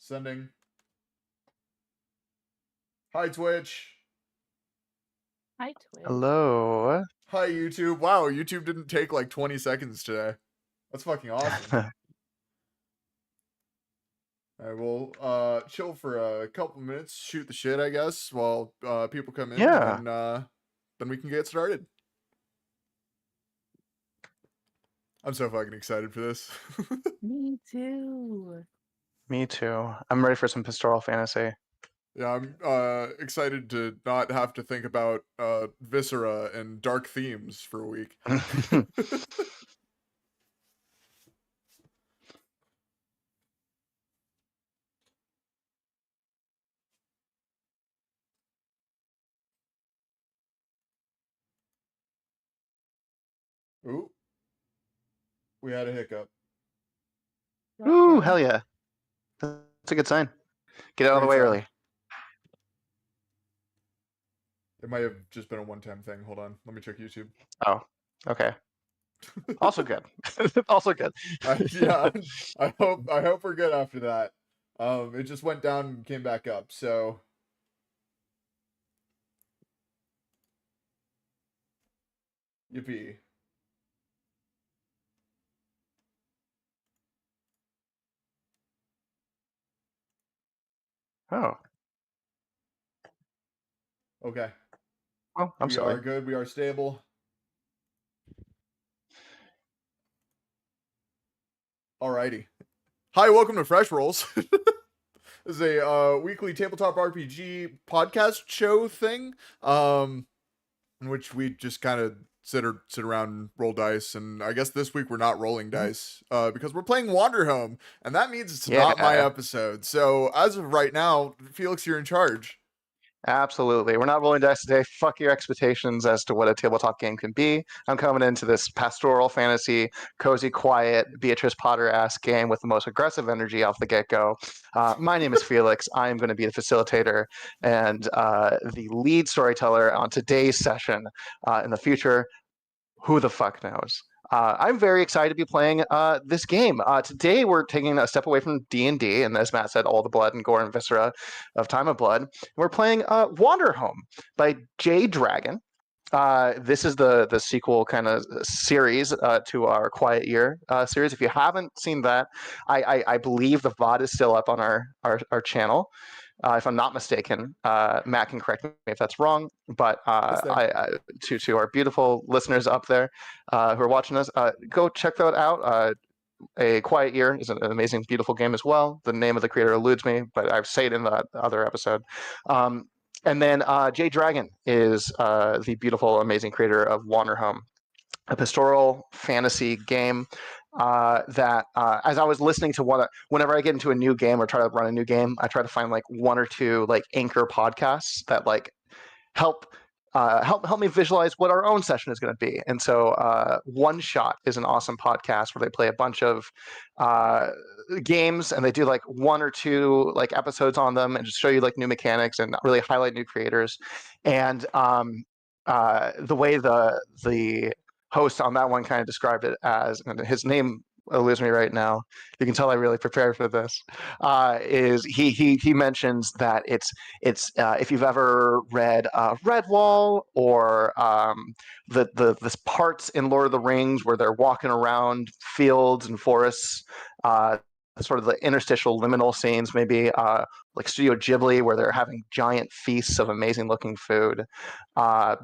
Sending. Hi, Twitch. Hi, Twitch. Hello. Hi, YouTube. Wow, YouTube didn't take like 20 seconds today. That's fucking awesome. Alright, we'll chill for a couple minutes, shoot the shit, I guess, while people come in, Yeah. and then we can get started. I'm so fucking excited for this. Me too. Me too. I'm ready for some pastoral fantasy. Yeah, I'm excited to not have to think about viscera and dark themes for a week. Ooh. We had a hiccup. Ooh, hell yeah. That's a good sign. Get out of the way Great sign. early. It might have just been a one-time thing. Hold on. Let me check YouTube. Oh, okay. Also good. Also good. Yeah, I hope we're good after that. It just went down and came back up, so yippee. Oh. Okay. Oh, I'm We sorry. are good. We are stable. Alrighty. Hi, welcome to Fresh Rolls. This is a weekly tabletop RPG podcast show thing, in which we just kind of sit around and roll dice. And I guess this week we're not rolling dice because we're playing Wanderhome, and that means it's not my Yeah. episode. So as of right now, Felix, you're in charge. Absolutely. We're not rolling dice today. Fuck your expectations as to what a tabletop game can be. I'm coming into this pastoral fantasy, cozy, quiet, Beatrice Potter-ass game with the most aggressive energy off the get-go. My name is Felix. I am going to be the facilitator and the lead storyteller on today's session. In the future, who the fuck knows? I'm very excited to be playing this game. Today, we're taking a step away from D&D, and as Matt said, all the blood and gore and viscera of Time of Blood. We're playing Wanderhome by J. Dragon. This is the sequel kind of series to our Quiet Year series. If you haven't seen that, I believe the VOD is still up on our channel. If I'm not mistaken, Matt can correct me if that's wrong. But to our beautiful listeners up there who are watching us, go check that out. A Quiet Year is an amazing, beautiful game as well. The name of the creator eludes me, but I've said it in the other episode. And then Jay Dragon is the beautiful, amazing creator of Wanderhome, a pastoral fantasy game that as I was listening to whenever I get into a new game or try to run a new game, I try to find like one or two like anchor podcasts that like help me visualize what our own session is going to be. And so One Shot is an awesome podcast where they play a bunch of games and they do like one or two like episodes on them and just show you like new mechanics and really highlight new creators. And the way the host on that one kind of described it as, and his name eludes me right now. You can tell I really prepared for this. Is he mentions that it's if you've ever read Redwall or the parts in Lord of the Rings where they're walking around fields and forests, sort of the interstitial liminal scenes, maybe like Studio Ghibli where they're having giant feasts of amazing looking food.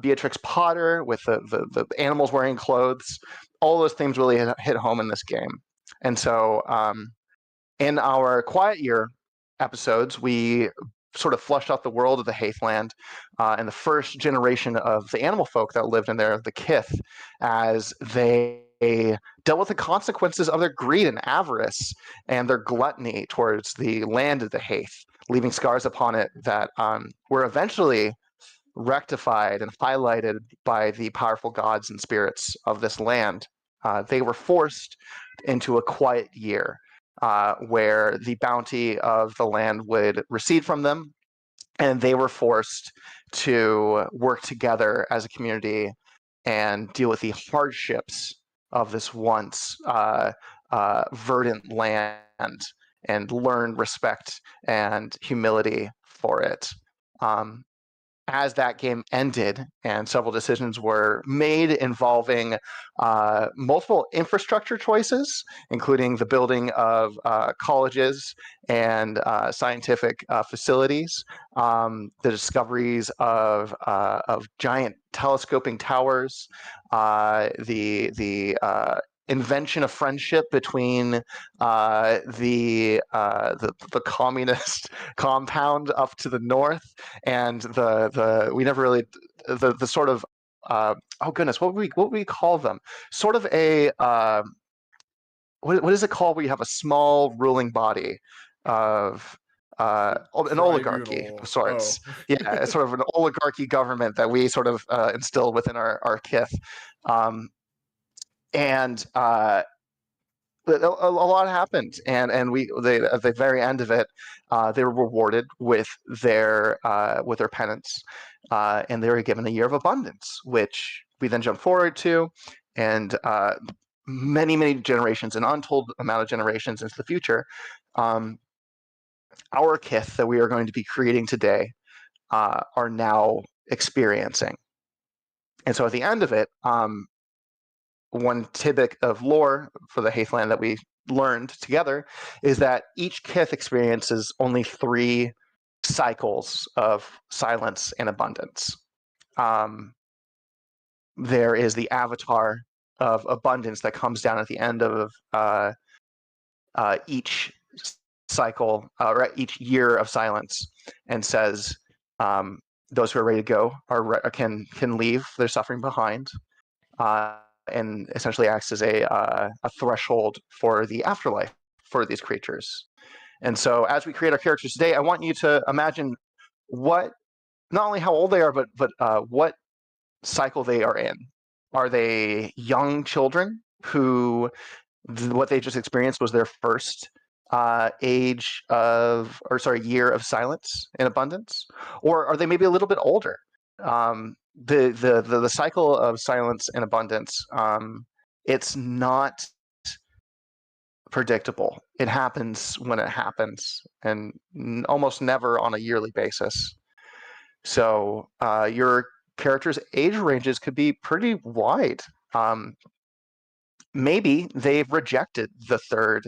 Beatrix Potter with the animals wearing clothes. All those themes really hit home in this game. And so in our Quiet Year episodes, we sort of flushed out the world of the Haithland and the first generation of the animal folk that lived in there, the Kith, as they dealt with the consequences of their greed and avarice and their gluttony towards the land of the Haith, leaving scars upon it that were eventually rectified and highlighted by the powerful gods and spirits of this land. They were forced into a quiet year where the bounty of the land would recede from them, and they were forced to work together as a community and deal with the hardships of this once verdant land learn respect and humility for it. As that game ended and several decisions were made involving multiple infrastructure choices, including the building of colleges and scientific facilities, the discoveries of giant telescoping towers, the invention of friendship between the communist compound up to the north and we never really the sort of oh goodness, what would we call them? Sort of a what is it called where you have a small ruling body of an oligarchy of sorts. Oh. Yeah, it's sort of an oligarchy government that we sort of instilled within our kith. And a lot happened, and at the very end of it, they were rewarded with their penance, and they were given a year of abundance, which we then jump forward to, and many generations, an untold amount of generations into the future, our kith that we are going to be creating today are now experiencing. And so at the end of it, one tidbit of lore for the Haithland that we learned together is that each kith experiences only 3 cycles of silence and abundance. There is the avatar of abundance that comes down at the end of each cycle, or each year of silence, and says those who are ready to go can leave their suffering behind. And essentially acts as a threshold for the afterlife for these creatures. And so as we create our characters today, I want you to imagine not only how old they are, but what cycle they are in. Are they young children who what they just experienced was their first year of silence and abundance? Or are they maybe a little bit older? The cycle of silence and abundance, it's not predictable. It happens when it happens, and almost never on a yearly basis. So your characters' age ranges could be pretty wide. Maybe they've rejected the third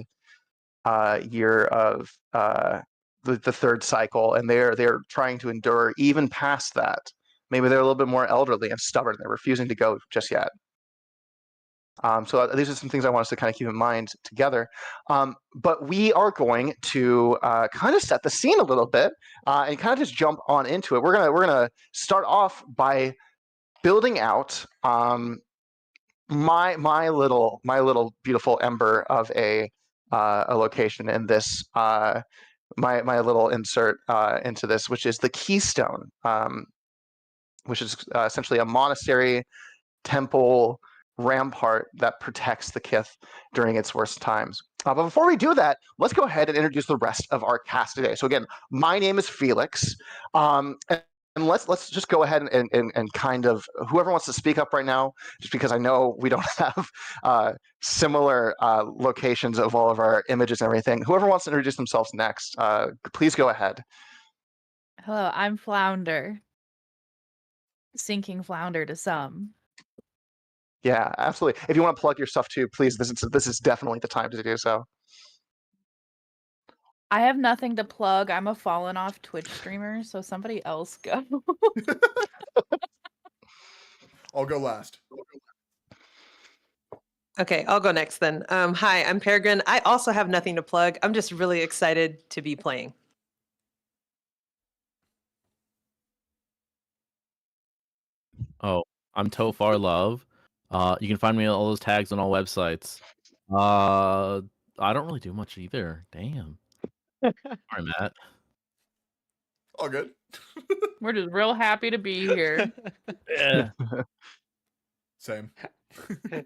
year of the third cycle, and they're trying to endure even past that. Maybe they're a little bit more elderly and stubborn. They're refusing to go just yet. So these are some things I want us to kind of keep in mind together. But we are going to kind of set the scene a little bit and kind of just jump on into it. We're gonna start off by building out my little beautiful ember of a location in this. My little insert into this, which is the Keystone. Which is essentially a monastery, temple, rampart that protects the kith during its worst times. But before we do that, let's go ahead and introduce the rest of our cast today. So again, my name is Felix, and let's just go ahead and kind of, whoever wants to speak up right now, just because I know we don't have similar locations of all of our images and everything. Whoever wants to introduce themselves next, please go ahead. Hello, I'm Flounder. Sinking flounder to some. Yeah, absolutely. If you want to plug your stuff too, please, this is definitely the time to do so. I have nothing to plug. I'm a fallen off Twitch streamer, so somebody else go. I'll go last. Okay, I'll go next then. Hi, I'm Peregrine. I also have nothing to plug. I'm just really excited to be playing. Oh, I'm Tofar Love. You can find me on all those tags on all websites. I don't really do much either. Damn. Sorry, Matt. All good. We're just real happy to be here. Yeah. Same.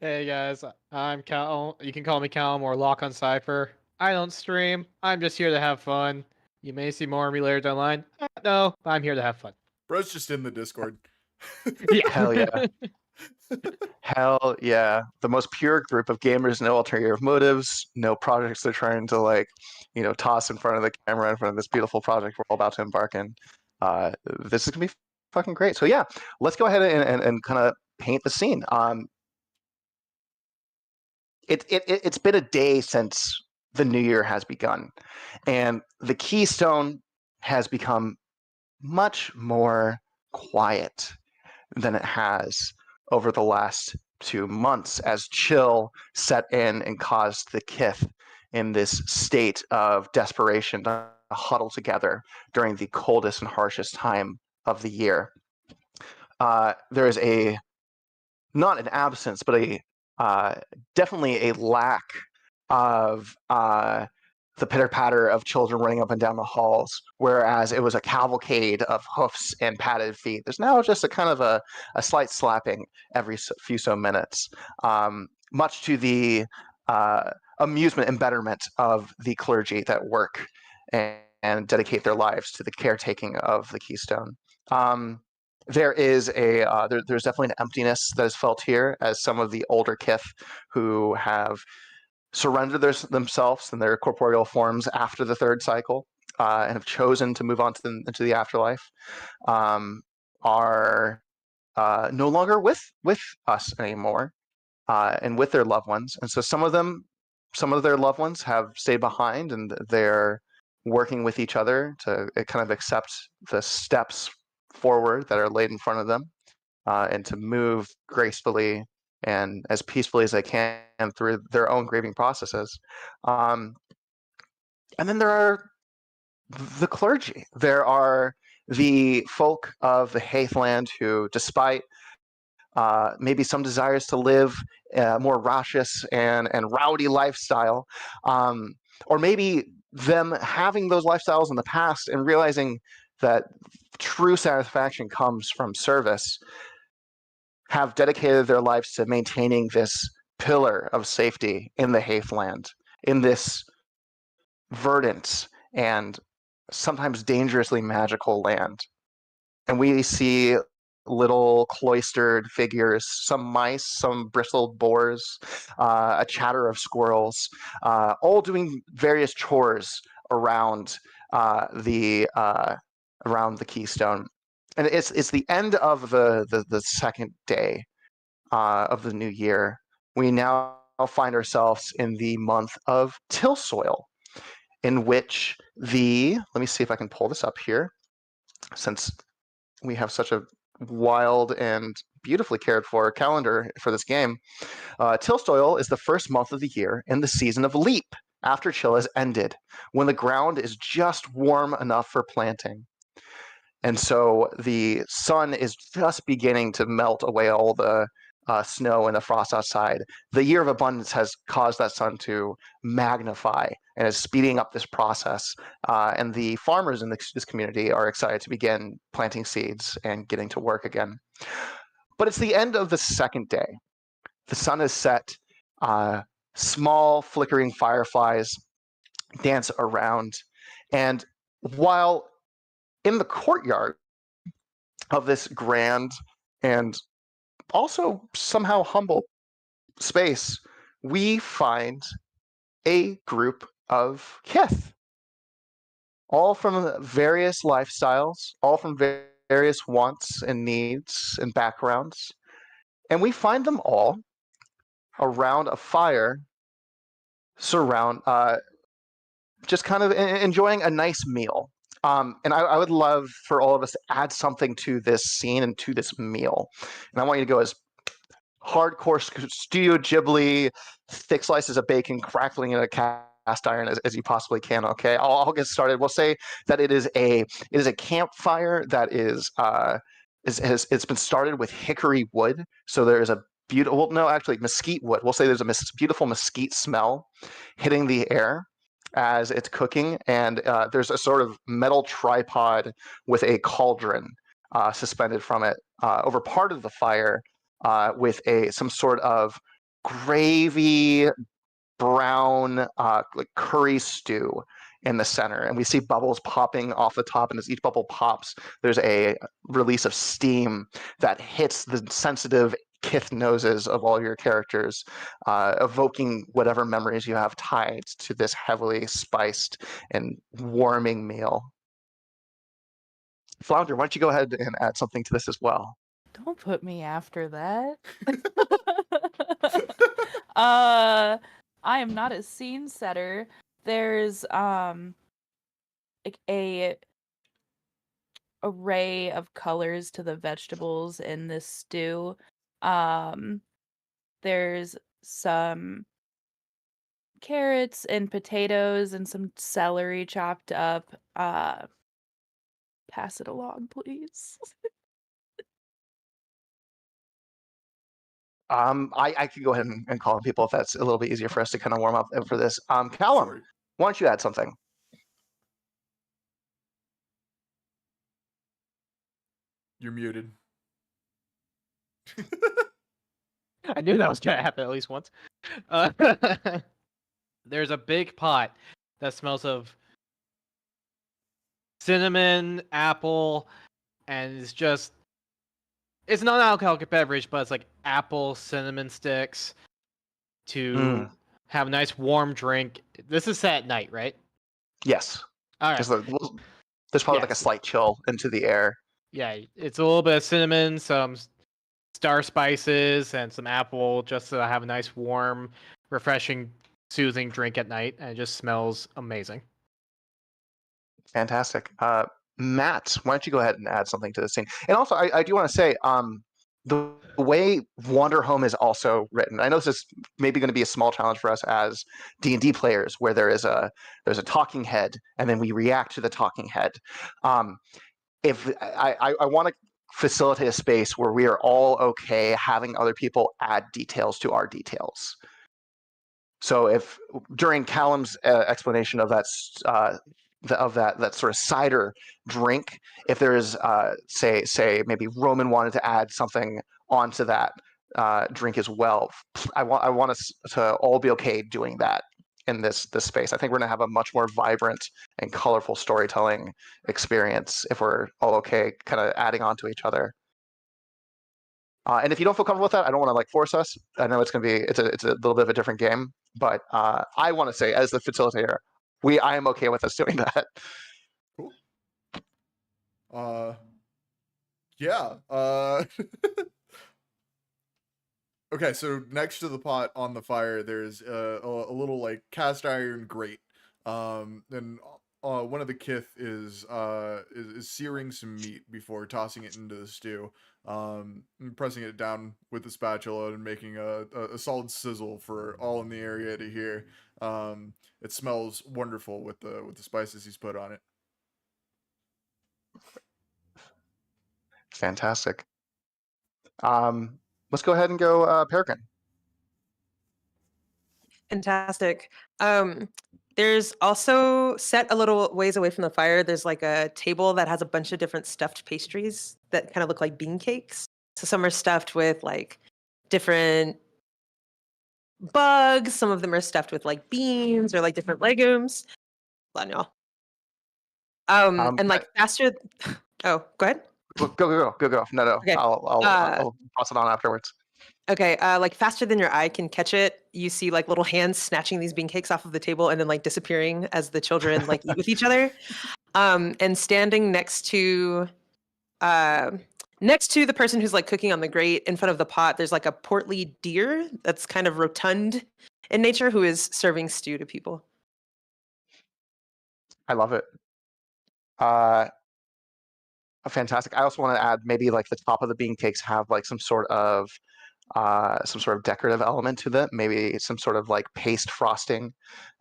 Hey guys, I'm Cal. You can call me Calum or Lock on Cypher. I don't stream. I'm just here to have fun. You may see more of me later down the line. No, I'm here to have fun. Bro's just in the Discord. Yeah. Hell yeah. Hell yeah. The most pure group of gamers, no ulterior motives, no projects they're trying to toss in front of the camera in front of this beautiful project we're all about to embark in. This is gonna be fucking great. So yeah, let's go ahead and kind of paint the scene. It's been a day since the new year has begun, and the Keystone has become much more quiet than it has over the last 2 months as chill set in and caused the Kith in this state of desperation to huddle together during the coldest and harshest time of the year. There is not an absence, but definitely a lack of the pitter patter of children running up and down the halls, whereas it was a cavalcade of hoofs and padded feet. There's now just a kind of a slight slapping every few so minutes, much to the amusement and betterment of the clergy that work and dedicate their lives to the caretaking of the Keystone. There's definitely an emptiness that is felt here as some of the older Kith who have surrendered themselves and their corporeal forms after the third cycle and have chosen to move on into the afterlife are no longer with us anymore and with their loved ones. And so some of their loved ones have stayed behind, and they're working with each other to kind of accept the steps forward that are laid in front of them and to move gracefully and as peacefully as they can through their own grieving processes. And then there are the clergy. There are the folk of the Haithland who, despite maybe some desires to live a more raucous and rowdy lifestyle, or maybe them having those lifestyles in the past and realizing that true satisfaction comes from service, have dedicated their lives to maintaining this pillar of safety in the Haithland, in this verdant and sometimes dangerously magical land. And we see little cloistered figures, some mice, some bristled boars, a chatter of squirrels, all doing various chores around the Keystone. And it's the end of the second day of the new year. We now find ourselves in the month of Tillsoil, in which let me see if I can pull this up here, since we have such a wild and beautifully cared for calendar for this game. Tillsoil is the first month of the year in the season of leap, after chill has ended, when the ground is just warm enough for planting. And so the sun is just beginning to melt away all the snow and the frost outside. The year of abundance has caused that sun to magnify and is speeding up this process. And the farmers in this community are excited to begin planting seeds and getting to work again. But it's the end of the second day. The sun is set. Small flickering fireflies dance around. And while in the courtyard of this grand and also somehow humble space, we find a group of Kith, all from various lifestyles, all from various wants and needs and backgrounds. And we find them all around a fire, just kind of enjoying a nice meal. And I would love for all of us to add something to this scene and to this meal. And I want you to go as hardcore Studio Ghibli, thick slices of bacon crackling in a cast iron as you possibly can. Okay, I'll get started. We'll say that it is a campfire that it's been started with hickory wood. So there is a beautiful, no, actually mesquite wood. We'll say there's a beautiful mesquite smell hitting the air as it's cooking, and there's a sort of metal tripod with a cauldron suspended from it over part of the fire with some sort of gravy brown like curry stew in the center, and we see bubbles popping off the top, and as each bubble pops, there's a release of steam that hits the sensitive kith noses of all your characters, evoking whatever memories you have tied to this heavily spiced and warming meal. Flounder, why don't you go ahead and add something to this as well? Don't put me after that. I am not a scene setter. There's like a array of colors to the vegetables in this stew. There's some carrots and potatoes and some celery chopped up. Pass it along, please. I could go ahead and call on people if that's a little bit easier for us to kind of warm up for this. Callum, Sorry. why don't you add something? You're muted. I knew that was gonna happen at least once. There's a big pot that smells of cinnamon, apple, and it's not an alcoholic beverage, but it's like apple cinnamon sticks to have a nice warm drink. This is set at night, right? Yes. All right. Just there's probably like a Yes. slight chill into the air. Yeah, it's a little bit of cinnamon, some star spices, and some apple, just to have a nice, warm, refreshing, soothing drink at night, and it just smells amazing. Fantastic. Matt, why don't you go ahead and add something to this scene? And also, I do want to say, the way Wanderhome is also written, I know this is maybe going to be a small challenge for us as D&D players, where there's a talking head, and then we react to the talking head. If I want to facilitate a space where we are all okay having other people add details to our details. So if during Callum's explanation of that sort of cider drink, if there's say maybe Roman wanted to add something onto that drink as well, I want us to all be okay doing that in this space. I think we're gonna have a much more vibrant and colorful storytelling experience if we're all okay kind of adding on to each other. And if you don't feel comfortable with that, I don't want to like force us. I know it's a little bit of a different game, but I want to say as the facilitator, I am okay with us doing that. Cool. Yeah. Okay, so next to the pot on the fire, there's a little like cast iron grate. And one of the kith is searing some meat before tossing it into the stew. And pressing it down with the spatula and making a solid sizzle for all in the area to hear. It smells wonderful with the spices he's put on it. Fantastic. Let's go ahead and go Peregrine. Fantastic. There's also set a little ways away from the fire. There's like a table that has a bunch of different stuffed pastries that kind of look like bean cakes. So some are stuffed with like different bugs. Some of them are stuffed with like beans or like different legumes. Hold on, y'all. And like faster. Oh, go ahead. Go. No. Okay. I'll toss it on afterwards. Okay, like faster than your eye can catch it, you see like little hands snatching these bean cakes off of the table and then like disappearing as the children like eat with each other. And standing next to the person who's like cooking on the grate in front of the pot, there's like a portly deer that's kind of rotund in nature who is serving stew to people. I love it. Fantastic. I also want to add maybe like the top of the bean cakes have like some sort of decorative element to them, maybe some sort of like paste frosting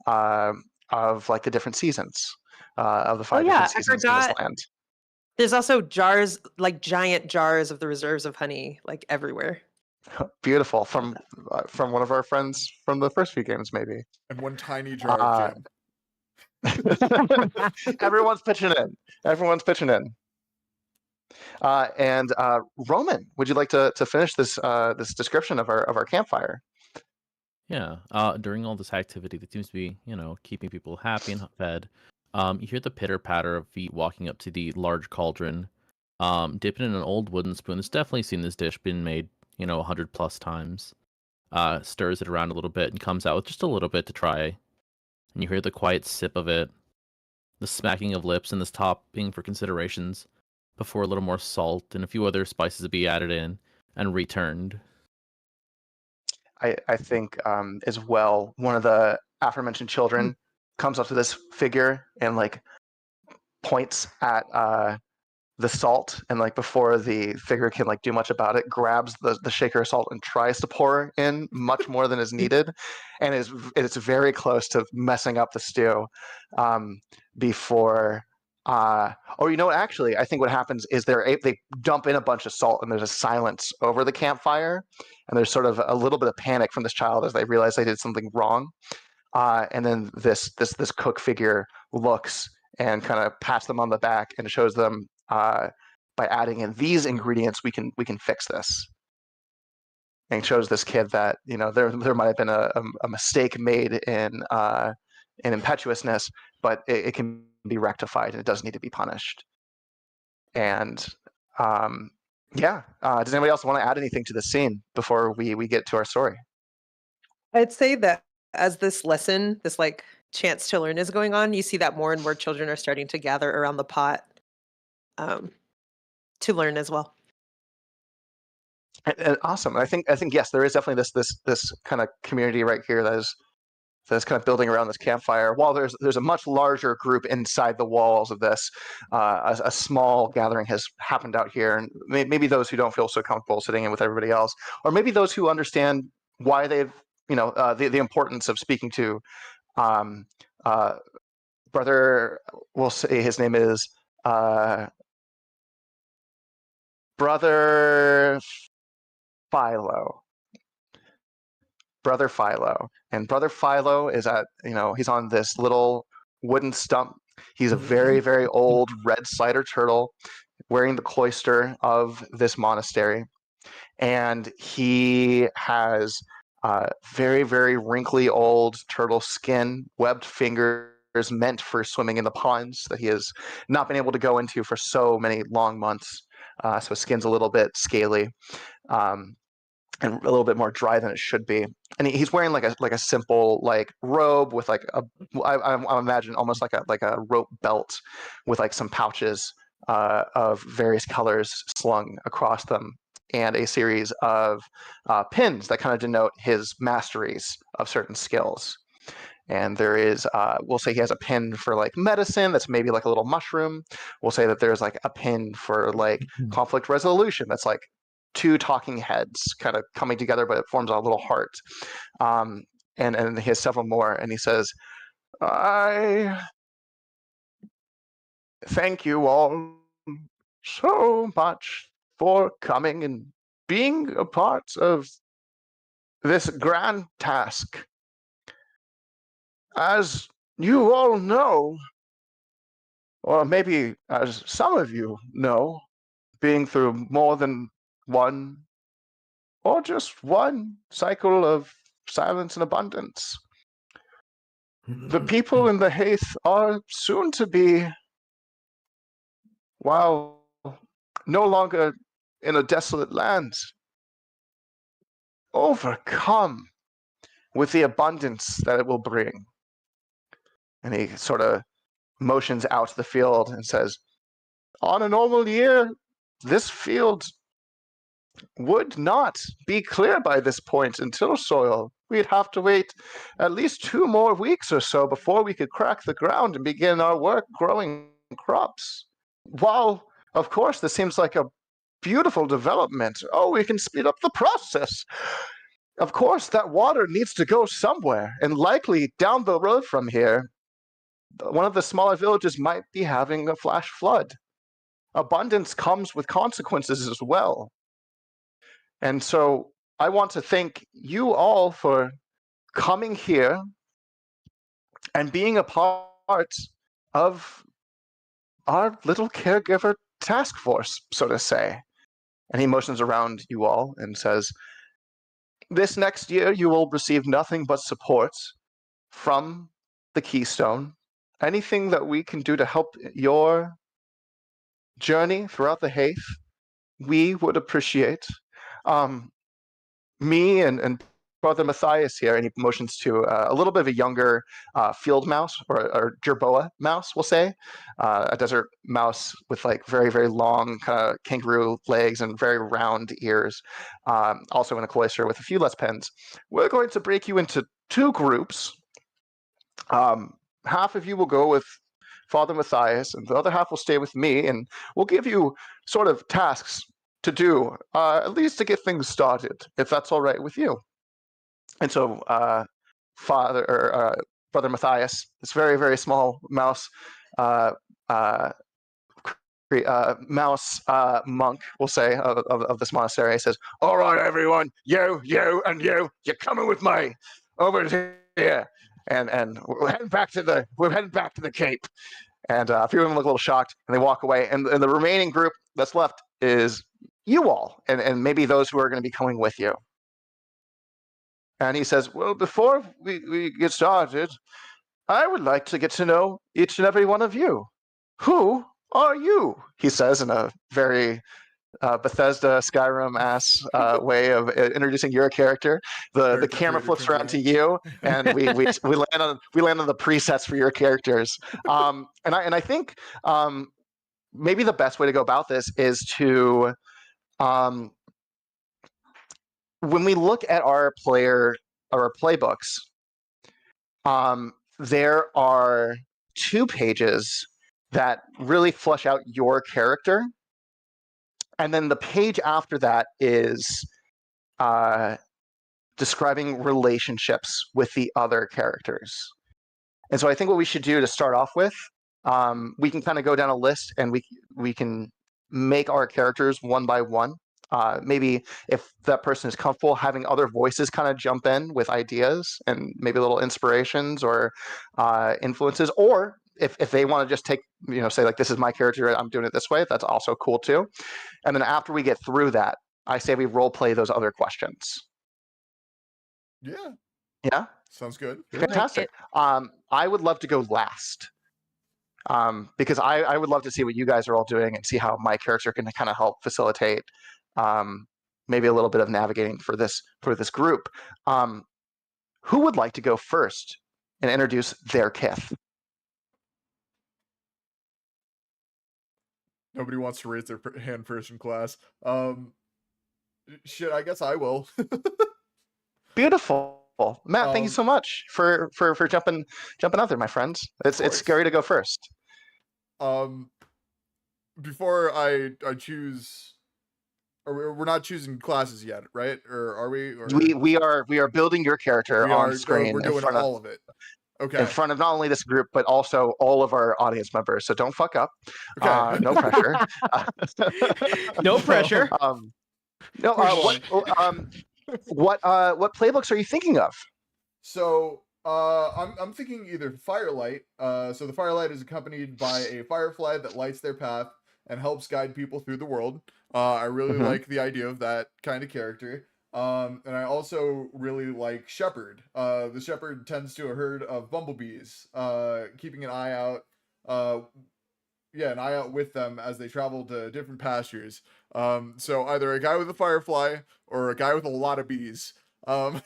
of like the different seasons of the 5 different seasons in this land. There's also jars, like giant jars of the reserves of honey, like everywhere. Beautiful. From one of our friends from the first few games, maybe. And one tiny jar of jam. Everyone's pitching in. And Roman, would you like to finish this description of our campfire? Yeah. During all this activity that seems to be, keeping people happy and fed, you hear the pitter patter of feet walking up to the large cauldron, dipping in an old wooden spoon. It's definitely seen this dish been made 100+ times. Stirs it around a little bit and comes out with just a little bit to try. And you hear the quiet sip of it, the smacking of lips, and this topping for considerations before a little more salt and a few other spices to be added in and returned. I think as well, one of the aforementioned children comes up to this figure and like points at the salt, and like before the figure can like do much about it, grabs the shaker of salt and tries to pour in much more than is needed, and it's very close to messing up the stew before or you know what, actually I think what happens is they dump in a bunch of salt and there's a silence over the campfire, and there's sort of a little bit of panic from this child as they realize they did something wrong, and then this cook figure looks and kind of pats them on the back and shows them by adding in these ingredients we can fix this, and shows this kid that there might have been a mistake made in impetuousness, but it can be rectified and it does need to be punished. And does anybody else want to add anything to the scene before we get to our story? I'd say that as this lesson, this like chance to learn is going on, you see that more and more children are starting to gather around the pot to learn as well. And awesome. I think yes, there is definitely this kind of community right here that's kind of building around this campfire. While there's a much larger group inside the walls of this, a small gathering has happened out here, and maybe those who don't feel so comfortable sitting in with everybody else, or maybe those who understand why they've the importance of speaking to brother. We'll say his name is Brother Philo. Brother Philo. And Brother Philo is he's on this little wooden stump. He's a very, very old red slider turtle wearing the cloister of this monastery. And he has very, very wrinkly old turtle skin, webbed fingers meant for swimming in the ponds that he has not been able to go into for so many long months. So his skin's a little bit scaly. And a little bit more dry than it should be, and he's wearing like a simple like robe with like I imagine almost like a rope belt with like some pouches of various colors slung across them, and a series of pins that kind of denote his masteries of certain skills. And there is, we'll say he has a pin for like medicine that's maybe like a little mushroom. We'll say that there's like a pin for like conflict resolution that's like two talking heads kind of coming together, but it forms a little heart. And he has several more, and he says, I thank you all so much for coming and being a part of this grand task. As you all know, or maybe as some of you know, being through more than one or just one cycle of silence and abundance, the people in the Haith are soon to be, while no longer in a desolate land, overcome with the abundance that it will bring. And he sort of motions out to the field and says, on a normal year, this field would not be clear by this point until soil. We'd have to wait at least 2 more weeks or so before we could crack the ground and begin our work growing crops. While, of course, this seems like a beautiful development. Oh, we can speed up the process. Of course, that water needs to go somewhere, and likely down the road from here, one of the smaller villages might be having a flash flood. Abundance comes with consequences as well. And so I want to thank you all for coming here and being a part of our little caregiver task force, so to say. And he motions around you all and says, this next year you will receive nothing but support from the Keystone. Anything that we can do to help your journey throughout the Haith, we would appreciate. me and Brother Matthias here, and he motions to a little bit of a younger field mouse or jerboa mouse, we'll say, a desert mouse with like very, very long kind of kangaroo legs and very round ears, also in a cloister with a few less pens. We're going to break you into 2 groups. Half of you will go with Father Matthias, and the other half will stay with me, and we'll give you sort of tasks to do, at least to get things started, if that's all right with you. And so Brother Matthias, this very, very small mouse monk, we'll say, of this monastery, says, "All right, everyone, you, and you're coming with me over here, and we're heading back to the Cape." And a few of them look a little shocked, and they walk away. And the remaining group that's left is you all, and maybe those who are going to be coming with you. And he says, "Well, before we get started, I would like to get to know each and every one of you. Who are you?" he says in a very Bethesda Skyrim-ass way of introducing your character. The camera flips around to you, and we land on the presets for your characters. And I think maybe the best way to go about this is to when we look at our playbooks, there are 2 pages that really flesh out your character. And then the page after that is describing relationships with the other characters. And so I think what we should do to start off with, we can kind of go down a list, and we can make our characters one by one. Maybe if that person is comfortable, having other voices kind of jump in with ideas and maybe little inspirations or influences, or if they want to just take, say like, this is my character, I'm doing it this way, that's also cool too. And then after we get through that, I say we role play those other questions. Yeah, sounds good. Fantastic. I would love to go last, because I would love to see what you guys are all doing and see how my character can kind of help facilitate maybe a little bit of navigating for this group. Who would like to go first and introduce their kith? Nobody wants to raise their hand first in class. Shit, I guess I will. Beautiful. Matt, thank you so much for jumping out there, my friends. It's scary to go first. Before I choose, or we're not choosing classes yet, right? Or are we? Or... We are building your character on screen. We're doing all of it. Okay. In front of not only this group, but also all of our audience members. So don't fuck up. Okay. No pressure. No pressure. What playbooks are you thinking of? So I'm thinking either Firelight. So the Firelight is accompanied by a firefly that lights their path and helps guide people through the world. I really like the idea of that kind of character. And I also really like Shepherd. The Shepherd tends to a herd of bumblebees, keeping an eye out. An eye out with them as they travel to different pastures. So either a guy with a firefly or a guy with a lot of bees. Covered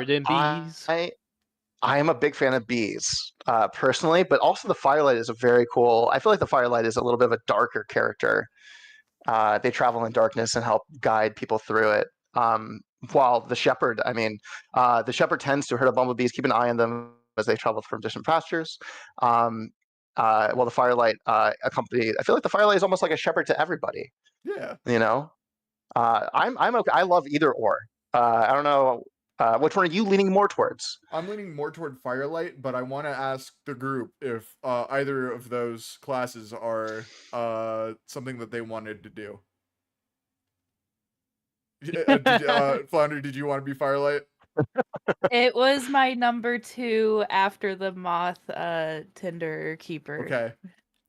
in bees. I am a big fan of bees, personally, but also the Firelight is a very cool. I feel like the Firelight is a little bit of a darker character. They travel in darkness and help guide people through it. While the Shepherd, the Shepherd tends to herd of bumblebees, keep an eye on them as they travel from distant pastures. While the Firelight accompany, I feel like the Firelight is almost like a shepherd to everybody. Yeah. I'm okay. I love either or. I don't know. Which one are you leaning more towards? I'm leaning more toward Firelight, but I want to ask the group if either of those classes are something that they wanted to do. Flounder, did you want to be Firelight? It was my number 2 after the moth tinder keeper. Okay.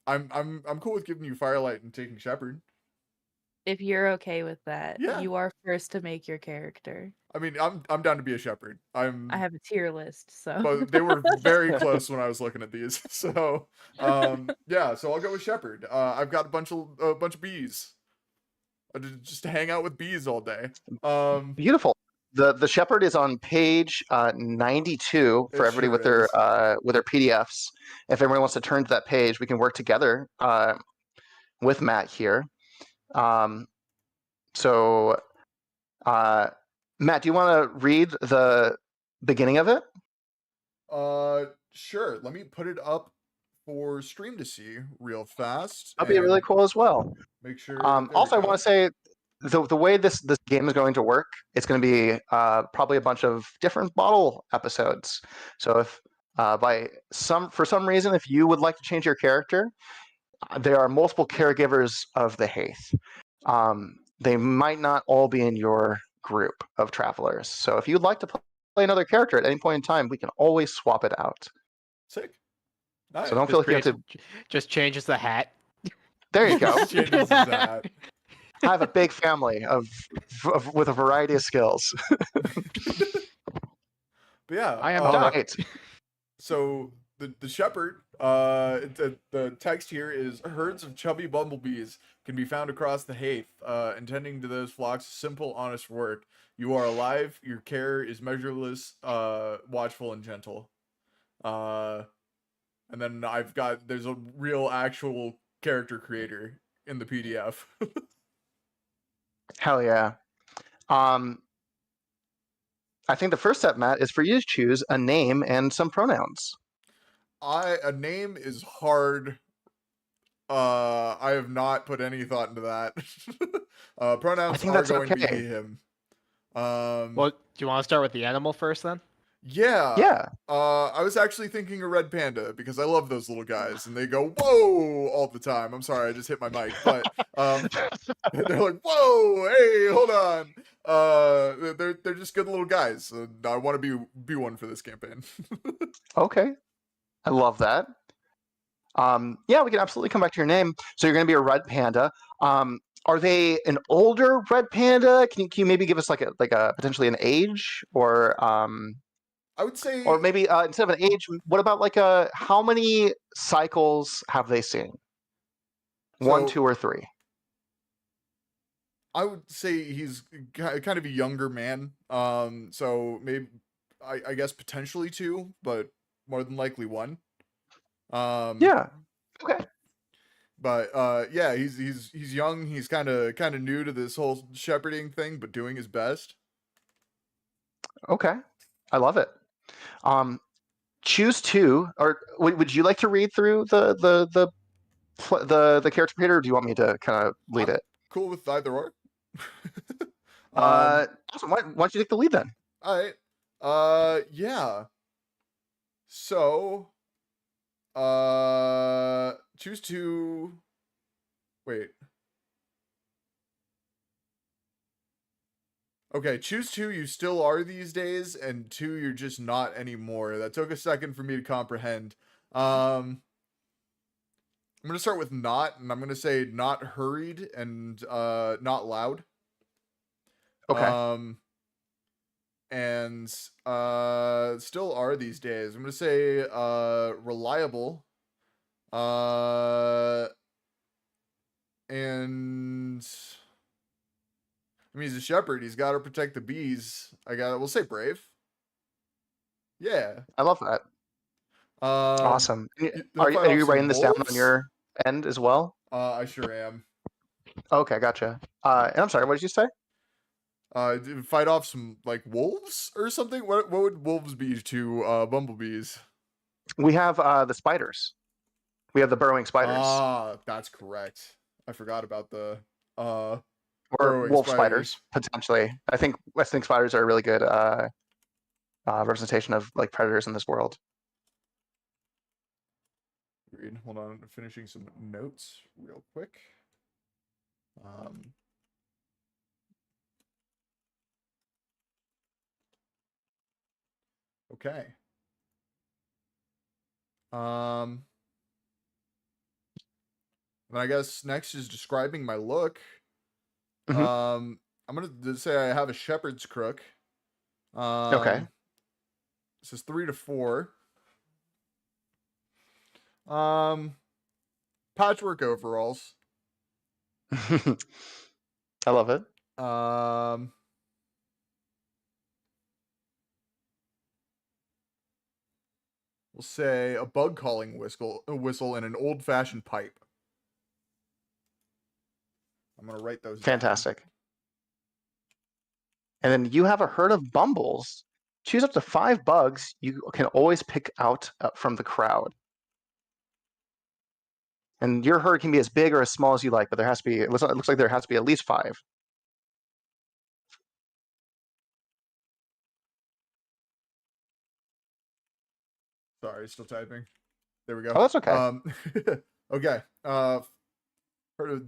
I'm cool with giving you Firelight and taking Shepherd. If you're okay with that, Yeah. you are first to make your character. I mean, I'm down to be a Shepherd. I have a tier list, so. But they were very close when I was looking at these. So, so I'll go with Shepherd. I've got a bunch of bees. just to hang out with bees all day. Beautiful. The shepherd is on page 92 for It everybody sure with their PDFs. If everyone wants to turn to that page, we can work together with Matt here. So, Matt, do you want to read the beginning of it? Sure. Let me put it up for stream to see real fast. That'd be really cool as well. Make sure. Also, I want to say the way this game is going to work, it's going to be probably a bunch of different bottle episodes. So if for some reason, if you would like to change your character, there are multiple caregivers of the Haith. They might not all be in your group of travelers. So if you'd like to play another character at any point in time, we can always swap it out. Sick. Nice. So don't feel like you have to. Just changes the hat. There you go. Changes that. I have a big family with a variety of skills. But yeah, I am All Doc. right. So the shepherd, the text here is herds of chubby bumblebees can be found across the Haith. Intending to those flocks simple, honest work. You are alive. Your care is measureless, watchful, and gentle. And then there's a real actual character creator in the PDF. Hell yeah. I think the first step, Matt, is for you to choose a name and some pronouns. A name is hard. I have not put any thought into that. Pronouns are going to be he, him. Well, do you want to start with the animal first then? Yeah. Yeah. I was actually thinking a red panda because I love those little guys and they go whoa all the time. I'm sorry, I just hit my mic, but they're like whoa, hey, hold on. They're just good little guys. And I want to be one for this campaign. Okay, I love that. Yeah, we can absolutely come back to your name. So you're going to be a red panda. Are they an older red panda? Can you maybe give us like a potentially an age or I would say, or maybe instead of an age, what about like how many cycles have they seen? One, 2, or 3? I would say he's kind of a younger man. So maybe I guess potentially 2, but more than likely 1. Yeah. Okay. But yeah, he's young. He's kind of new to this whole shepherding thing, but doing his best. Okay, I love it. Choose 2, or would you like to read through the character creator, or do you want me to kind of lead it? Cool with either or. Awesome. Why don't you take the lead then? All right. Yeah. So, choose 2. Wait. Okay, choose 2 you still are these days, and 2 you're just not anymore. That took a second for me to comprehend. I'm gonna start with not, and I'm gonna say not hurried and not loud. Okay. And still are these days. I'm gonna say reliable. And I mean, he's a shepherd. He's got to protect the bees. We'll say brave. Yeah. I love that. Awesome. Are you writing this down on your end as well? I sure am. Okay, gotcha. And I'm sorry, what did you say? Fight off some like wolves or something. What would wolves be to bumblebees? We have the spiders. We have the burrowing spiders. Ah, that's correct. I forgot about the or wolf spiders potentially. I think spiders are a really good representation of like predators in this world. Hold on, I'm finishing some notes real quick. Okay. Then I guess next is describing my look. Mm-hmm. I'm gonna say I have a shepherd's crook. Okay. This is 3 to 4. Patchwork overalls. I love it. We'll say a bug calling whistle and an old fashioned pipe. I'm gonna write those down. Fantastic. And then you have a herd of bumbles. Choose up to 5 bugs you can always pick out from the crowd. And your herd can be as big or as small as you like, but there has to be, it looks like there has to be at least 5. Sorry, still typing. There we go. Oh, that's okay. Okay.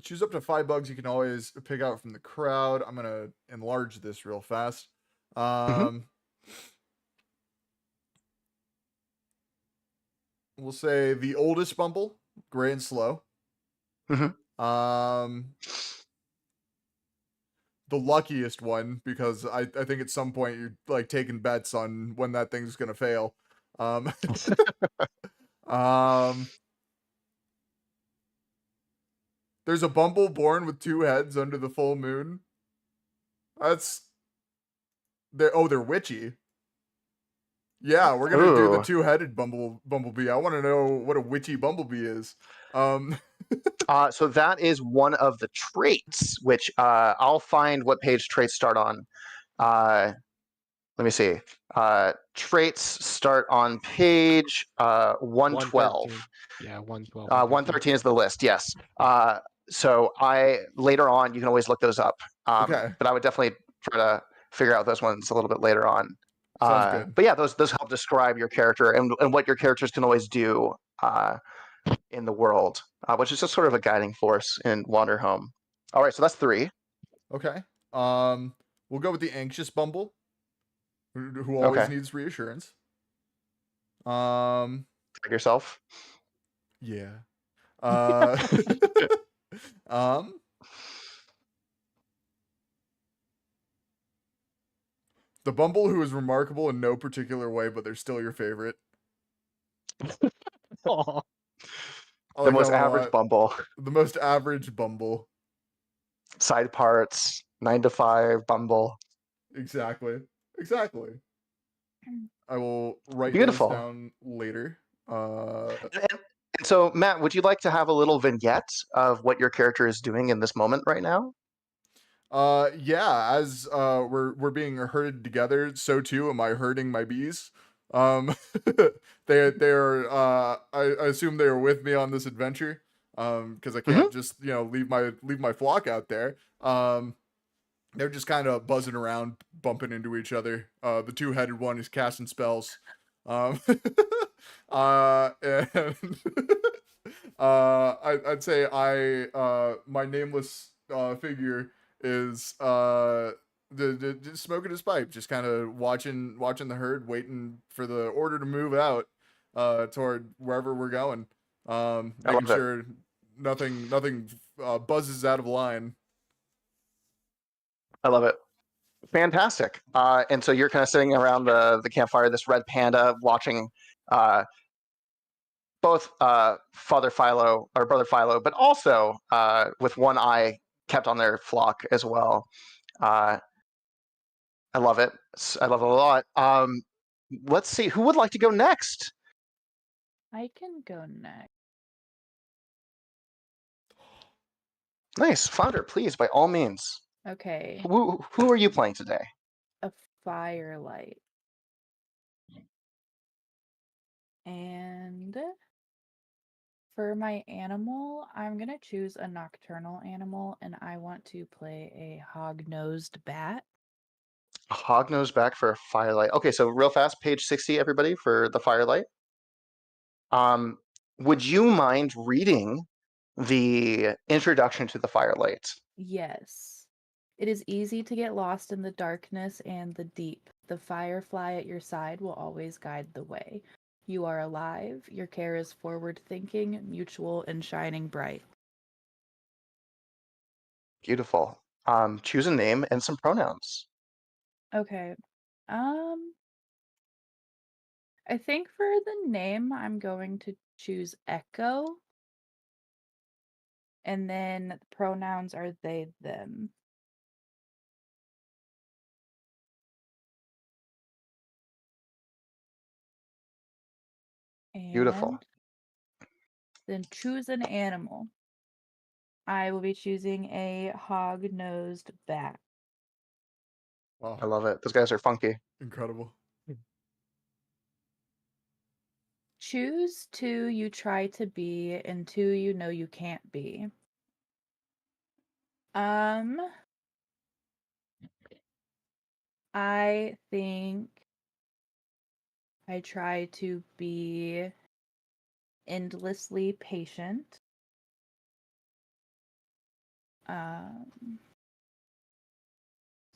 Choose up to 5 bugs you can always pick out from the crowd. I'm gonna enlarge this real fast. We'll say the oldest bumble, gray and slow. The luckiest one, because I think at some point you're like taking bets on when that thing's gonna fail. There's a bumble born with 2 heads under the full moon. They're witchy. Yeah, we're gonna do the 2-headed bumblebee. I want to know what a witchy bumblebee is. So that is one of the traits, which I'll find what page traits start on. Let me see. Traits start on page 112. Yeah, 112. 113 is the list, yes. So later on, you can always look those up. Okay. But I would definitely try to figure out those ones a little bit later on. Sounds good. But yeah, those help describe your character and what your characters can always do in the world, which is just sort of a guiding force in Wanderhome. All right, so that's 3. Okay. We'll go with the anxious bumble, who always needs reassurance. Tag yourself. Yeah. The bumble who is remarkable in no particular way, but they're still your favorite. Oh. The most average bumble. The most average bumble. Side parts, 9 to 5 bumble. Exactly. I will write Beautiful. those down later. And so, Matt, would you like to have a little vignette of what your character is doing in this moment right now? Yeah, as we're being herded together, so too am I herding my bees. They're I assume they are with me on this adventure. Because I can't just leave my flock out there. They're just kind of buzzing around, bumping into each other. The 2-headed one is casting spells. And I'd say my nameless figure is just smoking his pipe, just kind of watching the herd, waiting for the order to move out toward wherever we're going. Making sure nothing buzzes out of line. I love it. Fantastic. And so you're kind of sitting around the campfire, this red panda, watching both Brother Philo, but also with one eye kept on their flock as well. I love it. I love it a lot. Let's see. Who would like to go next? I can go next. Nice. Founder, please, by all means. Okay. Who are you playing today? A firelight. And for my animal, I'm going to choose a nocturnal animal, and I want to play a hog-nosed bat. A hog-nosed bat for a firelight. Okay, so real fast, page 60, everybody, for the firelight. Would you mind reading the introduction to the firelight? Yes. It is easy to get lost in the darkness and the deep. The firefly at your side will always guide the way. You are alive. Your care is forward-thinking, mutual, and shining bright. Beautiful. Choose a name and some pronouns. Okay. I think for the name, I'm going to choose Echo. And then the pronouns are they, them. Beautiful. And then choose an animal. I will be choosing a hog-nosed bat. I Wow, love it. Those guys are funky. incredible. Choose two you try to be and two you know you can't be. I think I try to be endlessly patient.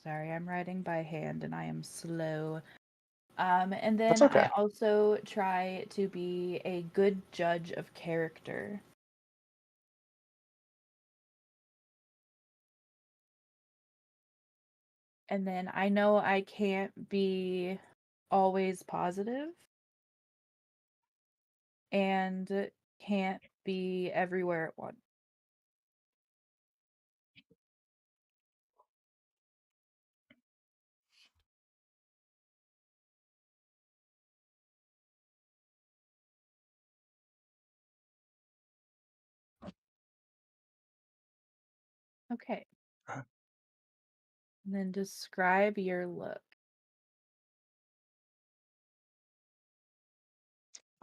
Sorry, I'm writing by hand and I am slow. And That's then okay. I also try to be a good judge of character. And then I know I can't be always positive and can't be everywhere at once. Okay. Uh-huh. And then describe your look.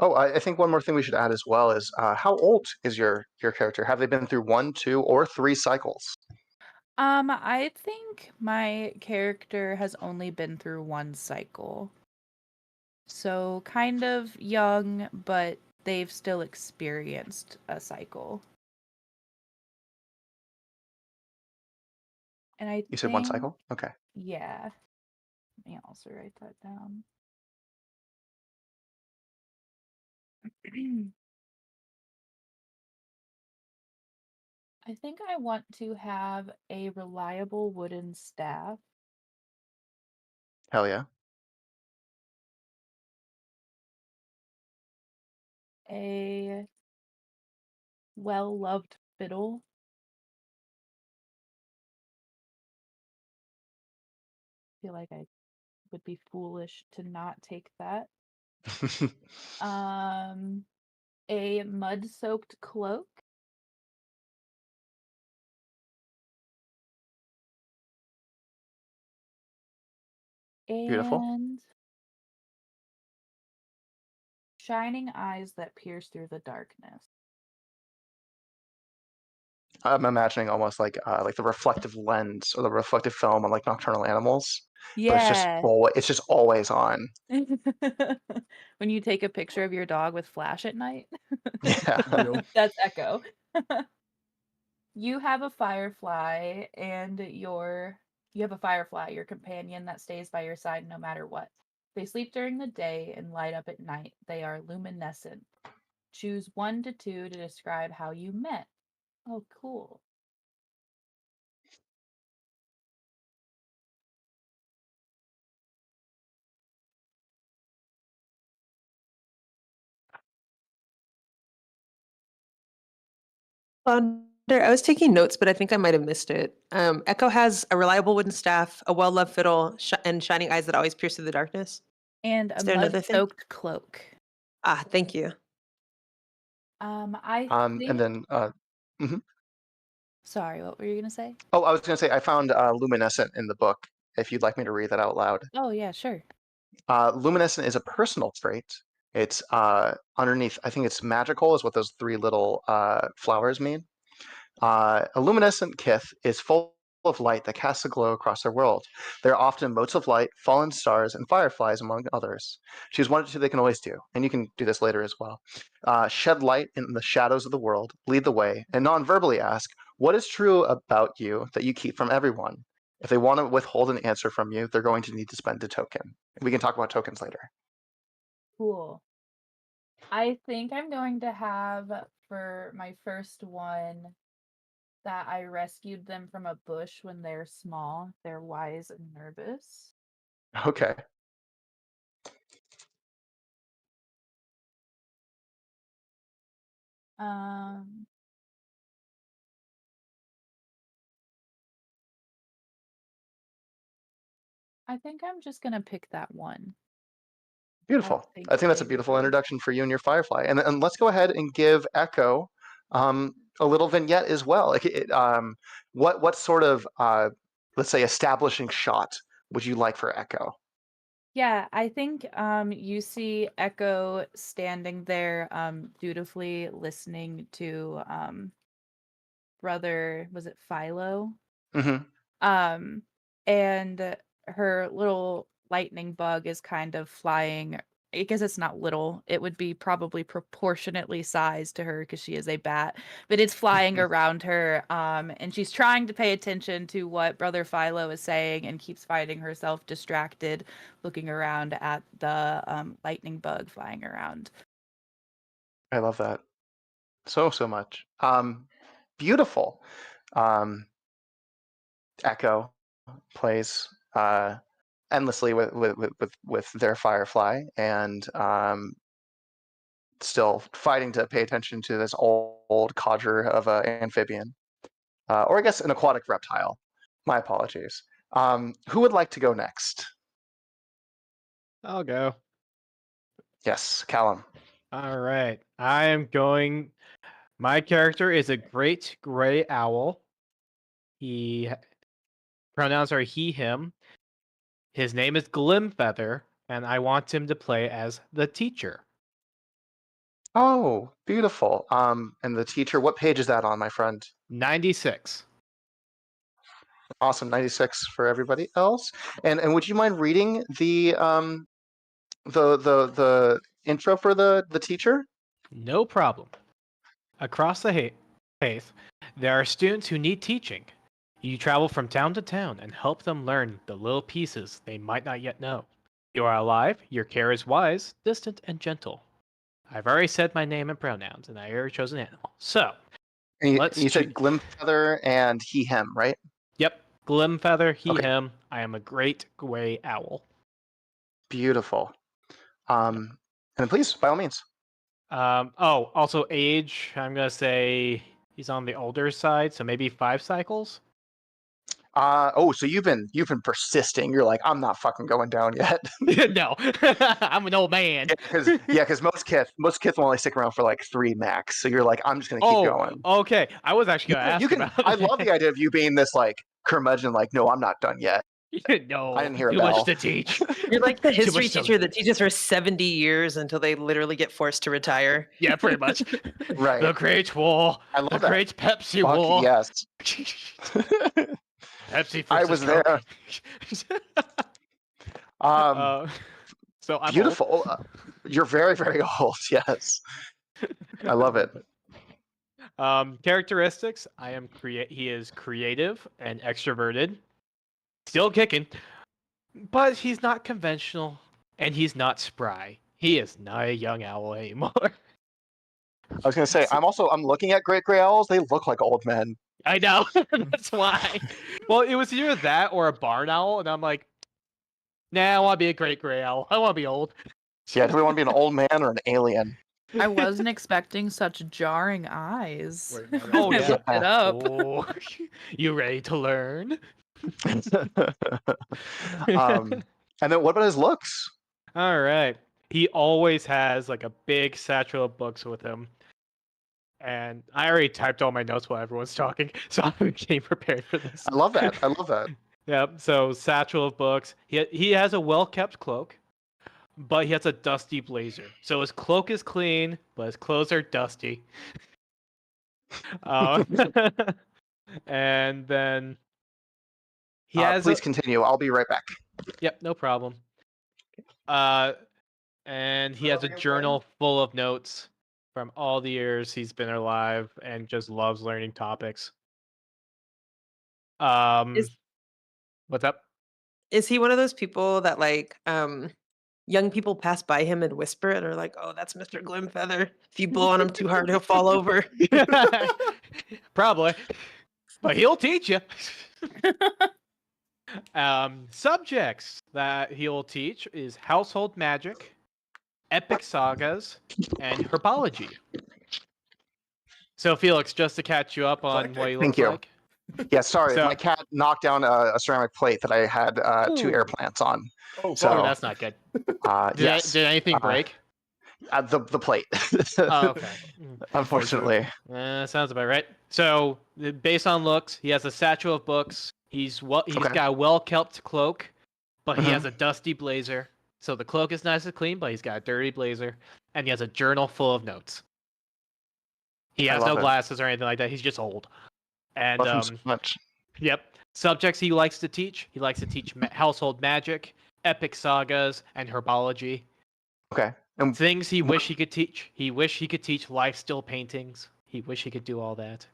Oh, I think one more thing we should add as well is how old is your character? Have they been through 1, 2, or 3 cycles? I think my character has only been through one cycle. So kind of young, but they've still experienced a cycle. And I You said 1 think, cycle? Okay. yeah. Let me also write that down. I think I want to have a reliable wooden staff, Hell yeah. a well-loved fiddle, I feel like I would be foolish to not take that. A mud-soaked cloak, Beautiful. and shining eyes that pierce through the darkness. I'm imagining almost like the reflective lens or the reflective film on like nocturnal animals, but Yeah. it's just always on. When you take a picture of your dog with flash at night. Yeah. Real. That's Echo. You have a firefly and you have a firefly, your companion that stays by your side no matter what. They sleep during the day and light up at night. They are luminescent. Choose 1 to 2 to describe how you met. Oh, cool. Founder, I was taking notes, but I think I might have missed it. Echo has a reliable wooden staff, a well-loved fiddle, and shining eyes that always pierce through the darkness. And Is a there another thing? mud-soaked cloak. Ah, thank you. I And think. then mhm. Sorry, what were you gonna say? Oh, I was going to say I found luminescent in the book. If you'd like me to read that out loud. Oh yeah, sure. Luminescent is a personal trait. It's underneath. I think it's magical is what those 3 little flowers mean. A luminescent kith is full of light that casts a glow across their world. There are often motes of light, fallen stars, and fireflies, among others. Choose 1 or 2 they can always do, and you can do this later as well. Shed light in the shadows of the world, lead the way, and non-verbally ask, what is true about you that you keep from everyone? If they want to withhold an answer from you, they're going to need to spend a token. We can talk about tokens later. Cool. I think I'm going to have for my first one that I rescued them from a bush when they're small. They're wise and nervous. Okay. Um, I think I'm just gonna pick that one. Beautiful. thank I think that's a you. beautiful introduction for you and your Firefly. And let's go ahead and give Echo a little vignette as well. Like, what sort of let's say establishing shot would you like for Echo? Yeah, I think you see Echo standing there dutifully listening to brother, was it Philo? Mm-hmm. Um, and her little lightning bug is kind of flying. I guess it's not little. It would be probably proportionately sized to her because she is a bat, but it's flying around her. And she's trying to pay attention to what Brother Philo is saying and keeps finding herself distracted, looking around at the lightning bug flying around. I love that so much. Beautiful. Echo plays endlessly with their Firefly, and still fighting to pay attention to this old codger of an amphibian, or I guess an aquatic reptile. My apologies. Who would like to go next? I'll go. Yes, Callum. All right. I am going. My character is a great gray owl. Pronouns are he, him. His name is Glimfeather, and I want him to play as the teacher. Oh, beautiful. And the teacher, what page is that on, my friend? 96. Awesome, 96 for everybody else. And would you mind reading the intro for the teacher? No problem. Across the faith, there are students who need teaching. You travel from town to town and help them learn the little pieces they might not yet know. You are alive, your care is wise, distant, and gentle. I've already said my name and pronouns, and I already chose an animal. So, And let's you said Glimfeather and he, him, right? Yep, Glimfeather, he, Okay. him. I am a great gray owl. Beautiful. And please, by all means. Also age, I'm going to say he's on the older side, so maybe 5 cycles. So you've been persisting. You're like, I'm not fucking going down yet. No, I'm an old man. Because most kith will only stick around for like 3 max. So you're like, I'm just gonna keep going. Okay. I was actually gonna ask about I it. love the idea of you being this like curmudgeon, like, no, I'm not done yet. No, I didn't hear a too bell. much to teach. You're like the history much to teacher that teaches for 70 years until they literally get forced to retire. Yeah, pretty much. Right. The Great War. I love the that. Great Pepsi Fuck War. yes. Pepsi. I was there. So I'm beautiful. You're very, very old. Yes. I love it. Characteristics. He is creative and extroverted. Still kicking. But he's not conventional, and he's not spry. He is not a young owl anymore. I was gonna say, I'm looking at great gray owls. They look like old men. I know. That's why. Well, it was either that or a barn owl, and I'm like, nah, I want to be a great gray owl. I want to be old. Yeah, do we want to be an old man or an alien? I wasn't expecting such jarring eyes. Oh, I yeah. looked it up. Oh, you ready to learn? And then what about his looks? All right. He always has like a big satchel of books with him. And I already typed all my notes while everyone's talking, so I'm getting prepared for this. I love that. I love that. Yep. So satchel of books. He has a well-kept cloak, but he has a dusty blazer. So his cloak is clean, but his clothes are dusty. And then he has. Please continue. I'll be right back. Yep, no problem. And he has a journal full of notes from all the years he's been alive and just loves learning topics. What's up? Is he one of those people that like young people pass by him and whisper and are like, "Oh, that's Mr. Glimfeather. If you blow on him too hard, he'll fall over." Probably, but he'll teach you. Subjects that he'll teach is household magic, epic sagas, and herbology. So, Felix, just to catch you up on what he looks like. Yeah, sorry, So- my cat knocked down a ceramic plate that I had 2 Ooh. air plants on. Oh, So- fuck. Oh, that's not good. Did, Yes, did anything break? the plate. Oh, okay. Unfortunately, Sounds about right. So, based on looks, he has a satchel of books. He's Okay. got a well-kept cloak, but he Mhm. has a dusty blazer. So the cloak is nice and clean, but he's got a dirty blazer, and he has a journal full of notes. He I has no love it. glasses or anything like that. He's just old. And Love him so much. yep, subjects he likes to teach. He likes to teach household magic, epic sagas, and herbology. Okay. And Things he wish he could teach. He wish he could teach life still paintings. He wish he could do all that.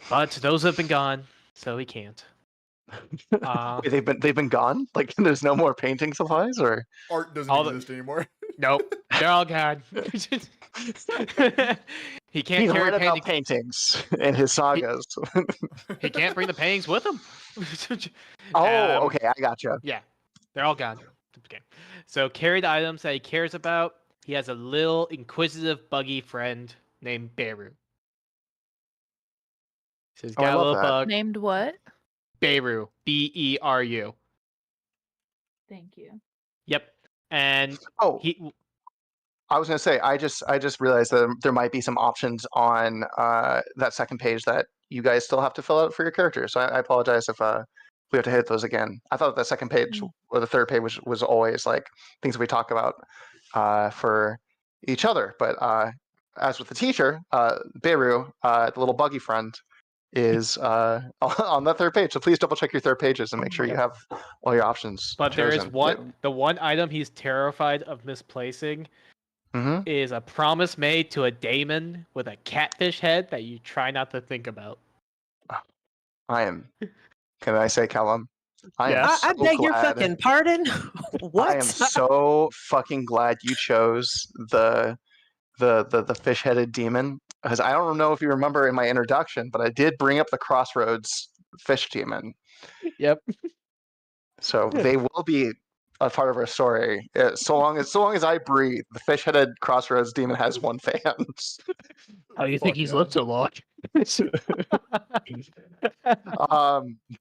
But those have been gone, so he can't. wait, they've been gone? Like there's no more painting supplies, or Art doesn't All the- exist anymore. Nope, they're all gone. He can't he's carry read about paintings. paintings in his sagas. He can't bring the paintings with him. Oh, okay, I gotcha. Yeah, they're all gone. Okay. So carried items that he cares about. He has a little inquisitive, buggy friend named Beru. So he's Oh, I got a love little that. bug. Named what? Beru. Beru. Thank you. Yep. And Oh, he. I was gonna say, I just realized that there might be some options on that second page that you guys still have to fill out for your character. So I apologize if we have to hit those again. I thought the second page or the third page was always like things that we talk about for each other. But as with the teacher, Beru, the little buggy friend, is on that third page. So please double check your third pages and make sure you have all your options. But there is chosen. one. The one item he's terrified of misplacing Mhm. is a promise made to a daemon with a catfish head that you try not to think about. I am. Can I say, Callum? I am Yeah. so I beg your glad- fucking pardon. What? I am so fucking glad you chose the fish-headed demon, because I don't know if you remember in my introduction, but I did bring up the Crossroads fish demon. Yep. So they will be a part of our story. So long as I breathe, the fish-headed Crossroads demon has one fan. How do you think Fuck he's yeah. lived so long?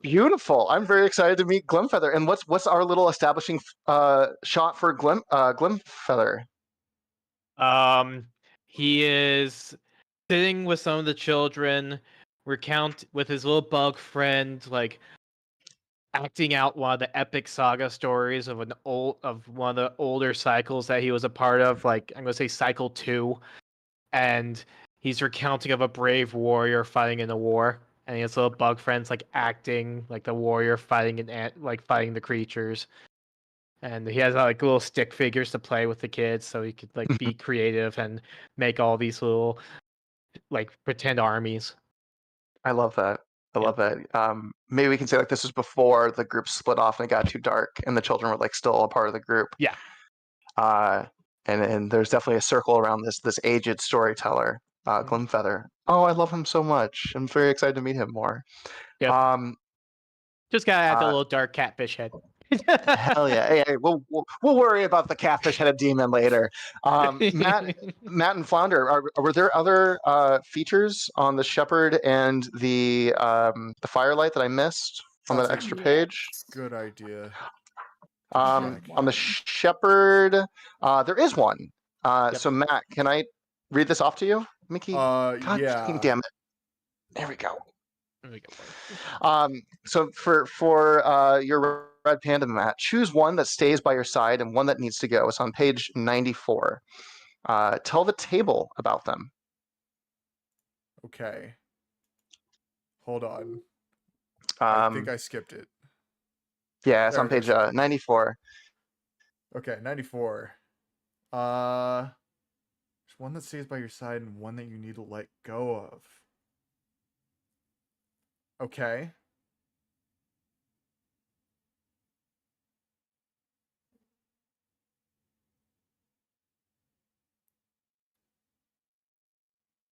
Beautiful. I'm very excited to meet Glimfeather. And what's our little establishing shot for Glimfeather? He is sitting with some of the children, recount with his little bug friend, like acting out one of the epic saga stories of one of the older cycles that he was a part of. Like I'm gonna say cycle 2, and he's recounting of a brave warrior fighting in a war, and his little bug friends like acting like the warrior fighting fighting the creatures. And he has like little stick figures to play with the kids, so he could like be creative and make all these little like pretend armies. I love that. I Yeah. love that. Maybe we can say like this was before the group split off and it got too dark, and the children were like still a part of the group. Yeah. And there's definitely a circle around this aged storyteller, Glimfeather. Oh, I love him so much. I'm very excited to meet him more. Yep. Just gotta add the little dark catfish head. Hell yeah! Hey, we'll worry about the catfish-headed demon later. Matt and Flounder, were there other features on the Shepherd and the Firelight that I missed on that extra page? Good idea. On the Shepherd, there is one. So Matt, can I read this off to you, Mickey? God fucking damn it! There we go. There we go. So for your red panda, Matt, choose one that stays by your side and one that needs to go. It's on page 94. Tell the table about them. Okay. Hold on. I think Um, I skipped it. yeah, it's There on it page is. 94. Okay, 94. There's one that stays by your side and one that you need to let go of. Okay.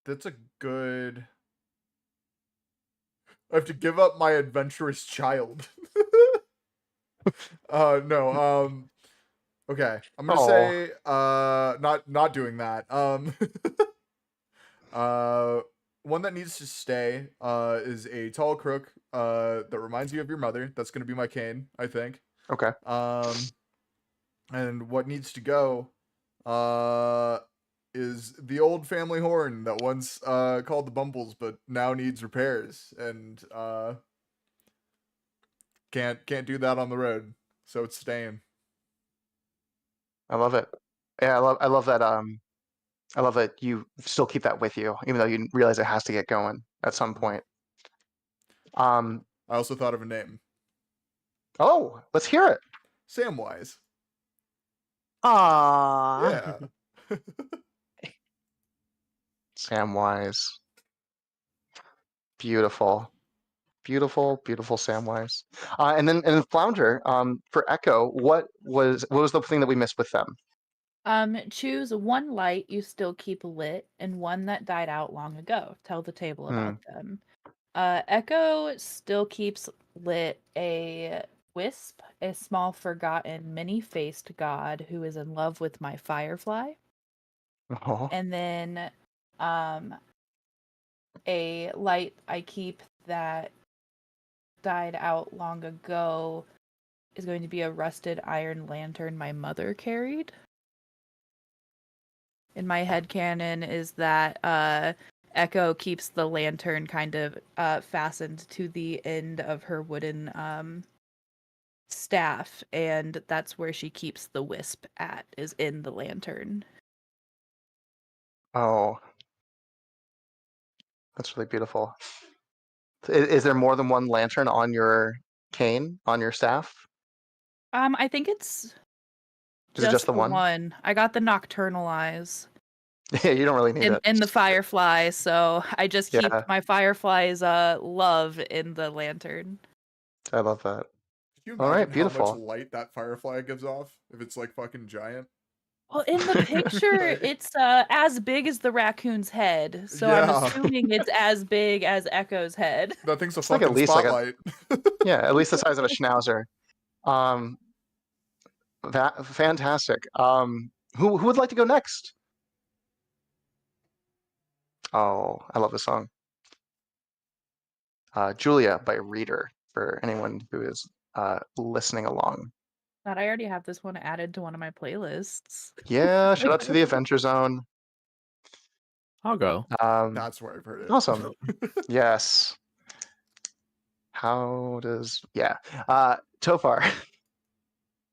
That's a good... I have to give up my adventurous child. No, okay. I'm gonna say not doing that. one that needs to stay is a tall crook that reminds you of your mother. That's going to be my cane, I think. Okay. And what needs to go is the old family horn that once called the Bumbles, but now needs repairs and can't do that on the road, so it's staying. I love it. Yeah, I love that. I love that you still keep that with you, even though you realize it has to get going at some point. I also thought of a name. Oh, let's hear it. Samwise. Aww. Yeah. Samwise. Beautiful. Beautiful, beautiful Samwise. And then Flounder, for Echo, what was the thing that we missed with them? Choose one light you still keep lit and one that died out long ago. Tell the table about them. Echo still keeps lit a wisp, a small forgotten many-faced god who is in love with my firefly. Oh. And then a light I keep that died out long ago is going to be a rusted iron lantern my mother carried. In my headcanon is that Echo keeps the lantern kind of fastened to the end of her wooden staff, and that's where she keeps the wisp at, is in the lantern. Oh. That's really beautiful. Is there more than one lantern on your cane, on your staff? I think it's Is it just the one? one. I got the nocturnal eyes Yeah, you don't really need it. in the firefly, so I just keep Yeah. my firefly's love in the lantern. I love that. Can you All right, imagine how much beautiful. light that firefly gives off if it's like fucking giant? Well, in the picture, it's as big as the raccoon's head, so I'm Yeah. assuming it's as big as Echo's head. That thing's a It's like at fucking least like a- spotlight. Yeah, at least the size of a schnauzer. That fantastic. Who would like to go next? Oh, I love this song. Julia by Reader, for anyone who is listening along. But I already have this one added to one of my playlists. Yeah, shout out to the Adventure Zone. I'll go. That's where I've heard it. Awesome. Yes. How does Tofar?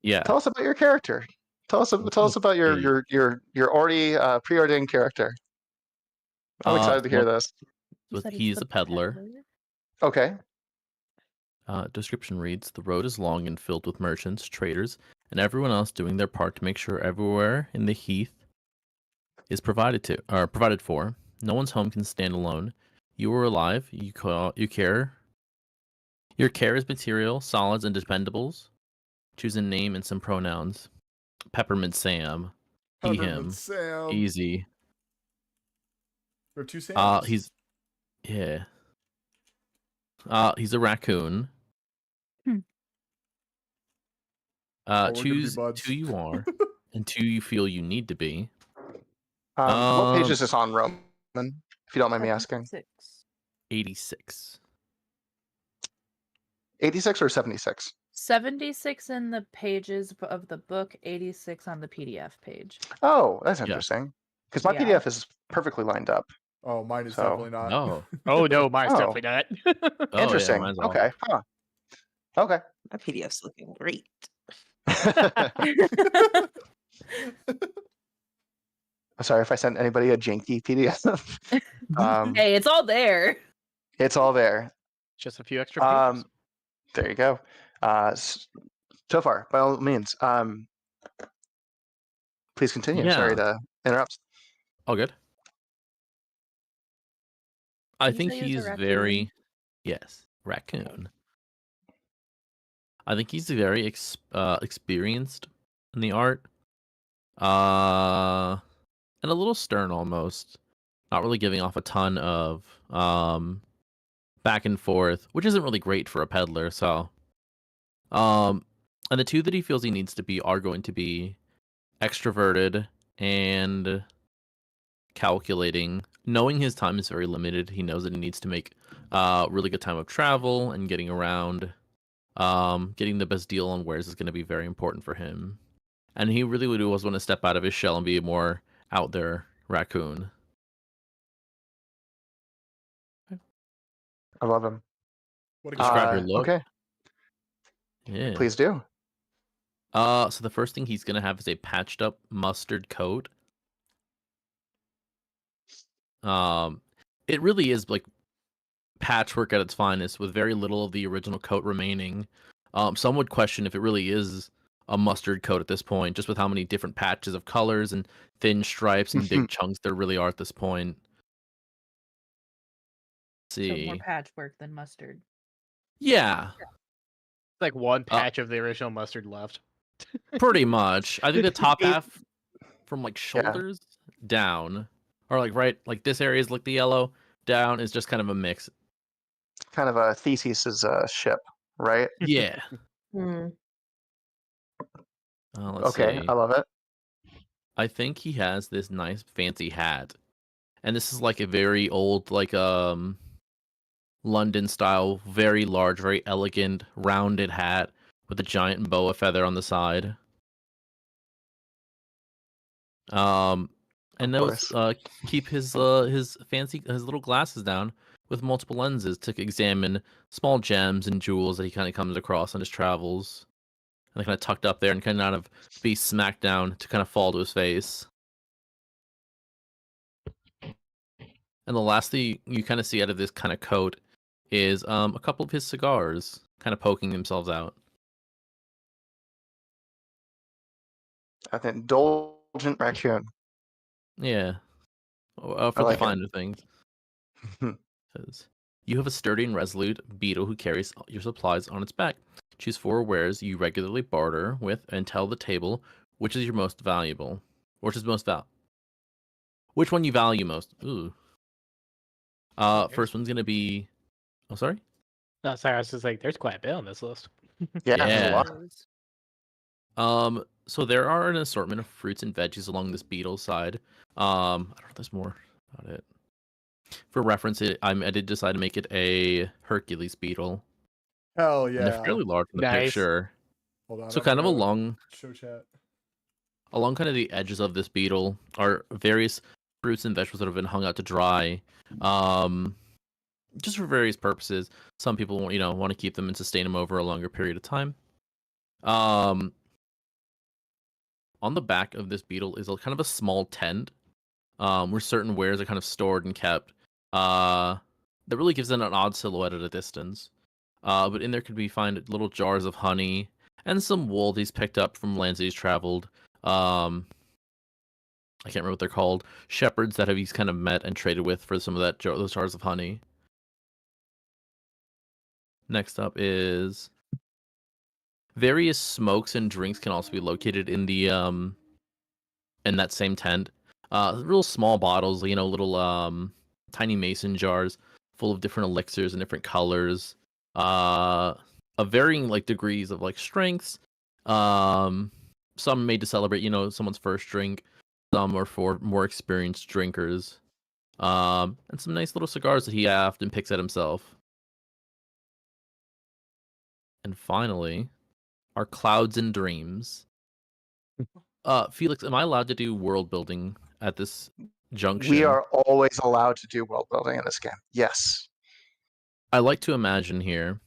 Yeah. Tell us about your character. Tell us about your already preordained character. I'm excited to hear this. You said it's He's the a peddler. Okay. Description reads: the road is long and filled with merchants, traders, and everyone else doing their part to make sure everywhere in the heath is provided for. No one's home can stand alone. You are alive. You care. Your care is material, solids, and dependables. Choose a name and some pronouns. Peppermint Sam. He, Peppermint him. Sam. Easy. We have two Sams. He's a raccoon. we're gonna be Choose buds. who you are and who you feel you need to be. What page is this on, Roman? If you don't mind me asking. 86. 86 or 76? 76 in the pages of the book, 86 on the PDF page. Oh, that's Yeah. interesting. Because my Yeah. PDF is perfectly lined up. Oh, mine is So- definitely not. No. Oh no, mine's Oh. definitely not. Oh, Interesting. Yeah, mine's all. Okay. Huh. Okay. My PDF's looking great. Sorry if I sent anybody a janky PDF. Hey, it's all there. It's all there. Just a few extra pages. There you go. So far, by all means, please continue. Yeah. Sorry to interrupt. All good. I Did you think say he was a he's very raccoon. I think he's very experienced in the art. And a little stern almost. Not really giving off a ton of back and forth, which isn't really great for a peddler, so and the two that he feels he needs to be are going to be extroverted and calculating, knowing his time is very limited. He knows that he needs to make really good time of travel and getting around. Getting the best deal on wares is going to be very important for him. And he really would always want to step out of his shell and be a more out there raccoon. I love him. What a Describe your guy. look. Okay, Yeah. please do. So the first thing he's gonna have is a patched up mustard coat. It really is like patchwork at its finest, with very little of the original coat remaining. Some would question if it really is a mustard coat at this point, just with how many different patches of colors and thin stripes and big chunks there really are at this point. Let's So more see. patchwork than mustard. Yeah, It's like one patch of the original mustard left. pretty much. I think the top It- half from like shoulders down, or like right, like this area is like the yellow, down is just kind of a mix. Kind of a Theseus's ship, right? Yeah. Hmm. Let's Okay, see. I love it. I think he has this nice fancy hat. And this is like a very old, like London style, very large, very elegant, rounded hat with a giant boa feather on the side. And those keep his little glasses down with multiple lenses to examine small gems and jewels that he kind of comes across on his travels. And they're kind of tucked up there and kind of be smacked down to kind of fall to his face. And the last thing you kind of see out of this kind of coat is a couple of his cigars kind of poking themselves out. An indulgent raccoon. Yeah. For I the like it. finer things. Says, you have a sturdy and resolute beetle who carries your supplies on its back. Choose 4 wares you regularly barter with and tell the table which is your most valuable. Which is most Which one you value most? Ooh. First one's gonna be. Oh, sorry. No, sorry, I was just like, there's quite a bit on this list. Yeah, there's a Yeah. lot. So there are an assortment of fruits and veggies along this beetle side. I don't know if there's more about it. For reference, I did decide to make it a Hercules beetle. Hell And they're yeah. fairly large in the Nice. picture. Hold on. So I'm kind of gonna along show chat. kind of the edges of this beetle are various fruits and vegetables that have been hung out to dry. Just for various purposes. Some people want to keep them and sustain them over a longer period of time. On the back of this beetle is kind of a small tent, where certain wares are kind of stored and kept. That really gives it an odd silhouette at a distance. But in there could be find little jars of honey and some wool he's picked up from lands that he's traveled. I can't remember what they're called. Shepherds that he's kind of met and traded with for some of those jars of honey. Next up is various smokes and drinks can also be located in the in that same tent. Real small bottles, little tiny mason jars full of different elixirs and different colors. Of varying degrees of strengths. Some made to celebrate, someone's first drink. Some are for more experienced drinkers. And some nice little cigars that he often picks at himself. And finally, our clouds and dreams. Felix, am I allowed to do world building at this junction? We are always allowed to do world building in this game. Yes. I like to imagine here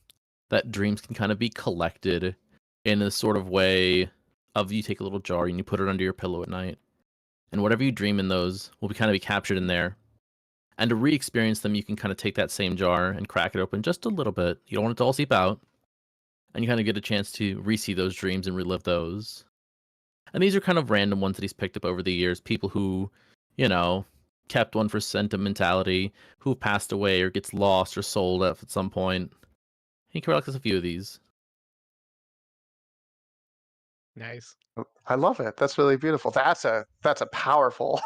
that dreams can kind of be collected in a sort of way of you take a little jar and you put it under your pillow at night. And whatever you dream in those will be captured in there. And to re-experience them, you can kind of take that same jar and crack it open just a little bit. You don't want it to all seep out. And you kind of get a chance to re-see those dreams and relive those. And these are kind of random ones that he's picked up over the years. People who, kept one for sentimentality, who passed away or gets lost or sold at some point. He collects a few of these. Nice. I love it. That's really beautiful. That's a powerful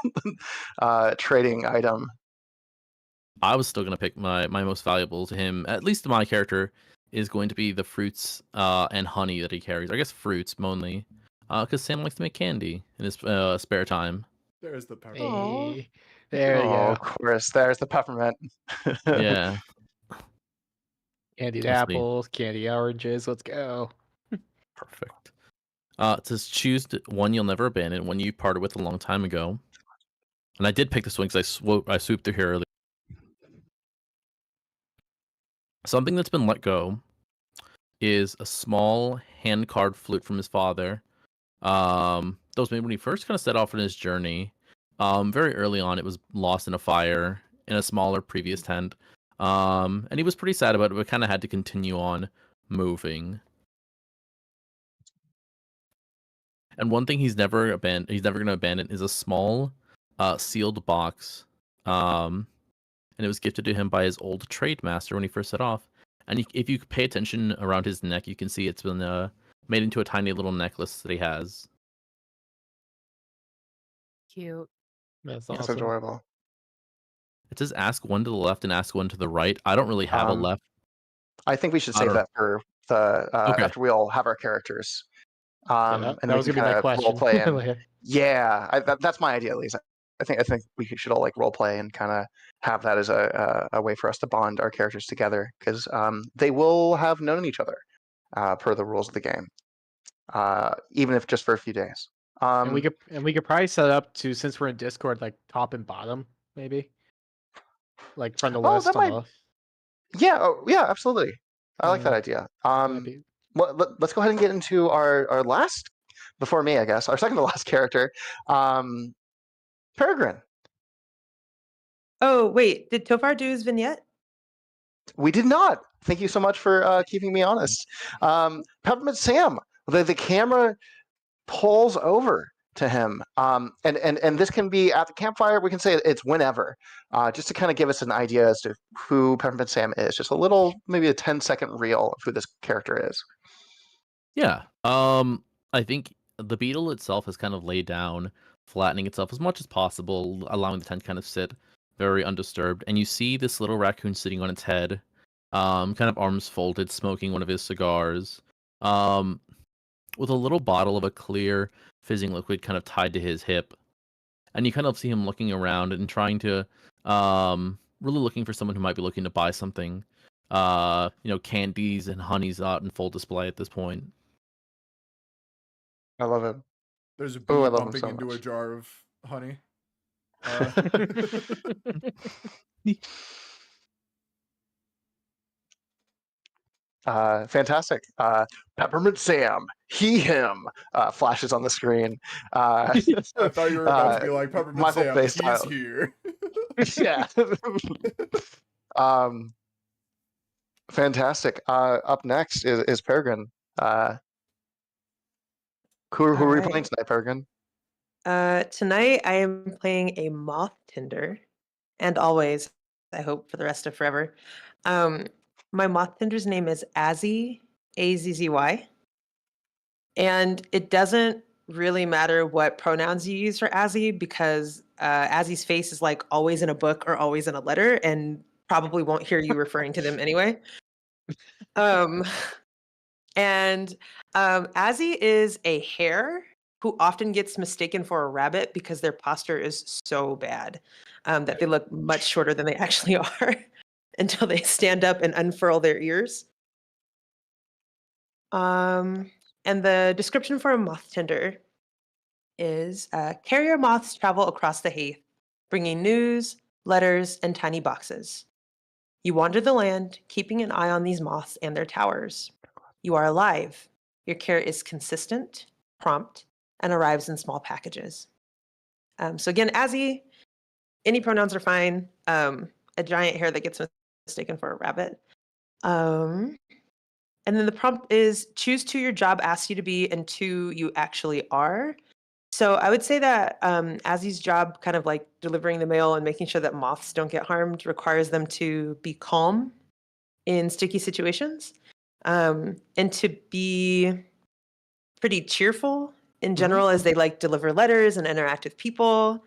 trading item. I was still going to pick my most valuable to him. At least my character is going to be the fruits and honey that he carries. I guess fruits mainly. Because Sam likes to make candy in his spare time. There's the peppermint. Hey, there you Oh, go. of course. There's the peppermint. Yeah. Candied Let's see. apples, candy oranges. Let's go. Perfect. It says choose one you'll never abandon, one you parted with a long time ago. And I did pick this one because I swooped through here earlier. Something that's been let go is a small hand-carved flute from his father. That was made when he first kind of set off on his journey. Very early on, it was lost in a fire in a smaller previous tent. And he was pretty sad about it, but kind of had to continue on moving. And one thing he's never going to abandon is a small, sealed box. And it was gifted to him by his old trade master when he first set off. And if you pay attention around his neck, you can see it's been made into a tiny little necklace that he has. Cute. That's That's awesome. adorable. It says ask one to the left and ask one to the right. I don't really have a left. I think we should I save don't- that for the Okay. after we all have our characters. Yeah, And that we was can gonna be my kind of question. role play in. Like, Yeah, that's my idea, at least. I think we should all like role play and kind of have that as a way for us to bond our characters together, because they will have known each other per the rules of the game, even if just for a few days. and we could probably set it up to, since we're in Discord, like top and bottom, maybe. Like from the list that on might. the. Yeah, absolutely. I like that Yeah, idea. that'd be- Let's go ahead and get into our last, before me, I guess, our second to last character, Peregrine. Oh, wait. Did Tofar do his vignette? We did not. Thank you so much for keeping me honest. Peppermint Sam, the camera pulls over to him, and this can be at the campfire. We can say it's whenever, just to kind of give us an idea as to who Peppermint Sam is. Just a little, maybe a 10-second reel of who this character is. Yeah. I think the beetle itself has kind of laid down, flattening itself as much as possible, allowing the tent to kind of sit very undisturbed. And you see this little raccoon sitting on its head, kind of arms folded, smoking one of his cigars, with a little bottle of a clear fizzing liquid kind of tied to his hip. And you kind of see him looking around and trying to, really looking for someone who might be looking to buy something. Candies and honeys out in full display at this point. I love it. There's a bee Oh, I love him bumping so into a much. jar of honey. Fantastic. Peppermint Sam, him, flashes on the screen. I thought you were about to be like Peppermint Michael Sam. Bay He's style. here. Yeah. Fantastic. Up next is Peregrine. Who are we Alright. playing tonight, Peregrine? Tonight I am playing a moth tender, and always, I hope, for the rest of forever. My moth tender's name is Azzy, Azzy, and it doesn't really matter what pronouns you use for Azzy, because Azzy's face is like always in a book or always in a letter, and probably won't hear you referring to them anyway. And Azzy is a hare who often gets mistaken for a rabbit because their posture is so bad that they look much shorter than they actually are until they stand up and unfurl their ears. And the description for a moth tender is carrier moths travel across the heath, bringing news, letters, and tiny boxes. You wander the land, keeping an eye on these moths and their towers. You are alive. Your care is consistent, prompt, and arrives in small packages. So again, Azzy, any pronouns are fine. A giant hare that gets mistaken for a rabbit. And then the prompt is choose 2 your job asks you to be and 2 you actually are. So I would say that Azzy's job, kind of like delivering the mail and making sure that moths don't get harmed, requires them to be calm in sticky situations, and to be pretty cheerful in general as they like deliver letters and interact with people.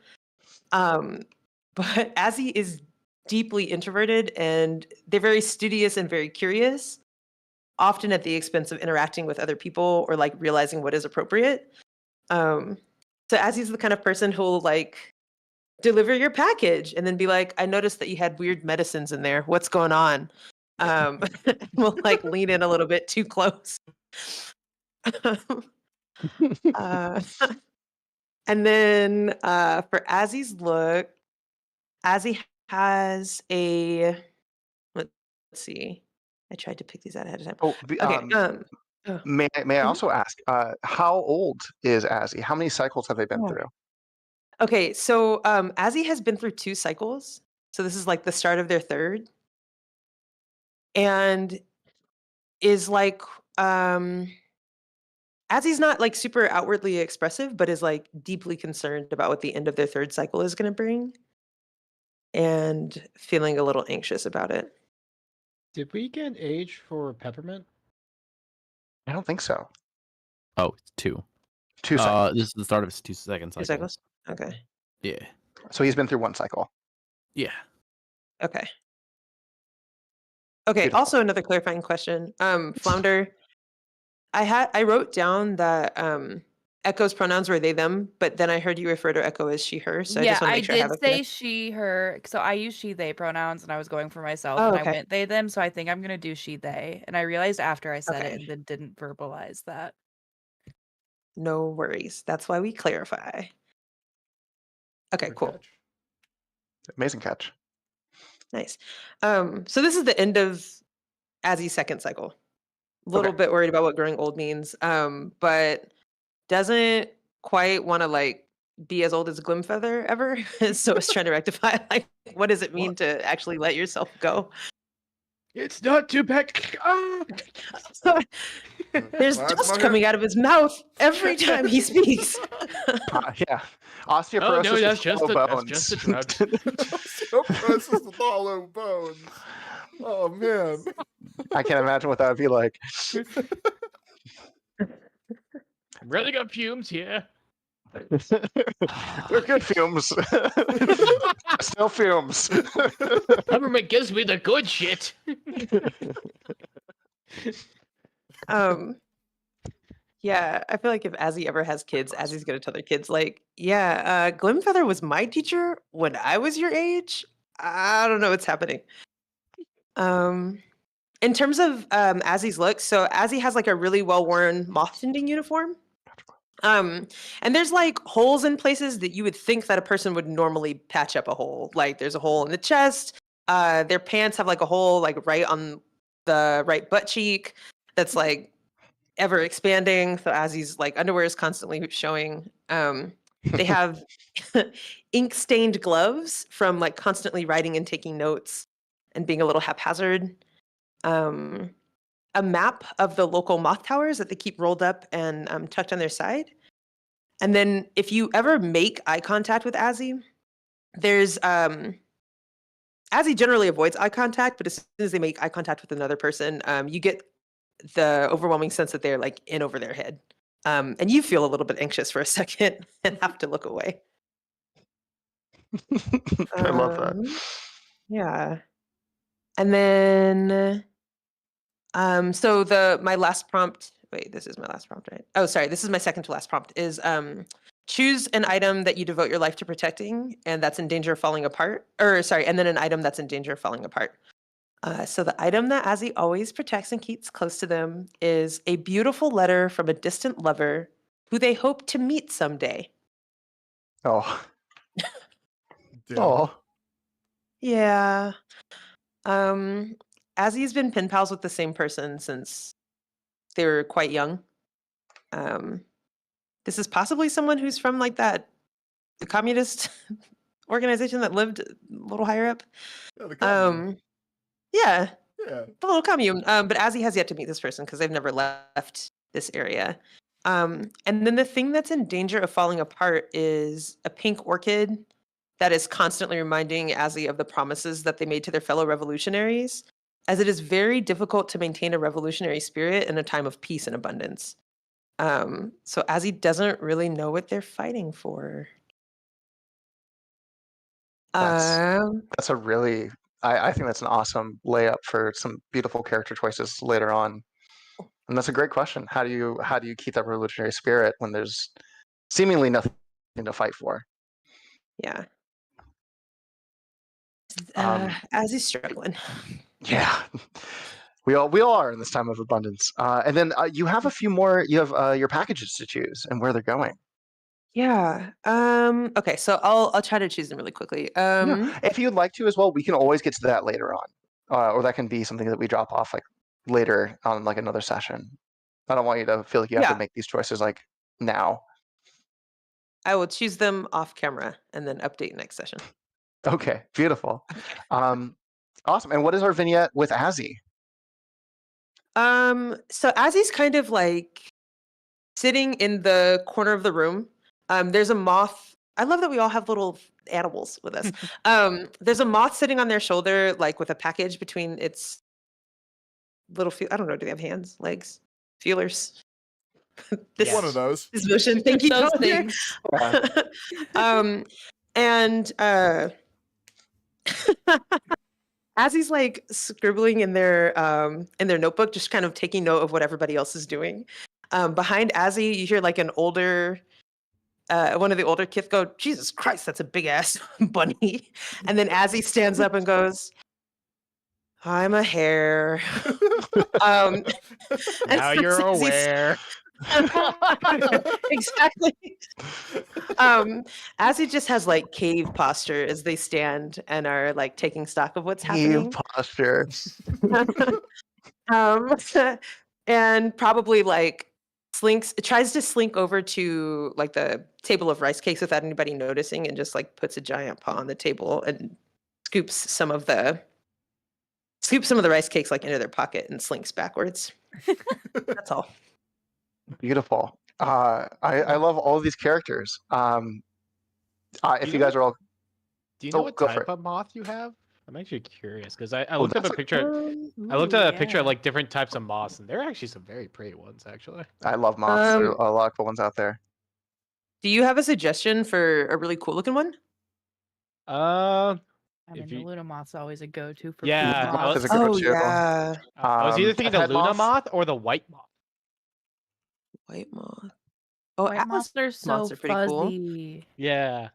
But Azzy is deeply introverted, and they're very studious and very curious, often at the expense of interacting with other people or like realizing what is appropriate. So So Azzy's the kind of person who'll like deliver your package and then be like, I noticed that you had weird medicines in there. What's going on? We'll like lean in a little bit too close. uh, and then for Azzy's look, Azzy has a, let's see. I tried to pick these out ahead of time. Oh, Oh, may I Mhm. also ask, how old is Azzy? How many cycles have they been Oh. through? Okay, so Azzy has been through 2 cycles. So this is like the start of their 3rd. And is like Azzy's not like super outwardly expressive, but is like deeply concerned about what the end of their 3rd cycle is going to bring and feeling a little anxious about it. Did we get age for Peppermint? I don't think so. Oh, it's 2. 2 cycles. This is the start of his 2-second 2 cycle. cycles? Okay. Yeah. So he's been through 1 cycle. Yeah. Okay. Okay, Beautiful. also another clarifying question. Flounder, I wrote down that Echo's pronouns were they them, but then I heard you refer to Echo as she her, so I Yeah, just want to I make sure I have did it say correct. she, her. So I use she, they pronouns, and I was going for myself, Oh, and okay. I went they, them. So I think I'm gonna do she, they. And I realized after I said it, Okay. and then didn't verbalize that. No worries. That's why we clarify. Okay, Good cool. catch. Amazing catch. Nice. So this is the end of Azzy's 2nd cycle. A little Okay. bit worried about what growing old means, but doesn't quite want to like be as old as Glimfeather ever. So it's trying to rectify like what does it mean What? to actually let yourself go? It's not too bad. Ah! There's Well, that's dust my coming hair. out of his mouth every time he speaks. Yeah. Oh Osteoporosis no, that's with just hollow a bones. that's just a drought. Osteoporosis with hollow bones. Oh man. I can't imagine what that would be like. Really got fumes here. They're good fumes. Still fumes. Peppermint gives me the good shit. Yeah, I feel like if Azzy ever has kids, Azzy's gonna tell their kids, like, yeah, Glimfeather was my teacher when I was your age. I don't know what's happening. In terms of Azzy's look, so Azzy has like a really well-worn moth tending uniform. And there's like holes in places that you would think that a person would normally patch up a hole. Like there's a hole in the chest. Their pants have like a hole like right on the right butt cheek that's like ever expanding. So Azzy's like underwear is constantly showing. They have ink stained gloves from like constantly writing and taking notes and being a little haphazard. A map of the local moth towers that they keep rolled up and tucked on their side. And then if you ever make eye contact with Azzy, there's Azzy generally avoids eye contact, but as soon as they make eye contact with another person, you get the overwhelming sense that they're like in over their head. And you feel a little bit anxious for a second and have to look away. I love that. Yeah. And then so my last prompt, wait, this is my last prompt, right? Oh, sorry, this is my second to last prompt is choose an item that you devote your life to protecting and that's in danger of falling apart. Or sorry, and then an item that's in danger of falling apart. So the item that Azzy always protects and keeps close to them is a beautiful letter from a distant lover who they hope to meet someday. Oh. Damn. Oh. Yeah. Azzy's been pen pals with the same person since they were quite young. This is possibly someone who's from like the communist organization that lived a little higher up. Yeah, the commune. Yeah, Yeah. the little commune. But Azzy has yet to meet this person because they've never left this area. And then the thing that's in danger of falling apart is a pink orchid that is constantly reminding Azzy of the promises that they made to their fellow revolutionaries, as it is very difficult to maintain a revolutionary spirit in a time of peace and abundance. So Azzy doesn't really know what they're fighting for. That's a really, I think that's an awesome layup for some beautiful character choices later on. And that's a great question. How do you keep that revolutionary spirit when there's seemingly nothing to fight for. Yeah. Um, As he's struggling. Yeah, we all are in this time of abundance. And then you have a few more. You have your packages to choose and where they're going. Yeah. Okay, so I'll try to choose them really quickly. Yeah. If you'd like to as well, we can always get to that later on, or that can be something that we drop off like later on, like another session. I don't want you to feel like you have to make these choices like now. I will choose them off camera and then update next session. Okay, beautiful. Awesome. And what is our vignette with Azzy? So Azzy's kind of like sitting in the corner of the room. There's a moth. I love that we all have little animals with us. There's a moth sitting on their shoulder, like with a package between its little I don't know, do they have hands, legs, feelers? One of those. This motion, thank you. Those Connor. things. And as he's like scribbling in their notebook, just kind of taking note of what everybody else is doing. Behind Azzy, you hear like an older, one of the older kids go, "Jesus Christ, that's a big ass bunny." And then Azzy stands up and goes, "I'm a hare." And Now you're aware. Exactly. Azzy just has like cave posture as they stand and are like taking stock of what's happening. Cave posture. And probably like tries to slink over to like the table of rice cakes without anybody noticing and just like puts a giant paw on the table and scoops some of the rice cakes like into their pocket and slinks backwards. That's all. Beautiful. I love all of these characters. If you guys are all, do you know what go for type it. of moth you have? I'm actually curious because I Oh, looked up a that's picture. I looked at a picture of like different types of moths, and there are actually some very pretty ones, actually. I love moths. There are a lot of cool ones out there. Do you have a suggestion for a really cool looking one? I If mean, the you- Luna moth's always a go-to for Yeah, food Moth moths. is a good one Oh too. yeah, I was either thinking the Deathhead Luna moth? moth or the white moth. white moth. Oh, White Atlas moths are so moths are pretty cool. fuzzy. Yeah.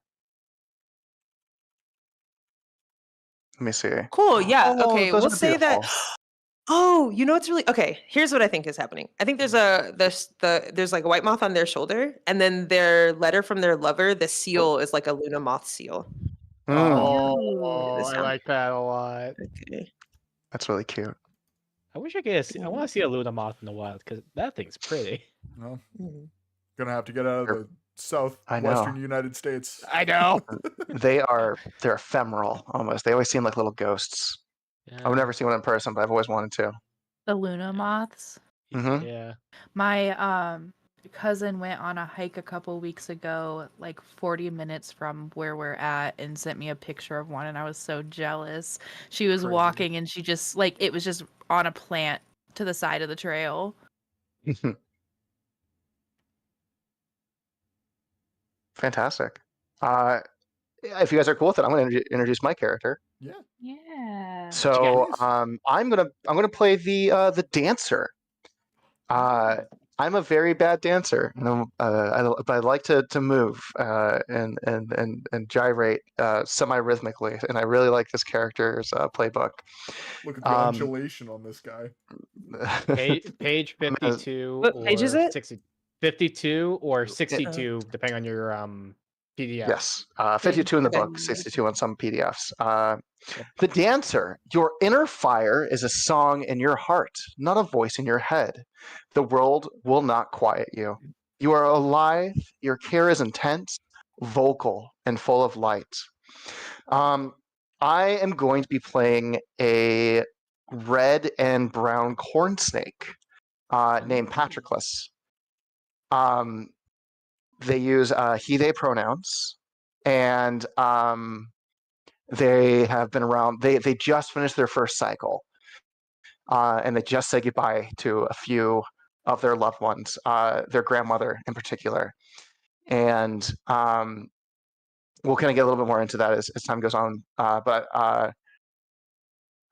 Let me see. Cool. Yeah. Oh, Okay. those We'll are say that. beautiful. Oh, you know what's really okay. Here's what I think is happening. I think there's there's like a white moth on their shoulder, and then their letter from their lover, the seal is like a Luna moth seal. Oh, This I sound- like that a lot. Okay. That's really cute. I wish I could. I want to see a Luna moth in the wild because that thing's pretty. Well, Mhm. gonna have to get out of the I know. southwestern United States. I know. They're ephemeral almost. They always seem like little ghosts. I've never seen one in person, but I've always wanted to. The Luna moths. Mhm. Yeah. My cousin went on a hike a couple weeks ago, like 40 minutes from where we're at, and sent me a picture of one, and I was so jealous. She was Crazy. walking, and she just like it was just on a plant to the side of the trail. Fantastic. If you guys are cool with it, I'm going to introduce my character. Yeah. Yeah. So Nice. I'm gonna play the dancer. I'm a very bad dancer, and but I like to move and gyrate semi-rhythmically, and I really like this character's playbook. Look at the undulation on this guy. Page 52 What or page is it? 60, 52 or 62, depending on your PDF. Yes, 52 in the Okay. book, 62 on some PDFs. The dancer, your inner fire is a song in your heart, not a voice in your head. The world will not quiet you. You are alive, your care is intense, vocal, and full of light. I am going to be playing a red and brown corn snake named Patroclus. They use he, they pronouns, and they have been around. They just finished their first cycle, and they just said goodbye to a few of their loved ones, their grandmother in particular. And we'll kind of get a little bit more into that as time goes on. But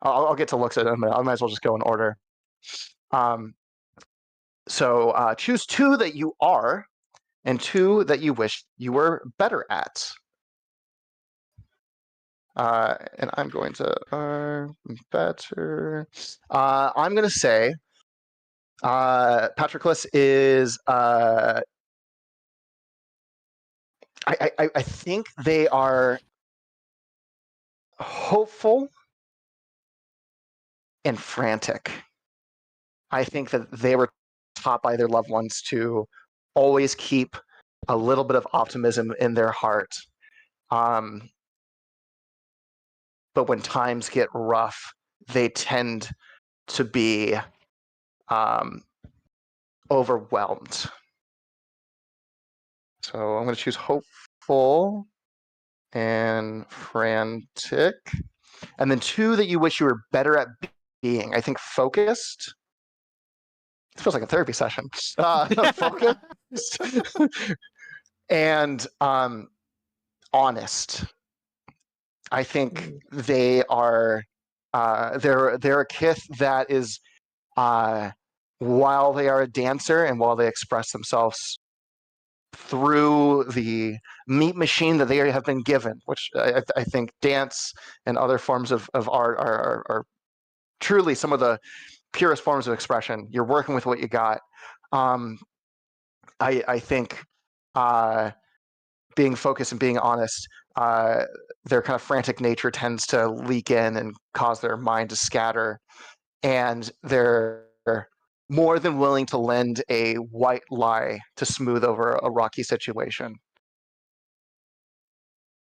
I'll get to looks at them. I might as well just go in order. So choose two that you are, and 2 that you wish you were better at. And I'm going to better. I'm going to say Patroclus is. I think they are hopeful and frantic. I think that they were taught by their loved ones to always keep a little bit of optimism in their heart. But when times get rough, they tend to be overwhelmed. So I'm going to choose hopeful and frantic. And then 2 that you wish you were better at being. I think focused. It feels like a therapy session. Focused and honest. I think they are. They're a kith that is, while they are a dancer and while they express themselves through the meat machine that they have been given, which I think dance and other forms of art are truly some of the purest forms of expression. You're working with what you got. I think being focused and being honest, their kind of frantic nature tends to leak in and cause their mind to scatter. And they're more than willing to lend a white lie to smooth over a rocky situation.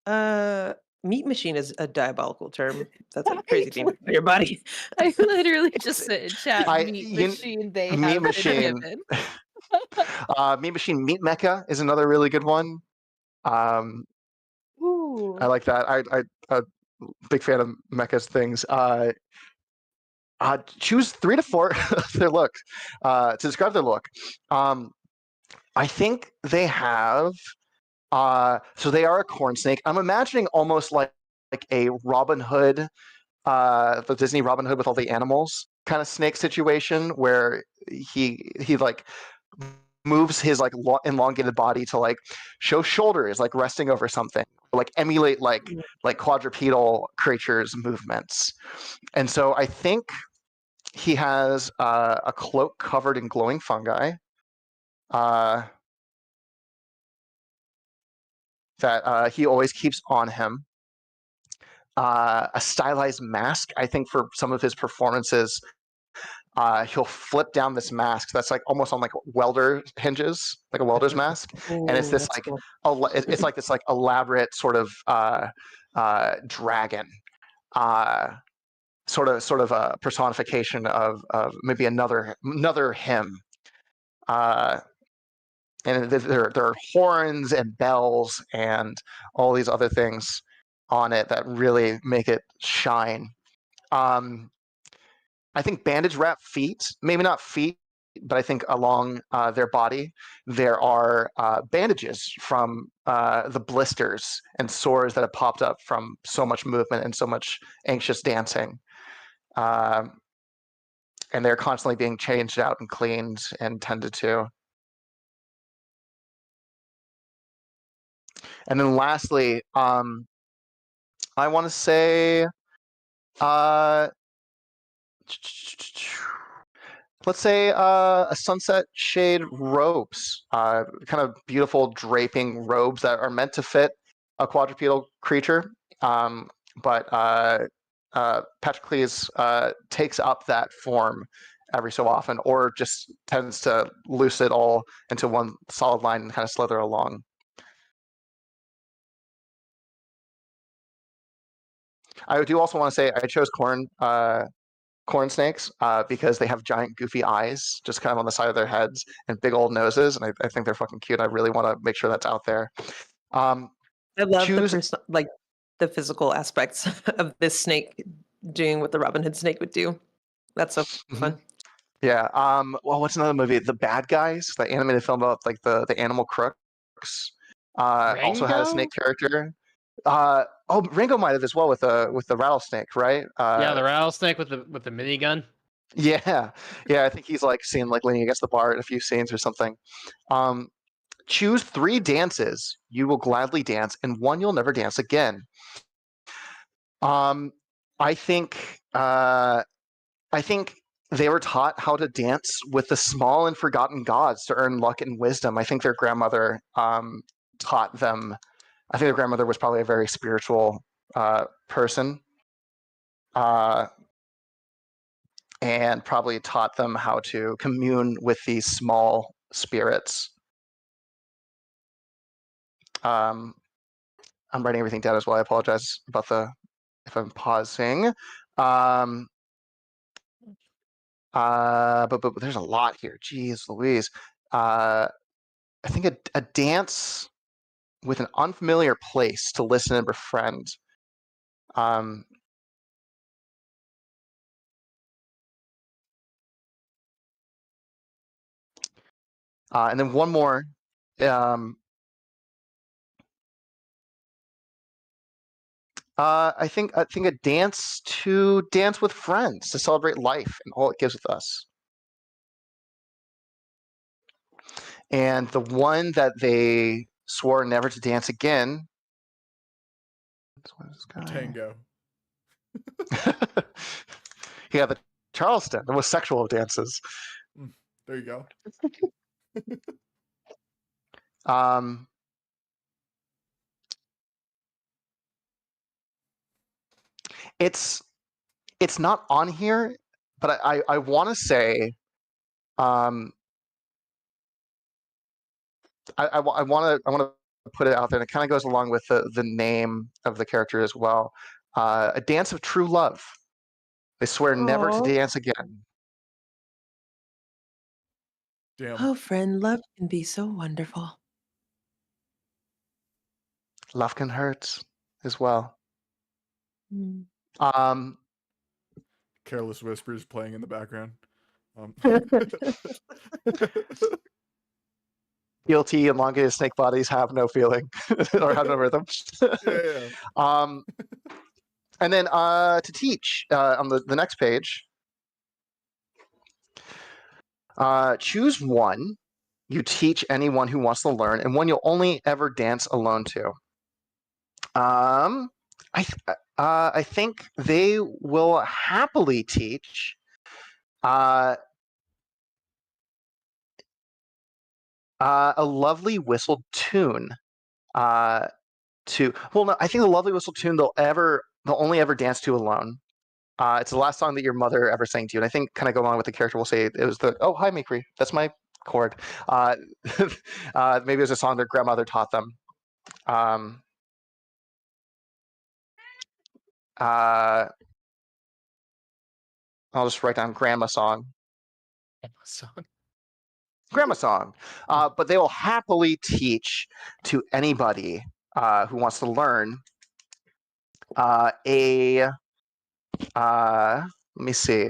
Meat machine is a diabolical term. That's a crazy thing for your body. I literally just said in chat, meat you- machine, they Meat have Machine. been given. Meat Machine, Meat Mecha is another really good one. Ooh. I like that. I'm a big fan of Mecha's things. Choose 3 to 4 their look to describe their look. I think they have. So they are a corn snake. I'm imagining almost like a Robin Hood, the Disney Robin Hood with all the animals kind of snake situation, where he like moves his like elongated body to like show shoulders like resting over something, like emulate like quadrupedal creatures movements. And so I think he has a cloak covered in glowing fungi that he always keeps on him. A stylized mask, I think, for some of his performances. He'll flip down this mask that's like almost on like welder hinges, like a welder's mask, and it's this like it's like this like elaborate sort of dragon, sort of a personification of maybe another him. And there are horns and bells and all these other things on it that really make it shine. I think bandage wrap feet, maybe not feet, but I think along their body, there are bandages from the blisters and sores that have popped up from so much movement and so much anxious dancing. And they're constantly being changed out and cleaned and tended to. And then lastly, I want to say, let's say a sunset shade robes, kind of beautiful draping robes that are meant to fit a quadrupedal creature. But Patroclus takes up that form every so often, or just tends to loose it all into one solid line and kind of slither along. I do also want to say I chose corn snakes because they have giant goofy eyes just kind of on the side of their heads and big old noses, and I think they're fucking cute. I really want to make sure that's out there. I love the physical aspects of this snake doing what the Robin Hood snake would do. That's so fun. Yeah. Well, what's another movie? The Bad Guys, the animated film about like the animal crooks. Also had a snake character. Ringo might have as well with the rattlesnake, right? Yeah, the rattlesnake with the minigun. Yeah. I think he's like seen like leaning against the bar in a few scenes or something. Choose 3 dances you will gladly dance, and 1 you'll never dance again. I think they were taught how to dance with the small and forgotten gods to earn luck and wisdom. I think their grandmother taught them. I think their grandmother was probably a very spiritual person, and probably taught them how to commune with these small spirits. I'm writing everything down as well. I apologize about if I'm pausing. But there's a lot here. Jeez Louise. I think a dance with an unfamiliar place to listen and befriend. And then one more. I think a dance to dance with friends to celebrate life and all it gives with us. And the one that they swore never to dance again. Tango. Yeah, the Charleston, the most sexual of dances. There you go. It's not on here, but I want to say, I want to put it out there, and it kind of goes along with the name of the character as well. A dance of true love. They swear never to dance again. Damn. Oh, friend, love can be so wonderful. Love can hurt as well. Mm. Careless whispers playing in the background. Guilty, elongated snake bodies have no feeling or have no rhythm. Yeah. And then to teach on the next page, choose one you teach anyone who wants to learn, and one you'll only ever dance alone to. I think they will happily teach a lovely whistled tune I think the lovely whistle tune they'll only ever dance to alone. It's the last song that your mother ever sang to you, and I think kind of go along with the character. We'll say it was oh hi Mikri, that's my chord. Maybe it was a song their grandmother taught them. I'll just write down grandma song. Grandma song. But they will happily teach to anybody who wants to learn let me see.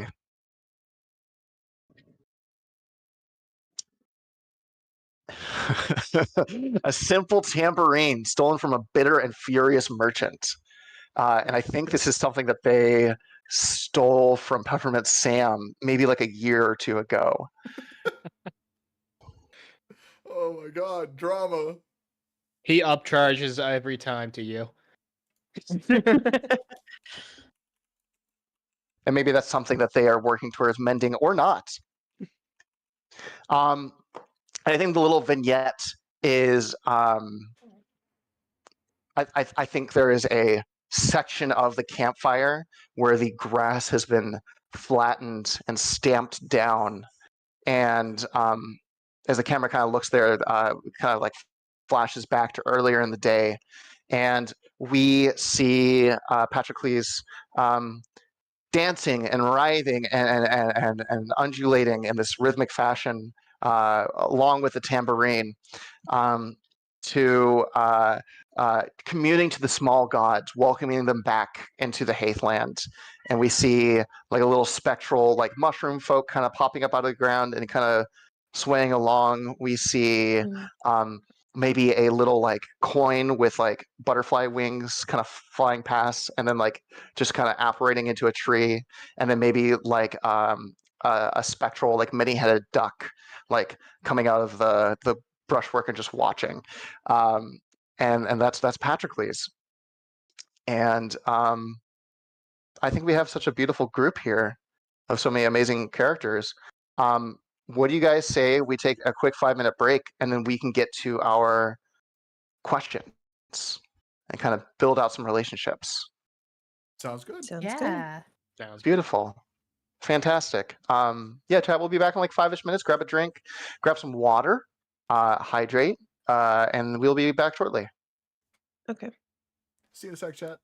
A simple tambourine stolen from a bitter and furious merchant. And I think this is something that they stole from Peppermint Sam maybe like a year or 2 ago. Oh my god, drama. He upcharges every time to you. And maybe that's something that they are working towards mending or not. I think the little vignette is I think there is a section of the campfire where the grass has been flattened and stamped down, and as the camera kind of looks there, kind of like flashes back to earlier in the day, and we see Patroclus dancing and writhing and undulating in this rhythmic fashion, along with the tambourine, to communing to the small gods, welcoming them back into the Haithland. And we see like a little spectral, like mushroom folk kind of popping up out of the ground and kind of swaying along. We see maybe a little like coin with like butterfly wings kind of flying past, and then like just kind of apparating into a tree, and then maybe like a spectral like many-headed duck like coming out of the brushwork and just watching. And that's Patrocles. And I think we have such a beautiful group here of so many amazing characters. What do you guys say we take a quick 5-minute break and then we can get to our questions and kind of build out some relationships? Sounds good. Sounds Yeah. Sounds Beautiful. Fantastic. Yeah, chat, we'll be back in like 5-ish minutes. Grab a drink, grab some water, hydrate, and we'll be back shortly. good. Okay. See you in a sec, chat.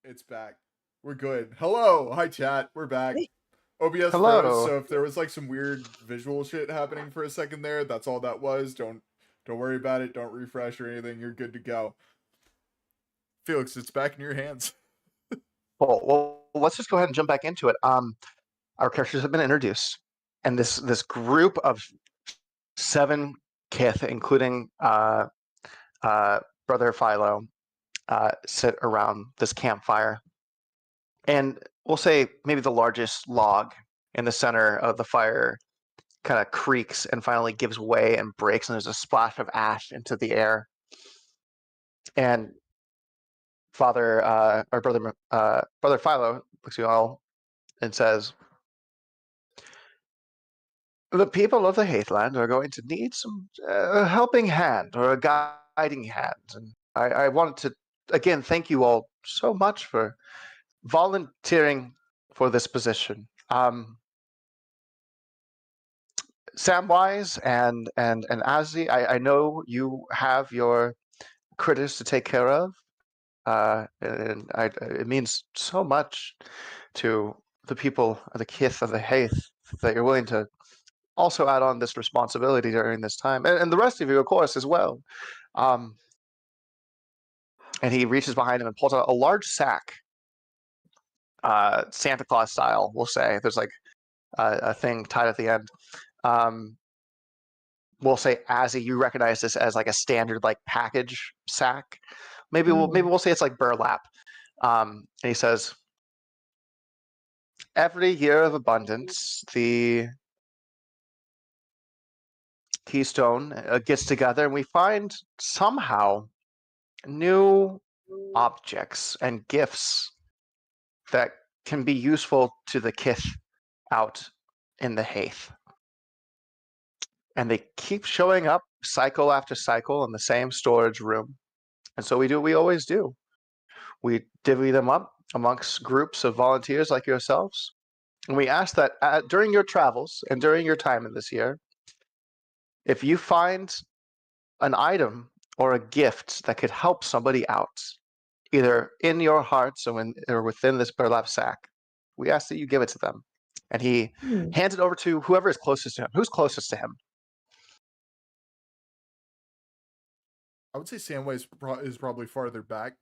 It's back. We're good. Hello. Hi, chat. We're back. Hey. OBS Hello. froze, so if there was like some weird visual shit happening for a second there, that's all that was. Don't worry about it. Don't refresh or anything. You're good to go. Felix, it's back in your hands. Cool. Well, let's just go ahead and jump back into it. Our characters have been introduced, and this group of 7 kith, including Brother Philo, sit around this campfire. And we'll say maybe the largest log in the center of the fire kind of creaks and finally gives way and breaks, and there's a splash of ash into the air. And Brother Philo looks at you all and says, "The people of the Heathland are going to need some helping hand or a guiding hand. And I wanted to, again, thank you all so much for volunteering for this position. Samwise and Azzy, I know you have your critters to take care of. And it means so much to the people of the kith of the Haith that you're willing to also add on this responsibility during this time, and the rest of you, of course, as well." And he reaches behind him and pulls out a large sack, Santa Claus style, we'll say. There's like a thing tied at the end. We'll say, Azzy, you recognize this as like a standard like package sack. Maybe we'll say it's like burlap. And he says, "Every year of abundance, the Keystone gets together and we find somehow new objects and gifts that can be useful to the kith out in the Haith. And they keep showing up cycle after cycle in the same storage room. And so we do what we always do. We divvy them up amongst groups of volunteers like yourselves. And we ask that during your travels and during your time in this year, if you find an item or a gift that could help somebody out, either in your hearts or within this burlap sack, we ask that you give it to them." And he hands it over to whoever is closest to him. Who's closest to him? I would say Samwise is probably farther back,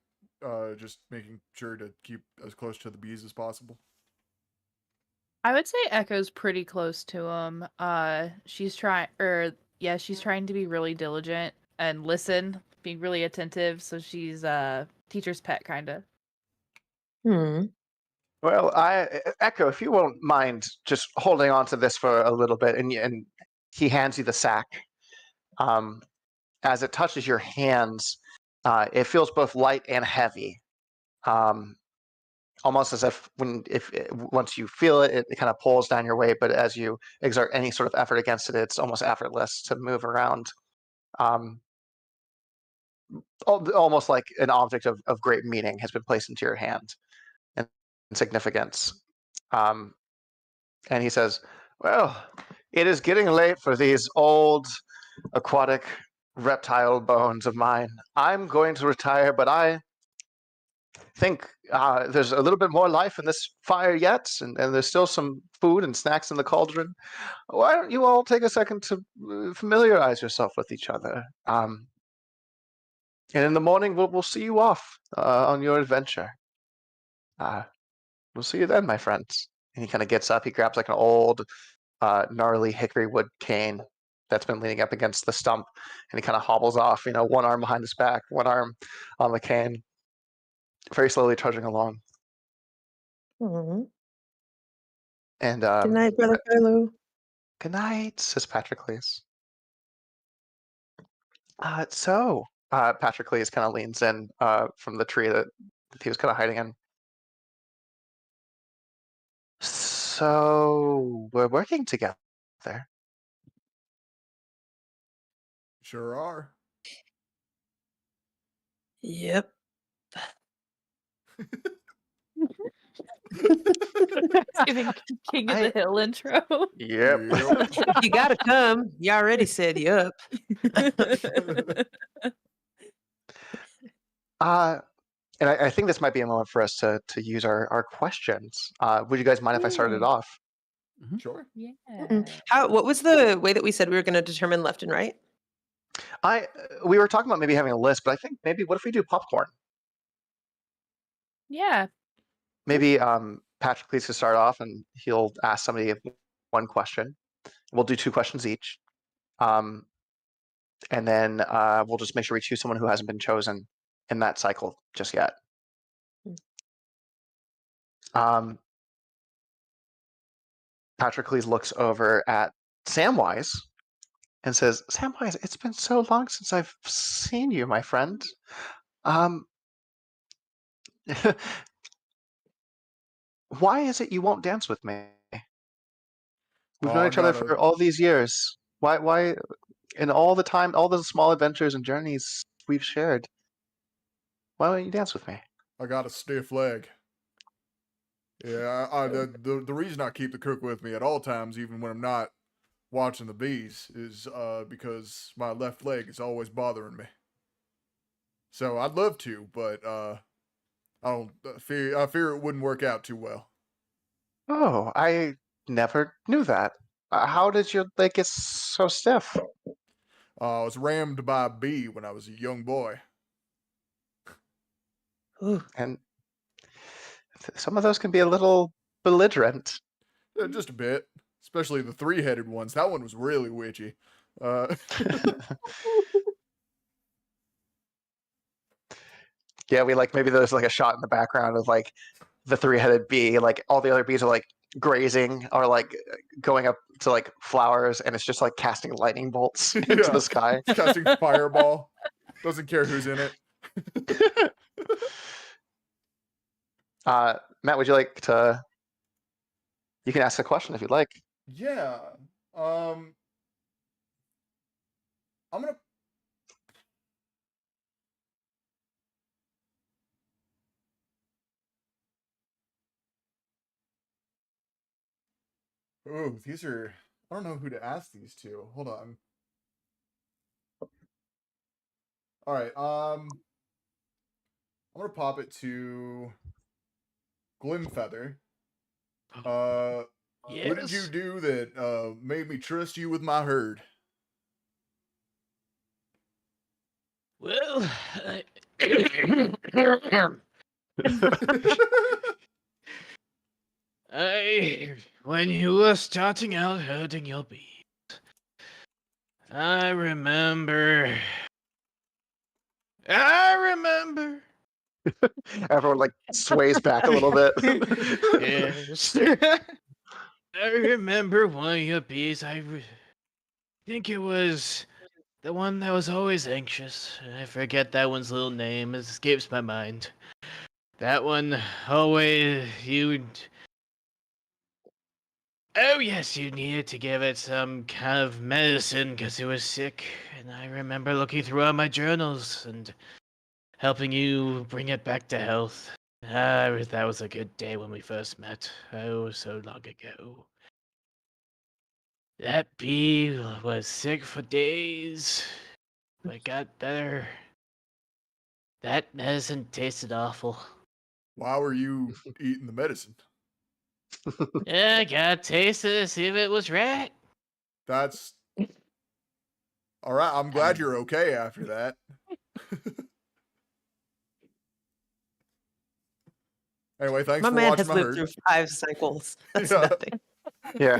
just making sure to keep as close to the bees as possible. I would say Echo's pretty close to him. She's trying to be really diligent and listen, being really attentive. So she's teacher's pet, kind of. Well, Echo, if you won't mind just holding on to this for a little bit, and he hands you the sack. As it touches your hands, it feels both light and heavy. Almost as if once you feel it, it kind of pulls down your weight, but as you exert any sort of effort against it, it's almost effortless to move around. Almost like an object of great meaning has been placed into your hand and significance. And he says, "Well, it is getting late for these old aquatic reptile bones of mine. I'm going to retire, but I think there's a little bit more life in this fire yet, and there's still some food and snacks in the cauldron. Why don't you all take a second to familiarize yourself with each other? And in the morning, we'll see you off on your adventure. We'll see you then, my friends." And he kind of gets up. He grabs like an old, gnarly hickory wood cane that's been leaning up against the stump, and he kind of hobbles off, one arm behind his back, one arm on the cane, very slowly trudging along. And Good night, Brother Philo. "Good night," says Patroclus. So Patroclus kind of leans in from the tree that he was kind of hiding in. "So we're working together." Sure are. Yep. Giving King of the Hill intro. Yep. You gotta come. You already said yup. And I think this might be a moment for us to use our questions. Would you guys mind if I started Yeah. off? Sure. Yeah. What was the way that we said we were going to determine left and right? We were talking about maybe having a list, but I think maybe what if we do popcorn? Yeah. Maybe Patrick please to start off, and he'll ask somebody one question. We'll do 2 questions each, and then we'll just make sure we choose someone who hasn't been chosen in that cycle just yet. Patrick please looks over at Samwise and says, "Samwise, it's been so long since I've seen you, my friend. Um, why is it you won't dance with me? We've known I each other gotta, for all these years. Why, in all the time, all the small adventures and journeys we've shared, why won't you dance with me?" I got a stiff leg. Yeah, the reason I keep the cook with me at all times, even when I'm not watching the bees, is because my left leg is always bothering me. So I'd love to, but I don't I fear it wouldn't work out too well. Oh, I never knew that. How did your leg get so stiff? I was rammed by a bee when I was a young boy. Ooh. And some of those can be a little belligerent. Just a bit, especially the 3-headed ones. That one was really witchy. Yeah, we maybe there's a shot in the background of the 3-headed bee, all the other bees are grazing or going up to flowers, and it's just casting lightning bolts into Yeah, the sky. it's casting fireball. Doesn't care who's in it. Matt, would you like to? You can ask a question if you'd like. Yeah. I'm gonna. Oh, these are. I don't know who to ask these to. Hold on. All right. I'm gonna pop it to Glimfeather. What did you Yes. do that made me trust you with my herd? Well, when you were starting out herding your bees, I remember. Everyone sways back a little bit. Yes. I remember one of your bees. Think it was the one that was always anxious. I forget that one's little name. It escapes my mind. That one always you'd. Oh yes, you needed to give it some kind of medicine because it was sick. And I remember looking through all my journals and helping you bring it back to health. That was a good day when we first met. Oh, so long ago. That bee was sick for days, but got better. That medicine tasted awful. Why were you eating the medicine? Yeah, I gotta taste it to see if it was right. That's all right. I'm glad you're okay after that. Anyway, thanks My for man watching has my lived herd. through 5 cycles. That's Yeah. nothing. Yeah,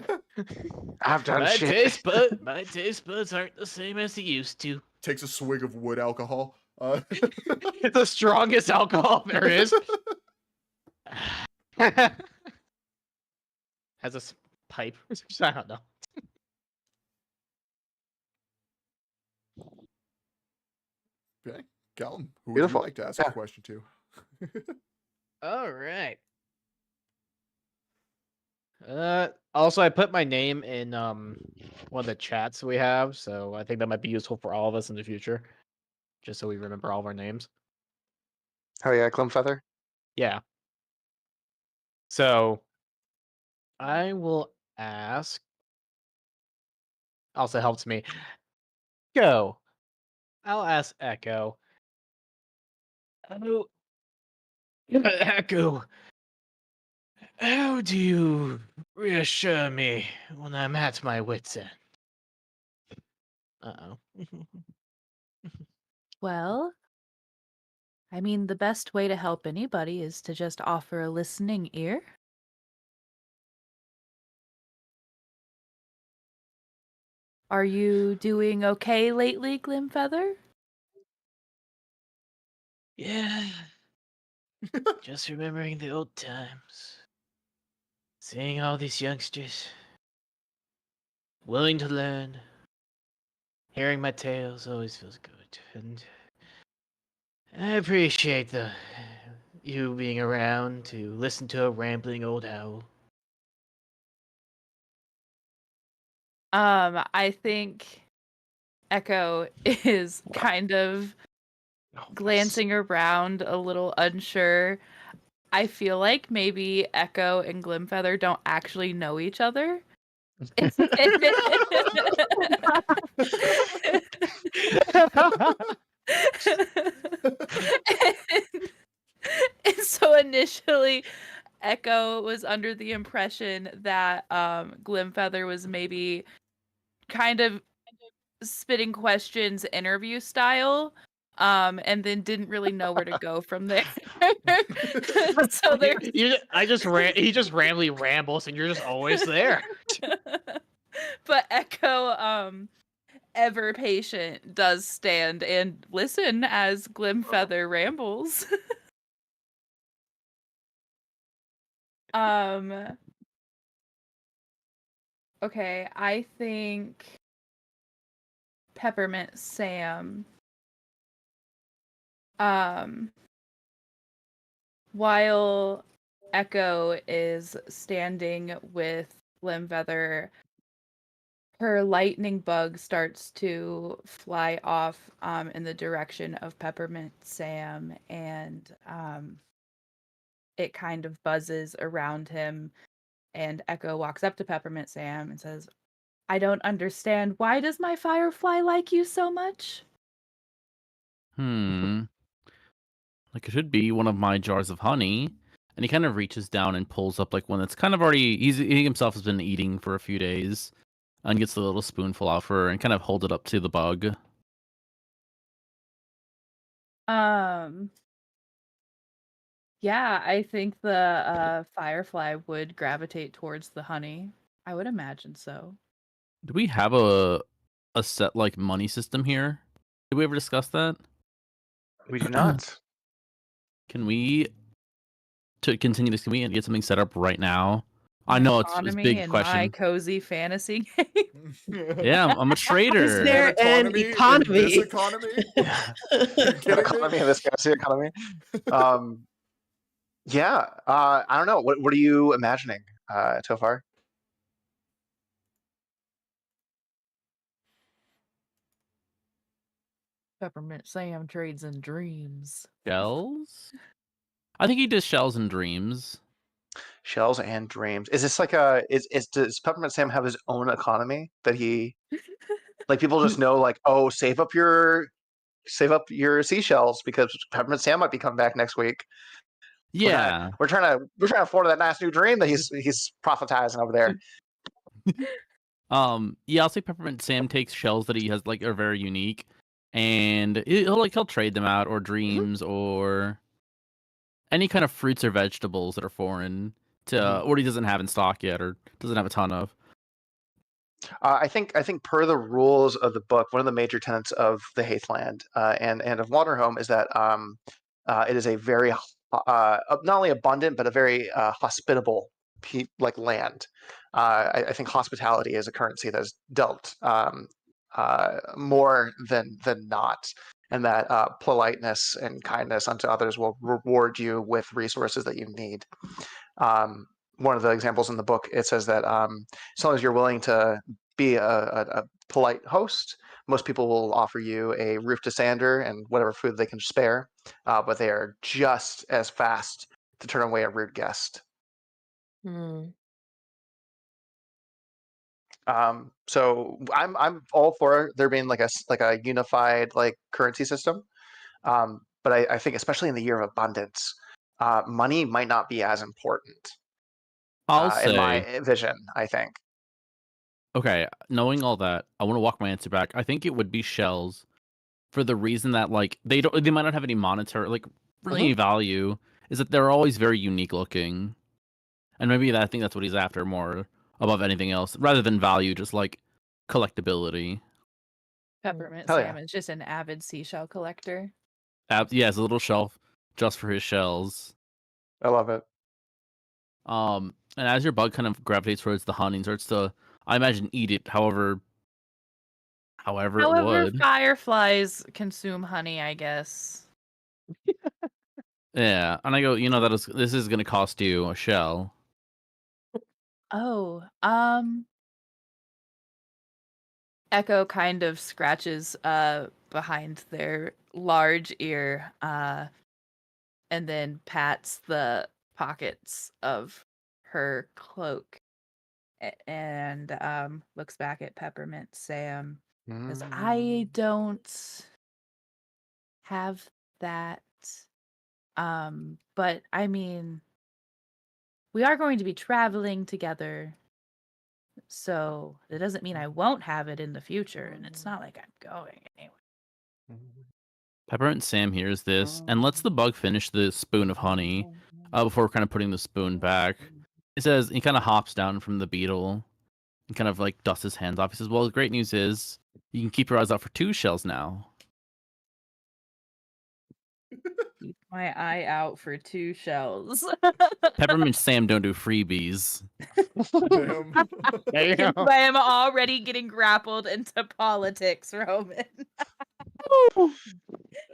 I've done My shit. my taste buds aren't the same as they used to. Takes a swig of wood alcohol. It's the strongest alcohol there is. Has a pipe. I don't know. Okay, Callum, who would you Beautiful. like to ask Yeah. a question to? All right. Also, I put my name in one of the chats we have, so I think that might be useful for all of us in the future, just so we remember all of our names. Oh yeah, Glimfeather. Yeah. So I will ask. Also helps me. Go. I'll ask Echo. Oh, Echo, how do you reassure me when I'm at my wit's end? Uh-oh. Well, I mean, the best way to help anybody is to just offer a listening ear. Are you doing okay lately, Glimfeather? Yeah. Just remembering the old times. Seeing all these youngsters willing to learn. Hearing my tales always feels good. And I appreciate you being around to listen to a rambling old owl. I think Echo is kind of glancing around a little unsure. I feel like maybe Echo and Glimfeather don't actually know each other. And so initially, Echo was under the impression that Glimfeather was maybe kind of spitting questions interview style, and then didn't really know where to go from there. So there's He just randomly rambles, and you're just always there. but Echo, ever patient, does stand and listen as Glimfeather rambles. Okay, I think Peppermint Sam, while Echo is standing with Glimfeather, her lightning bug starts to fly off in the direction of Peppermint Sam, and it kind of buzzes around him, and Echo walks up to Peppermint Sam and says, I don't understand. Why does my firefly like you so much? Like, it should be one of my jars of honey. And he kind of reaches down and pulls up like one that's kind of already he himself has been eating for a few days, and gets a little spoonful out for her and kind of hold it up to the bug. Yeah, I think the firefly would gravitate towards the honey. I would imagine so. Do we have a set like money system here? Did we ever discuss that? We do not. Can we to continue this? Can we get something set up right now? I know it's a Autonomy big in my question. cozy fantasy game. Yeah, I'm a trader. Is there an autonomy economy? in this economy? You kidding Economy me? in this scarcity economy. Yeah. I don't know. What are you imagining so far? Peppermint Sam trades in dreams. Shells? I think he does shells and dreams. Shells and dreams. Is this like does Peppermint Sam have his own economy that he like people just know like, oh, save up your seashells because Peppermint Sam might be coming back next week. Yeah. We're trying to afford that nice new dream that he's prophetizing over there. Yeah, I'll say Peppermint Sam takes shells that he has like are very unique, and he'll trade them out, or dreams, or any kind of fruits or vegetables that are foreign to what he doesn't have in stock yet, or doesn't have a ton of. I think per the rules of the book, one of the major tenets of the Haithland and of Wanderhome is that it is a very not only abundant but a very hospitable land. I think hospitality is a currency that is dealt more than not, and that politeness and kindness unto others will reward you with resources that you need. One of the examples in the book, it says that as long as you're willing to be a polite host, most people will offer you a roof to sander and whatever food they can spare, but they are just as fast to turn away a rude guest. So I'm all for there being like a unified like currency system, but I think especially in the year of abundance, money might not be as important I'll in my say, vision, I think. okay, knowing all that, I want to walk my answer back. I think it would be shells for the reason that like they might not have any monetary like really any value. Is that they're always very unique looking, and maybe I think that's what he's after more above anything else, rather than value, just like collectability. Peppermint Hell yeah. Sam is just an avid seashell collector. Yeah, it's a little shelf just for his shells. I love it. And as your bug kind of gravitates towards the honey and starts to, I imagine, eat it. However it However, would. fireflies consume honey, I guess. Yeah, and I go, this is gonna cost you a shell. Oh, Echo kind of scratches behind their large ear and then pats the pockets of her cloak and looks back at Peppermint Sam. Says, I don't have that. But I mean, we are going to be traveling together. So it doesn't mean I won't have it in the future, and it's not like I'm going anywhere. Peppermint Sam hears this and lets the bug finish the spoon of honey before kind of putting the spoon back. He says he kind of hops down from the beetle and kind of like dusts his hands off. He says, "Well, the great news is you can keep your eyes out for 2 shells now." Keep my eye out for 2 shells. Peppermint Sam don't do freebies. Damn. Damn. I am already getting grappled into politics, Roman.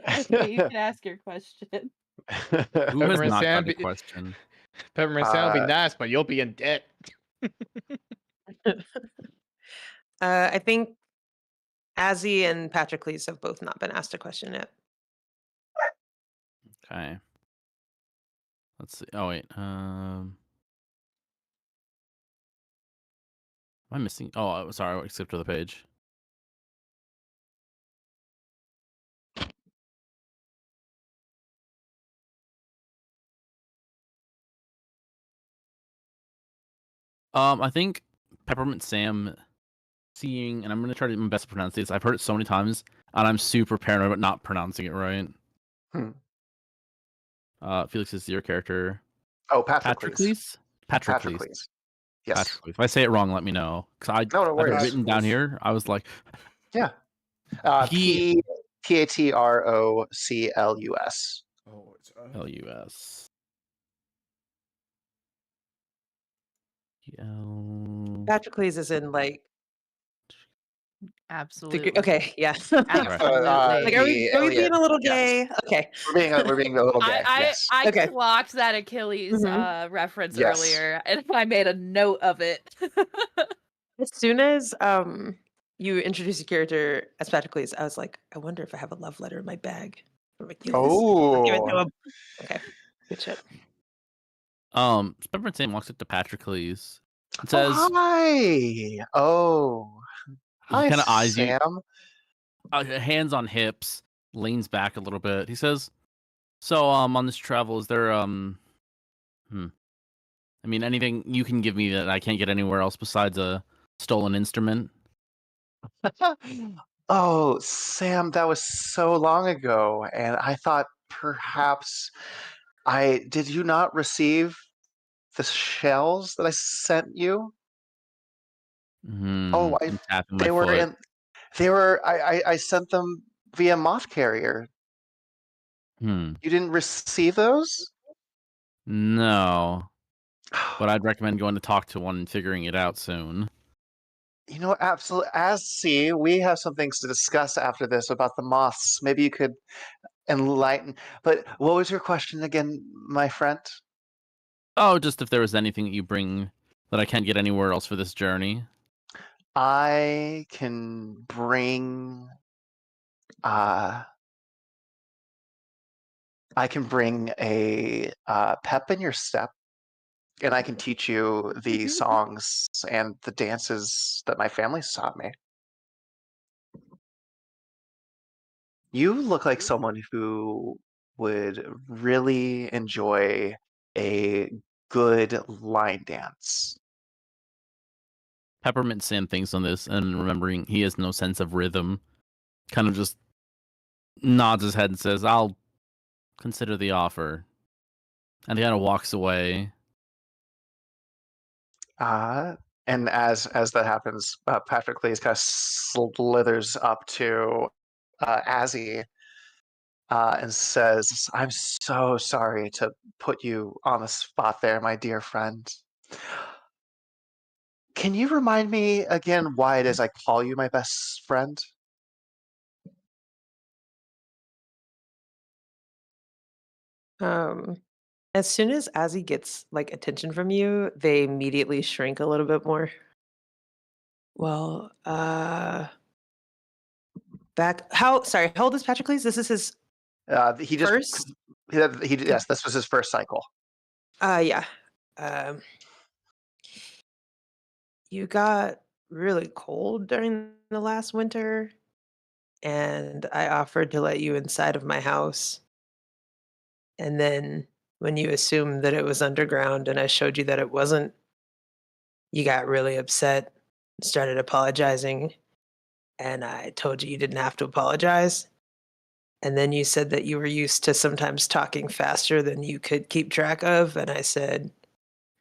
Okay, you can ask your question. Who has Peppermint not Sam got a be- question? Peppermint Sam will be Uh, nice, but you'll be in debt. I think Azzy and Patroclus have both not been asked a question yet. Okay. Let's see. Oh wait. Am I missing? Oh, sorry. I skipped to the page. I think Peppermint Sam seeing, and I'm gonna try to do my best to pronounce this. I've heard it so many times, and I'm super paranoid about not pronouncing it right. Hmm. Felix is your character. Oh, Patroclus. Patroclus. Yes. Patroclus. If I say it wrong, let me know. Because No, no I've it worries. written down here. I was like, Yeah. he Patroclus. Oh, it's LUS. L. Patroclus is in like Absolutely. okay, yeah. Absolutely. Like, are we being a little gay? Yes. Okay. We're being a little gay. Yes. I Okay. clocked that Achilles reference Yes. earlier, and I made a note of it. As soon as you introduce your character as Patroclus, I was like, I wonder if I have a love letter in my bag from Achilles. I'll give it to Oh. him. Okay. Good shit. Peppermint Sam walks up to Patroclus and says, Oh, hi. Oh. he Hi, kind of eyes you, Sam. hands on hips, leans back a little bit. He says, "So, on this travel, is there I mean, anything you can give me that I can't get anywhere else besides a stolen instrument?" Oh, Sam, that was so long ago, and I thought perhaps did you not receive the shells that I sent you? Oh, I'm tapping my they were foot. I sent them via moth carrier. Hmm. You didn't receive those? No, but I'd recommend going to talk to one and figuring it out soon. You know, absolutely. We have some things to discuss after this about the moths. Maybe you could enlighten. But what was your question again, my friend? Oh, just if there was anything that you bring that I can't get anywhere else for this journey. I can bring a pep in your step, and I can teach you the songs and the dances that my family taught me. You look like someone who would really enjoy a good line dance. Peppermint Sam thinks on this, and remembering he has no sense of rhythm, kind of just nods his head and says, "I'll consider the offer." And he kind of walks away. And as that happens, Patrick Lees kind of slithers up to Azzy and says, "I'm so sorry to put you on the spot there, my dear friend. Can you remind me again why it is I call you my best friend?" As soon as Azzy gets like attention from you, they immediately shrink a little bit more. Well, how old is Patroclus? This is his He just first? yes, this was his first cycle. Yeah. You got really cold during the last winter, and I offered to let you inside of my house. And then when you assumed that it was underground and I showed you that it wasn't, you got really upset and started apologizing. And I told you didn't have to apologize. And then you said that you were used to sometimes talking faster than you could keep track of. And I said,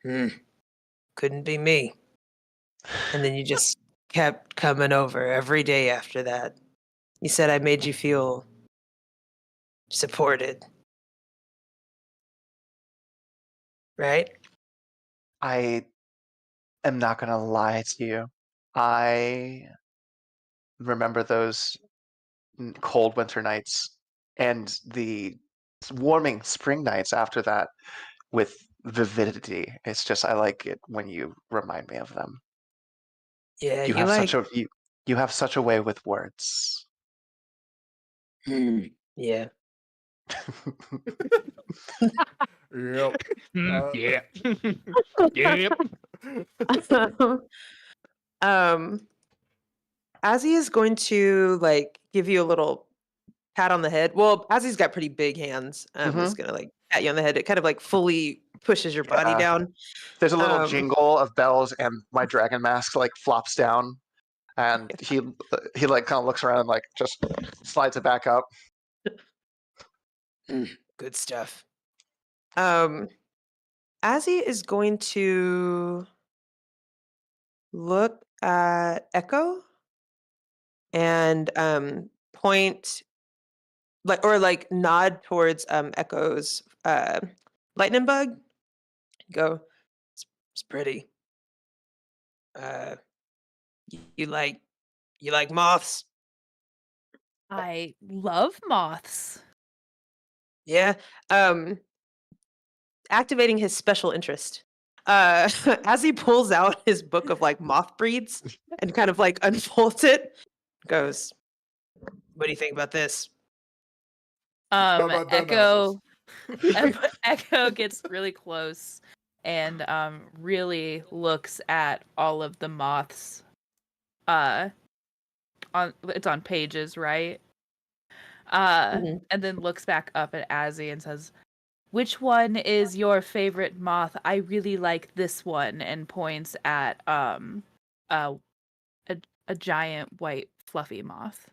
couldn't be me. And then you just kept coming over every day after that. You said I made you feel supported. Right? I am not going to lie to you. I remember those cold winter nights and the warming spring nights after that with vividity. It's just I like it when you remind me of them. Yeah, You have such a you have such a way with words. Yeah. Yep. Yeah. Yep. Azzy is going to like give you a little pat on the head. Well, Azzy's got pretty big hands. It's gonna like pat you on the head. It kind of like fully pushes your body Yeah. down. There's a little jingle of bells, and my dragon mask like flops down, and he like kind of looks around and like just slides it back up. Good stuff. Azzy is going to look at Echo and point like nod towards Echo's lightning bug. Go, it's pretty. You like moths? I love moths. Yeah. Activating his special interest. As he pulls out his book of like moth breeds and kind of like unfolds it, goes, "What do you think about this?" How about them Echo Echo gets really close and really looks at all of the moths. It's on pages, right? And then looks back up at Azzy and says, "Which one is your favorite moth? I really like this one," and points at a giant white fluffy moth.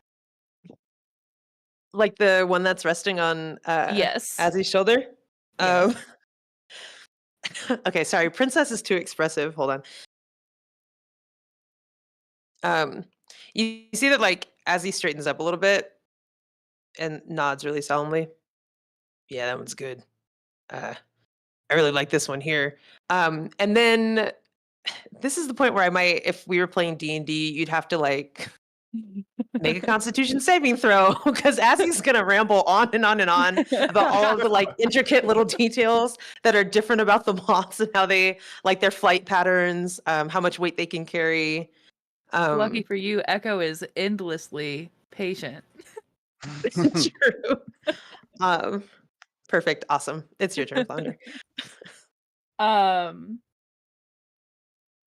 Like the one that's resting on Yes. Azzy's shoulder? Yes. Okay, sorry. Princess is too expressive. Hold on. You see that like Azzy straightens up a little bit and nods really solemnly. Yeah, that one's good. I really like this one here. And then this is the point where I might, if we were playing D&D, you'd have to like make a Constitution saving throw because Azzy's gonna ramble on and on and on about all of the like intricate little details that are different about the moths and how they like their flight patterns, how much weight they can carry. Lucky for you, Echo is endlessly patient. True. Perfect. Awesome. It's your turn, Flounder.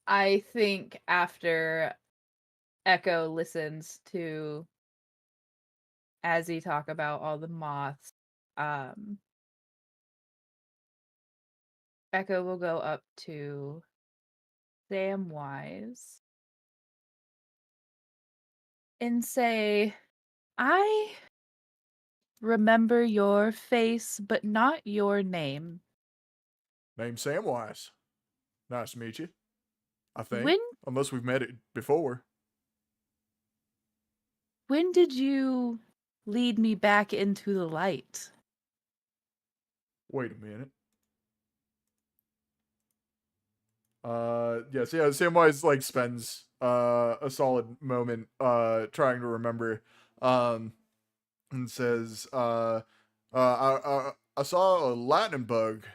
I think after Echo listens to Azzy talk about all the moths, Echo will go up to Samwise and say, I remember your face, but not your name. Name's Samwise. Nice to meet you. I think. When Unless we've met it before. when did you lead me back into the light? Wait a minute. Yes, yeah, Samwise like spends a solid moment trying to remember and says I saw a lightning bug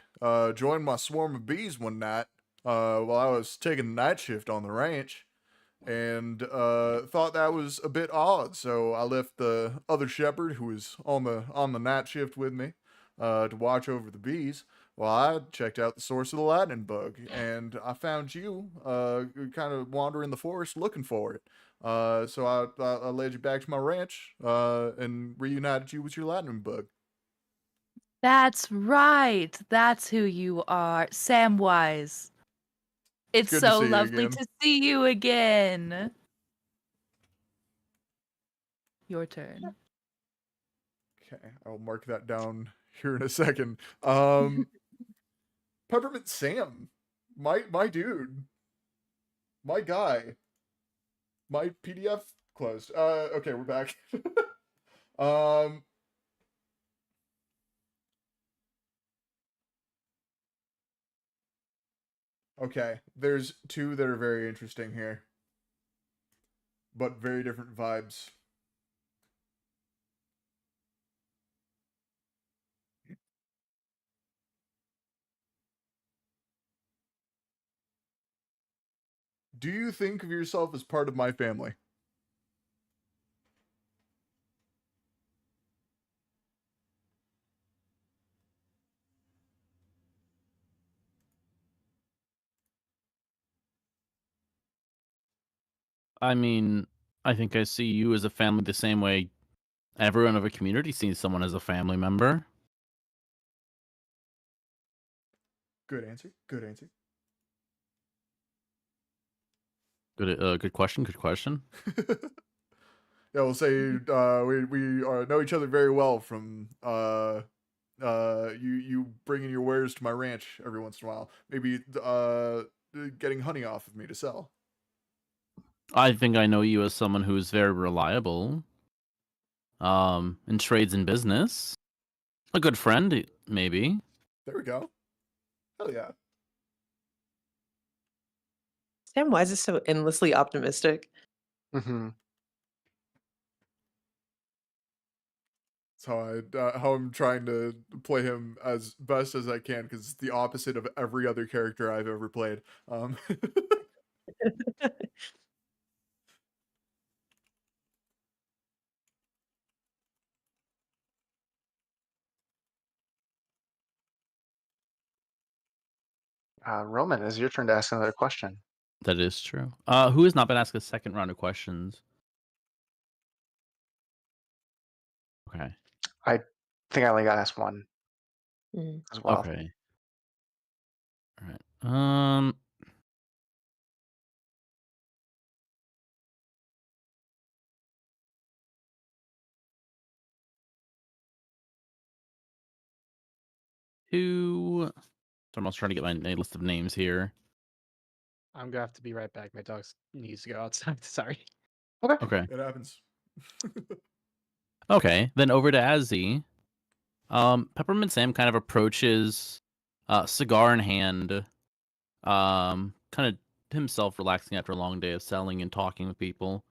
join my swarm of bees one night while I was taking the night shift on the ranch, and thought that was a bit odd, so I left the other shepherd who was on the night shift with me to watch over the bees. Well, I checked out the source of the lightning bug, and I found you kind of wandering the forest looking for it. So I led you back to my ranch and reunited you with your lightning bug. That's right. That's who you are, Samwise. It's Good to so see you lovely again. to see you again. Your turn. Okay, I'll mark that down here in a second. Peppermint Sam, my dude, my guy, my PDF closed. Okay, we're back. um, okay, there's two that are very interesting here, but very different vibes. Do you think of yourself as part of my family? I mean, I think I see you as a family the same way everyone of a community sees someone as a family member. Good answer. Good answer. Good question. Good question. Yeah, we'll say we know each other very well from you bringing your wares to my ranch every once in a while. Maybe getting honey off of me to sell. I think I know you as someone who's very reliable. In trades and business. A good friend, maybe. There we go. Hell yeah. Samwise is so endlessly optimistic. Hmm. That's how I'm trying to play him as best as I can because it's the opposite of every other character I've ever played. Roman, it's your turn to ask another question. That is true. Who has not been asked a second round of questions? Okay. I think I only got asked one Mm. as well. Okay. All right. Who? So I'm also trying to get my list of names here. I'm gonna have to be right back. My dog needs to go outside. Sorry. Okay. Okay. It happens. Okay. Then over to Azzy. Peppermint Sam kind of approaches, cigar in hand, kind of himself relaxing after a long day of selling and talking with people,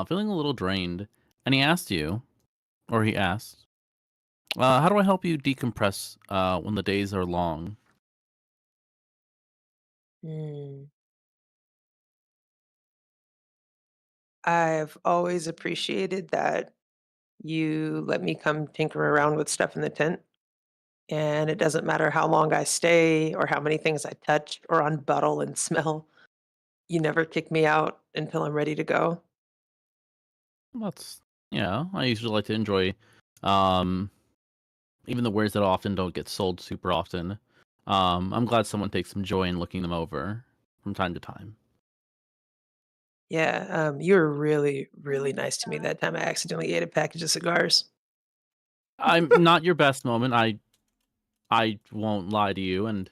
feeling a little drained. And he asked you, or he asked, how do I help you decompress when the days are long? Mm. I've always appreciated that you let me come tinker around with stuff in the tent. And it doesn't matter how long I stay or how many things I touch or unbuttle and smell. You never kick me out until I'm ready to go. That's, yeah, I usually like to enjoy um, even the wares that often don't get sold super often. I'm glad someone takes some joy in looking them over from time to time. Yeah, you were really, really nice to me that time I accidentally ate a package of cigars. I'm not your best moment. I won't lie to you, and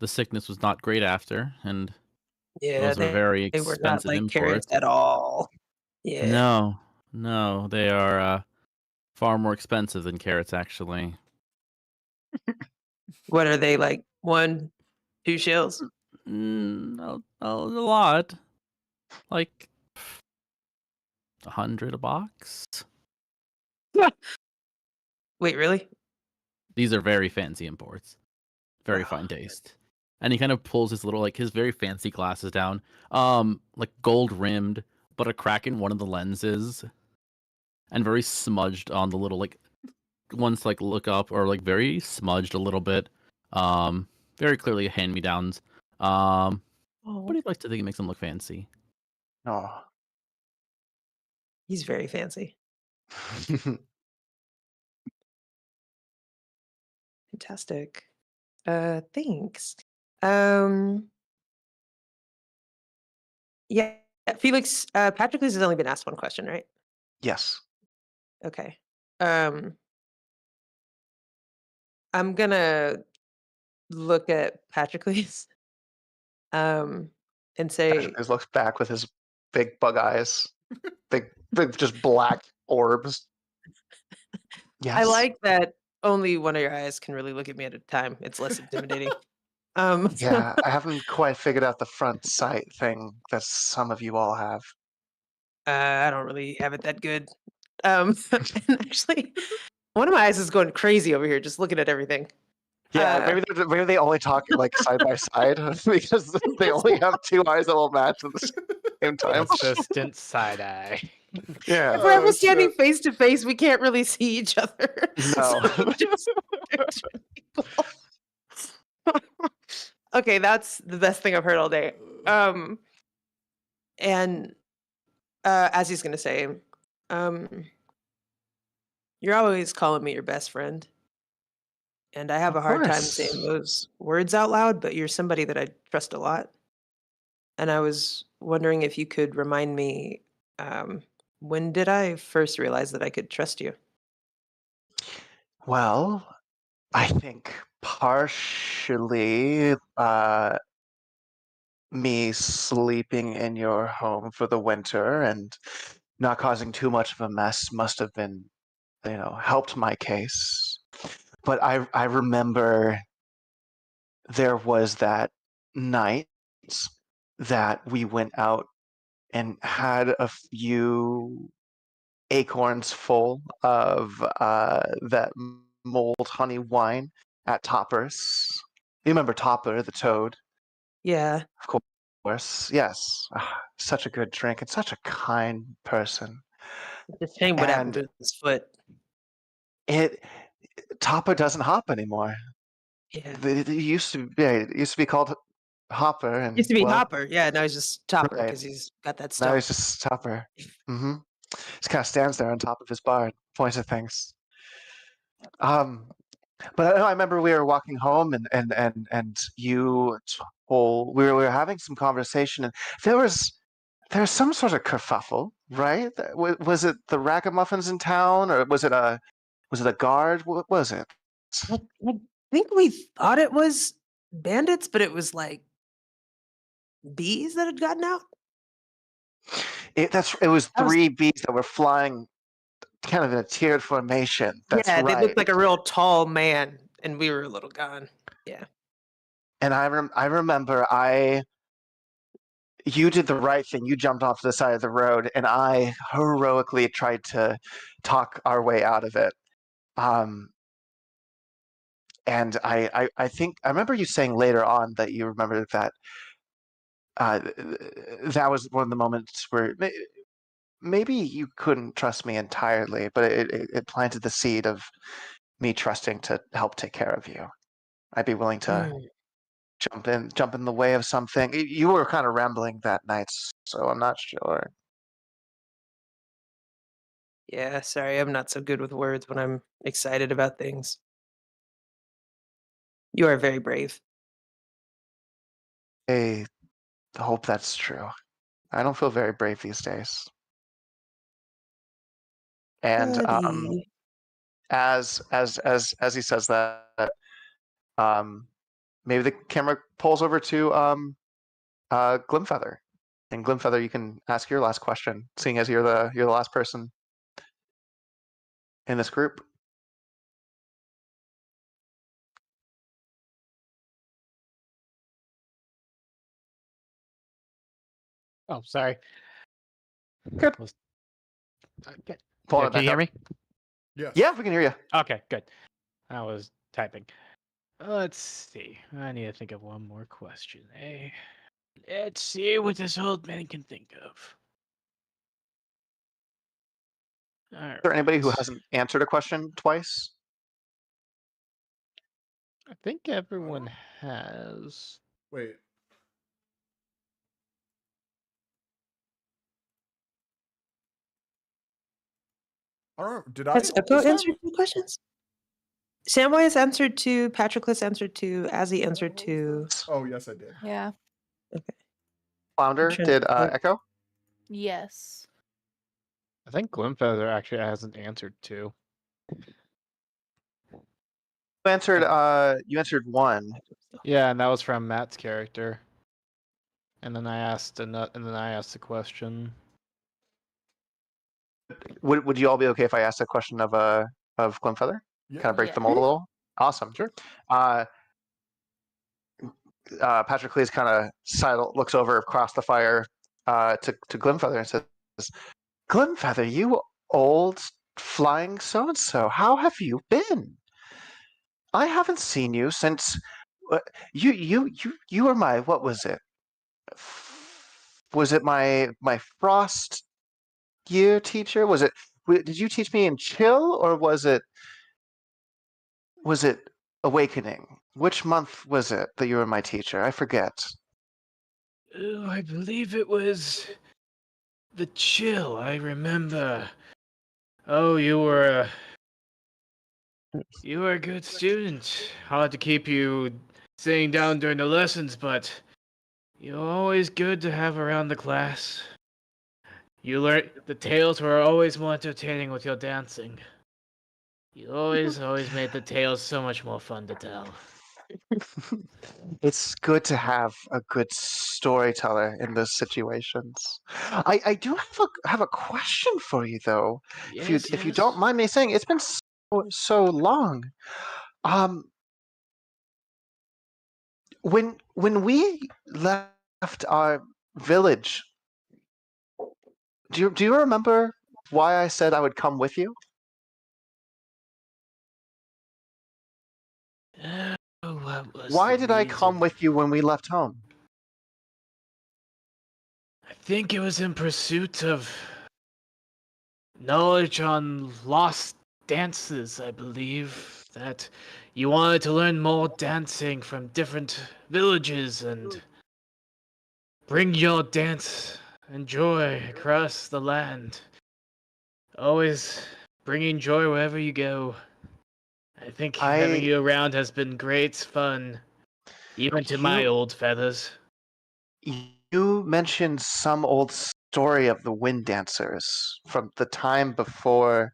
the sickness was not great after, and Yeah, those are very they were not expensive like carrots imports. at all. Yeah. No, no, they are far more expensive than carrots, actually. What are they like? 1, 2 shells? A lot, like 100 a box. Wait, really? These are very fancy imports, very Oh, fine taste. And he kind of pulls his little, like, his very fancy glasses down, like gold rimmed, but a crack in one of the lenses, and very smudged on the little, like, ones to, like, look up, or like very smudged a little bit. Very clearly hand me downs. But oh, he likes to think it makes them look fancy. Oh. he's very fancy. Fantastic. Thanks. Um, yeah, Felix, Patrick has only been asked one question, right? Yes. Okay. Um, I'm gonna look at Patroclus, um, and say, Patrick looks back with his big bug eyes, big, just black orbs. I Yes. like that only one of your eyes can really look at me at a time. It's less intimidating. Yeah, I haven't quite figured out the front sight thing that some of you all have. I don't really have it that good. And actually, one of my eyes is going crazy over here, just looking at everything. Yeah, maybe they only talk like side by side because they only have two eyes that will match at the same time. Consistent side eye. Yeah. If we're ever Oh, standing shit. face to face, we can't really see each other. No. So just picture people. Okay, that's the best thing I've heard all day. And as he's gonna say, um, you're always calling me your best friend. And I have Of a hard time course. saying those words out loud, but you're somebody that I trust a lot. And I was wondering if you could remind me, um, when did I first realize that I could trust you? Well, I think partially me sleeping in your home for the winter and not causing too much of a mess must have been, helped my case. But I remember there was that night that we went out and had a few acorns full of that mold honey wine at Topper's. You remember Topper, the toad? Yeah, Of course. Yes. Ah, such a good drink and such a kind person. it's a shame what happened And to his foot. it Topper doesn't hop anymore. Yeah. It used to be called Hopper, Used and to be well, Hopper. Yeah, now he's just Topper right because he's got that now stump. he's just Topper. Mm-hmm. Just kind of stands there on top of his bar, and points at things. Um, but I remember we were walking home, and you told we were having some conversation, and there was some sort of kerfuffle, right? Was it the ragamuffins in town, or was it a guard? What was it? I think we thought it was bandits, but it was like bees that had gotten out. It was I was, three bees that were flying kind of in a tiered formation. That's yeah, they looked right. like a real tall man, and we were a little gone. Yeah. And I remember you did the right thing. You jumped off the side of the road, and I heroically tried to talk our way out of it. Um, and I think I remember you saying later on that you remember that uh, that was one of the moments where maybe you couldn't trust me entirely, but it planted the seed of me trusting to help take care of you. I'd be willing to Mm. jump in the way of something. You were kind of rambling that night, so I'm not sure. Yeah, sorry, I'm not so good with words when I'm excited about things. You are very brave. I hope that's true. I don't feel very brave these days. And Buddy. as he says that, maybe the camera pulls over to Glimfeather. And Glimfeather, you can ask your last question, seeing as you're the last person in this group. Oh, sorry. Good. Okay. Pulling Yeah, it can back you hear up. me? Yes. Yeah, we can hear you. Okay, good. I was typing. Let's see. I need to think of one more question, eh? Let's see what this old man can think of. All Is there anybody who right. hasn't answered a question twice? I think everyone has. Wait. I don't know. Did I Has Eppo this time? answered two questions? Samwise answered to, Patroclus answered to, Azzy answered to. Oh, yes, I did. Yeah. Okay. Flounder trying did to think. Echo. Yes. I think Glimfeather actually hasn't answered two. You answered one. Yeah, and that was from Matt's character. And then I asked the question. Would you all be okay if I asked a question of Glimfeather? Yeah. Kind of break the Yeah. mold a little. Awesome. Sure. Patroclus kind of looks over across the fire to Glimfeather and says, "Glimfeather, you old flying so and so, how have you been? I haven't seen you since you were my, what was it? Was it my frost year teacher? Did you teach me in chill, or was it awakening? Which month was it that you were my teacher? I forget." Oh, I believe it was the chill. I remember. Oh, you were a good student. Hard to keep you sitting down during the lessons, but you're always good to have around the class. You learn the tales were always more entertaining with your dancing. You always made the tales so much more fun to tell. It's good to have a good storyteller in those situations. I do have a question for you though. Yes, If you don't mind me saying, it's been so long. When we left our village, do you remember why I said I would come with you? What was Why the did I come reason? with you when we left home? I think it was in pursuit of knowledge on lost dances, I believe. That you wanted to learn more dancing from different villages and bring your dance and joy across the land. Always bringing joy wherever you go. I think having you around has been great fun, even to my old feathers. You mentioned some old story of the wind dancers from the time before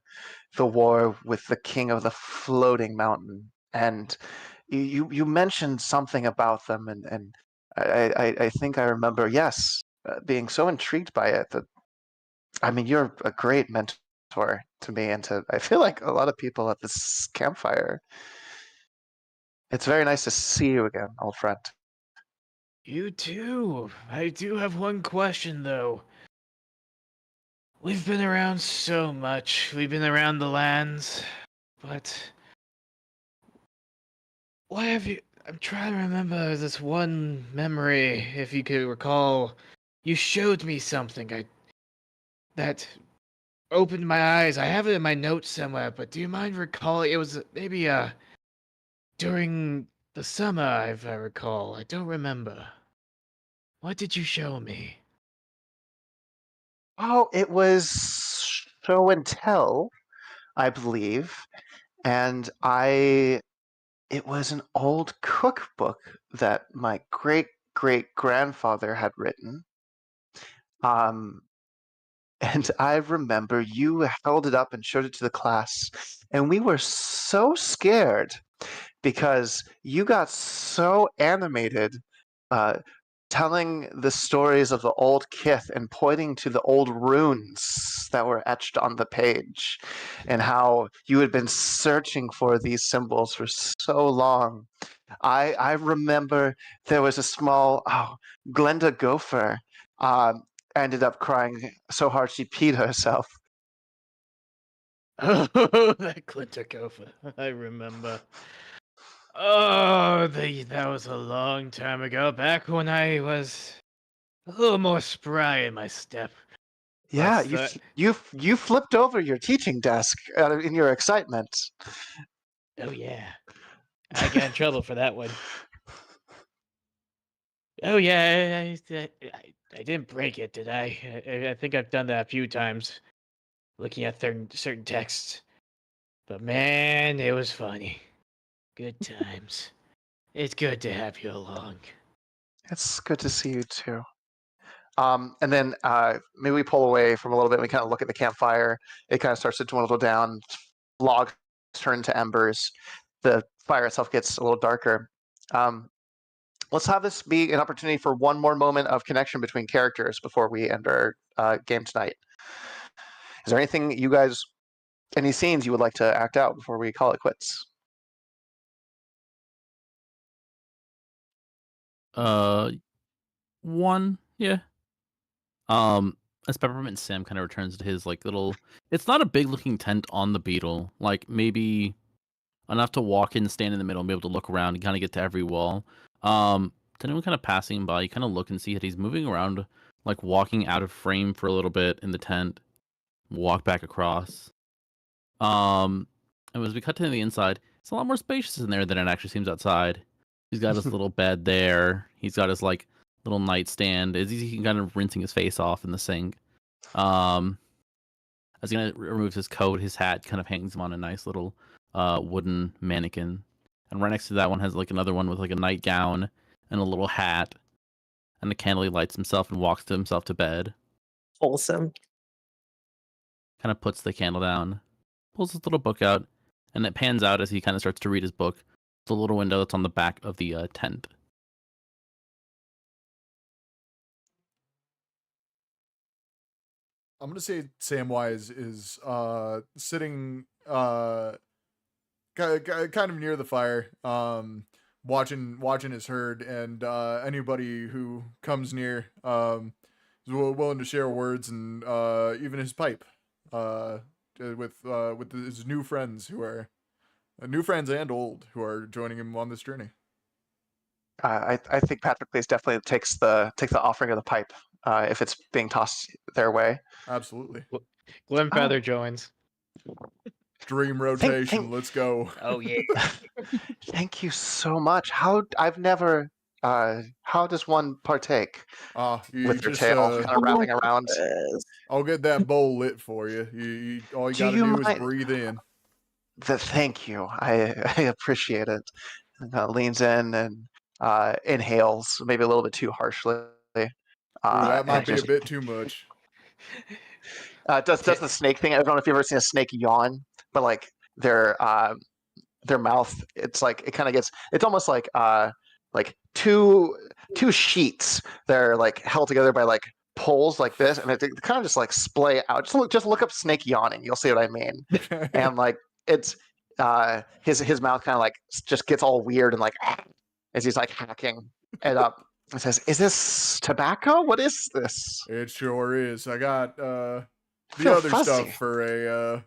the war with the king of the floating mountain, and you mentioned something about them, and I think I remember, yes, being so intrigued by it that, I mean, you're a great mentor to me and to, I feel like, a lot of people at this campfire. It's very nice to see you again, old friend. You too. I do have one question, though. We've been around so much. We've been around the lands, but why have you... I'm trying to remember this one memory, if you could recall. You showed me something that opened my eyes. I have it in my notes somewhere, but do you mind recalling? It was maybe during the summer, if I recall. I don't remember. What did you show me? Oh, it was show and tell, I believe, and it was an old cookbook that my great-great-grandfather had written. And I remember you held it up and showed it to the class, and we were so scared because you got so animated telling the stories of the old kith and pointing to the old runes that were etched on the page and how you had been searching for these symbols for so long. I remember there was a small Glenda Gopher ended up crying so hard she peed herself. Oh, that Glinterkofa. I remember. Oh, that was a long time ago, back when I was a little more spry in my step. Yeah, you flipped over your teaching desk in your excitement. Oh yeah, I got in trouble for that one. Oh yeah, I didn't break it, did I? I think I've done that a few times, looking at certain texts. But man, it was funny. Good times. It's good to have you along. It's good to see you too. And then maybe we pull away from a little bit. And we kind of look at the campfire. It kind of starts to dwindle down. Logs turn to embers. The fire itself gets a little darker. Let's have this be an opportunity for one more moment of connection between characters before we end our game tonight. Is there anything you guys, any scenes you would like to act out before we call it quits? One, yeah. As Peppermint Sam kind of returns to his like little, it's not a big looking tent on the beetle, like maybe enough to walk in, stand in the middle, and be able to look around and kind of get to every wall. To anyone kind of passing by, you kind of look and see that he's moving around, like walking out of frame for a little bit in the tent, walk back across. And as we cut to the inside, it's a lot more spacious in there than it actually seems outside. He's got his little bed there. He's got his like little nightstand. As he kind of rinsing his face off in the sink. As he kind of removes his coat, his hat kind of hangs him on a nice little wooden mannequin. And right next to that one has like another one with like a nightgown and a little hat. And a candle. He lights himself and walks to himself to bed. Wholesome. Kind of puts the candle down, pulls his little book out, and it pans out as he kind of starts to read his book. It's a little window that's on the back of the tent. I'm gonna say Samwise is sitting kind of near the fire, watching his herd, and anybody who comes near is willing to share words and even his pipe with his new friends who are new friends and old who are joining him on this journey. I think Patroclus definitely takes the offering of the pipe if it's being tossed their way. Absolutely. Glenfeather joins. Dream rotation. Let's go. Oh yeah. Thank you so much. How does one partake You with their just, tail kind of wrapping around? I'll get that bowl lit for you. You all you Do gotta you do is mind- breathe in. Thank you. I appreciate it. Leans in and inhales, maybe a little bit too harshly. Ooh, that might and be just a bit too much. does the snake thing. I don't know if you've ever seen a snake yawn, but like their mouth, it's like it kind of gets. It's almost like two sheets that are like held together by like poles like this, and it kind of just like splay out. Just look up snake yawning. You'll see what I mean. And like it's his mouth kind of like just gets all weird and like as he's like hacking it up. It says, "Is this tobacco? What is this?" It sure is. I got the Feel other fuzzy. stuff for a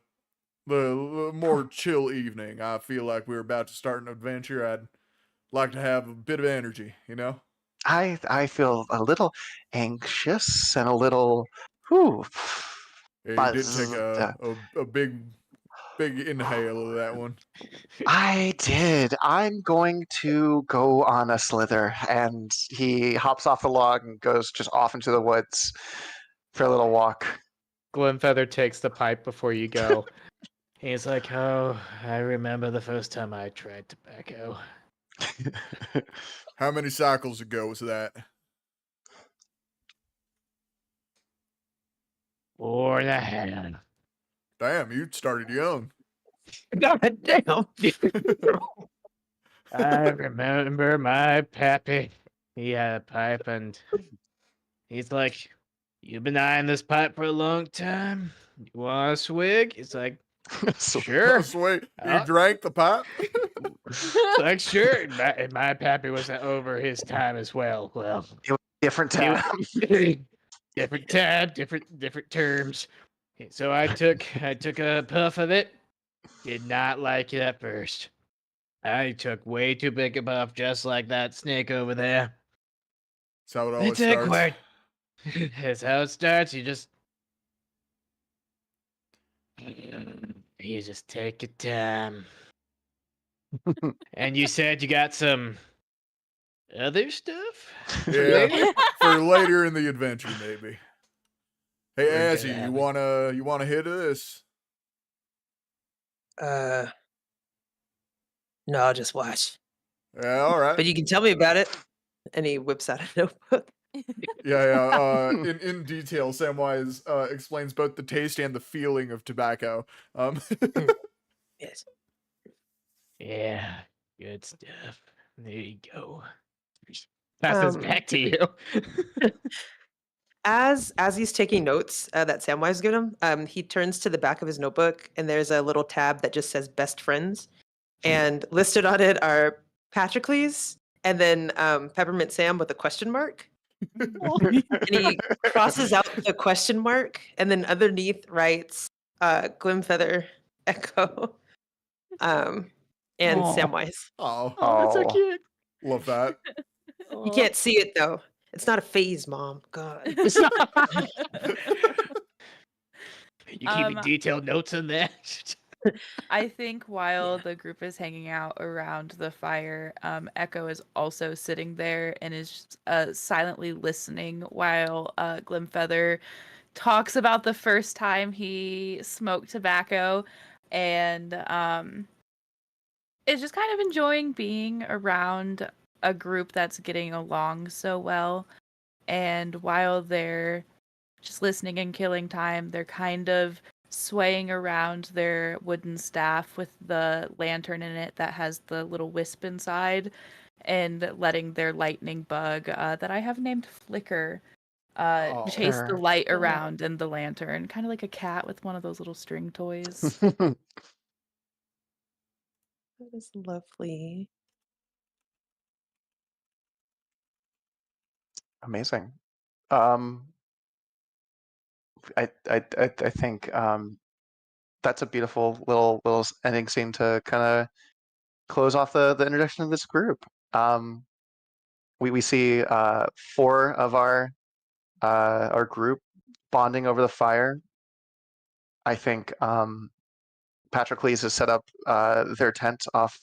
the more chill evening. I feel like we're about to start an adventure. I'd like to have a bit of energy, you know? I feel a little anxious and a little whew, Yeah, you did take buzzed. a big inhale of that one. I did. I'm going to go on a slither. And he hops off the log and goes just off into the woods for a little walk. Glenfeather takes the pipe before you go. He's like, "Oh, I remember the first time I tried tobacco. How many cycles ago was that? 4.5. Damn, you started young. God damn. I remember my pappy. He had a pipe, and he's like, "You've been eyeing this pipe for a long time. You want a swig?" He's like, "Sure." Sweet. You Uh, drank the pipe? It's like, "Sure." And my pappy was over his time as well. Well, Different it time. different time, different terms. So I took a puff of it. Did not like it at first. I took way too big a puff, just like that snake over there. That's how it I always took starts. way. That's how it starts. You just take your time. And you said you got some other stuff? for Yeah. later? For later in the adventure, maybe. Hey, We're Azzy, gonna you wanna hit this? No, I'll just watch. Yeah, all right. But you can tell me about it. And he whips out a notebook. Yeah. In detail, Samwise explains both the taste and the feeling of tobacco. Yes. Yeah, good stuff. There you go. Pass this back to you. As he's taking notes that Samwise given him, he turns to the back of his notebook, and there's a little tab that just says "Best Friends," and listed on it are Patrocles and then Peppermint Sam with a question mark. And he crosses out the question mark, and then underneath writes Glimfeather, Echo, and Aw. Samwise. Oh, That's so cute. love that. You can't see it though. It's not a phase, Mom. God. It's not. You keeping Um, detailed notes in there? I think while the group is hanging out around the fire, Echo is also sitting there and is silently listening while Glimfeather talks about the first time he smoked tobacco, and is just kind of enjoying being around a group that's getting along so well. And while they're just listening and killing time, they're kind of swaying around their wooden staff with the lantern in it that has the little wisp inside, and letting their lightning bug that I have named Flicker chase the Sure. light around in the lantern, kind of like a cat with one of those little string toys. That is lovely. Amazing. I think that's a beautiful little ending scene to kind of close off the introduction of this group. We see 4 of our group bonding over the fire. I think Patrocles has set up their tent off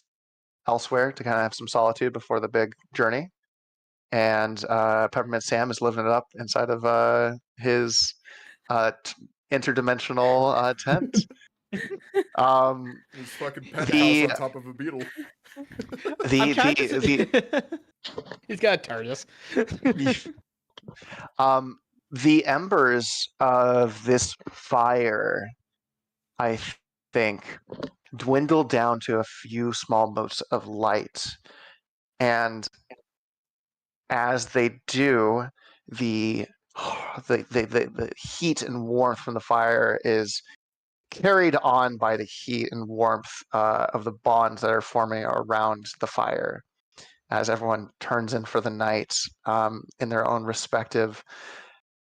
elsewhere to kind of have some solitude before the big journey, and Peppermint Sam is living it up inside of his interdimensional tent. His fucking penthouse on top of a beetle. I'm trying to He's got a TARDIS. The embers of this fire, I think, dwindle down to a few small motes of light, and as they do, the heat and warmth from the fire is carried on by the heat and warmth of the bonds that are forming around the fire as everyone turns in for the night in their own respective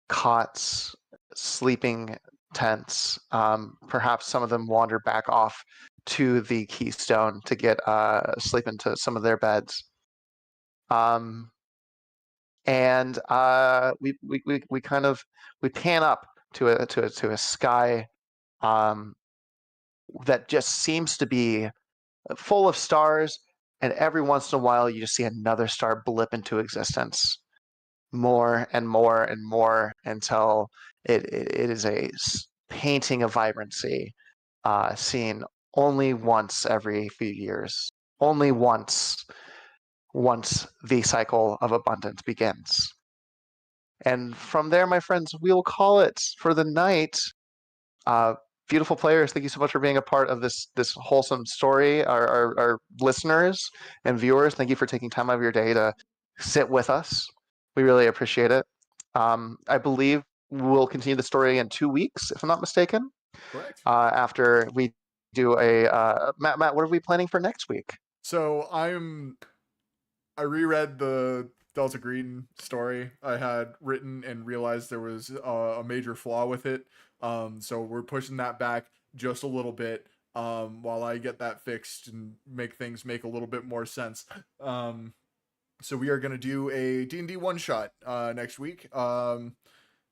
cots, sleeping tents. Perhaps some of them wander back off to the Keystone to get sleep into some of their beds. And we kind of pan up to a sky that just seems to be full of stars, and every once in a while you just see another star blip into existence, more and more and more, until it is a painting of vibrancy seen only once every few years, only once the cycle of abundance begins. And from there, my friends, we'll call it for the night. Beautiful players, thank you so much for being a part of this wholesome story. Our listeners and viewers, thank you for taking time out of your day to sit with us. We really appreciate it. I believe we'll continue the story in 2 weeks, if I'm not mistaken. Correct. After we do a Matt, what are we planning for next week? So I reread the Delta Green story I had written and realized there was a major flaw with it. So we're pushing that back just a little bit while I get that fixed and make things make a little bit more sense. So we are going to do a D&D one-shot next week.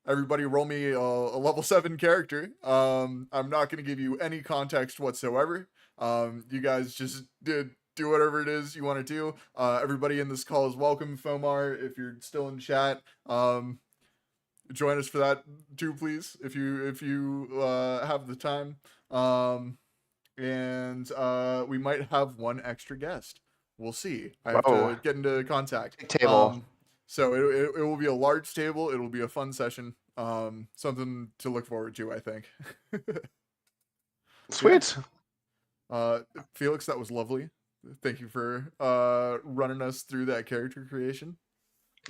Everybody roll me a level 7 character. I'm not going to give you any context whatsoever. You guys just do whatever it is you want to do. Everybody in this call is welcome. Fomar, if you're still in chat, join us for that too, please, if you have the time. And we might have one extra guest. We'll see. I have to get into contact. Big table. So it will be a large table. It will be a fun session. Something to look forward to, I think. Sweet. Felix, that was lovely. Thank you for running us through that character creation.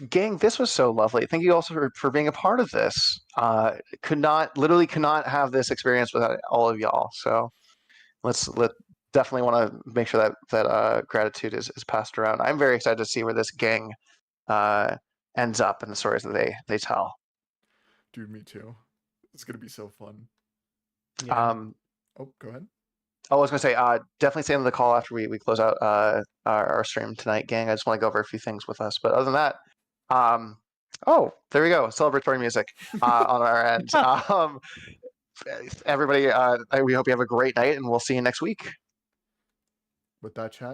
Gang, this was so lovely. Thank you also for being a part of this. Could not have this experience without all of y'all. So let's definitely want to make sure that gratitude is passed around. I'm very excited to see where this gang ends up in the stories that they tell. Dude, me too. It's gonna be so fun. Yeah. Oh, go ahead. I was gonna say, definitely stay on the call after we close out our stream tonight, gang. I just want to go over a few things with us, but other than that, oh, there we go, celebratory music on our end. Everybody, we hope you have a great night, and we'll see you next week. With that, chat.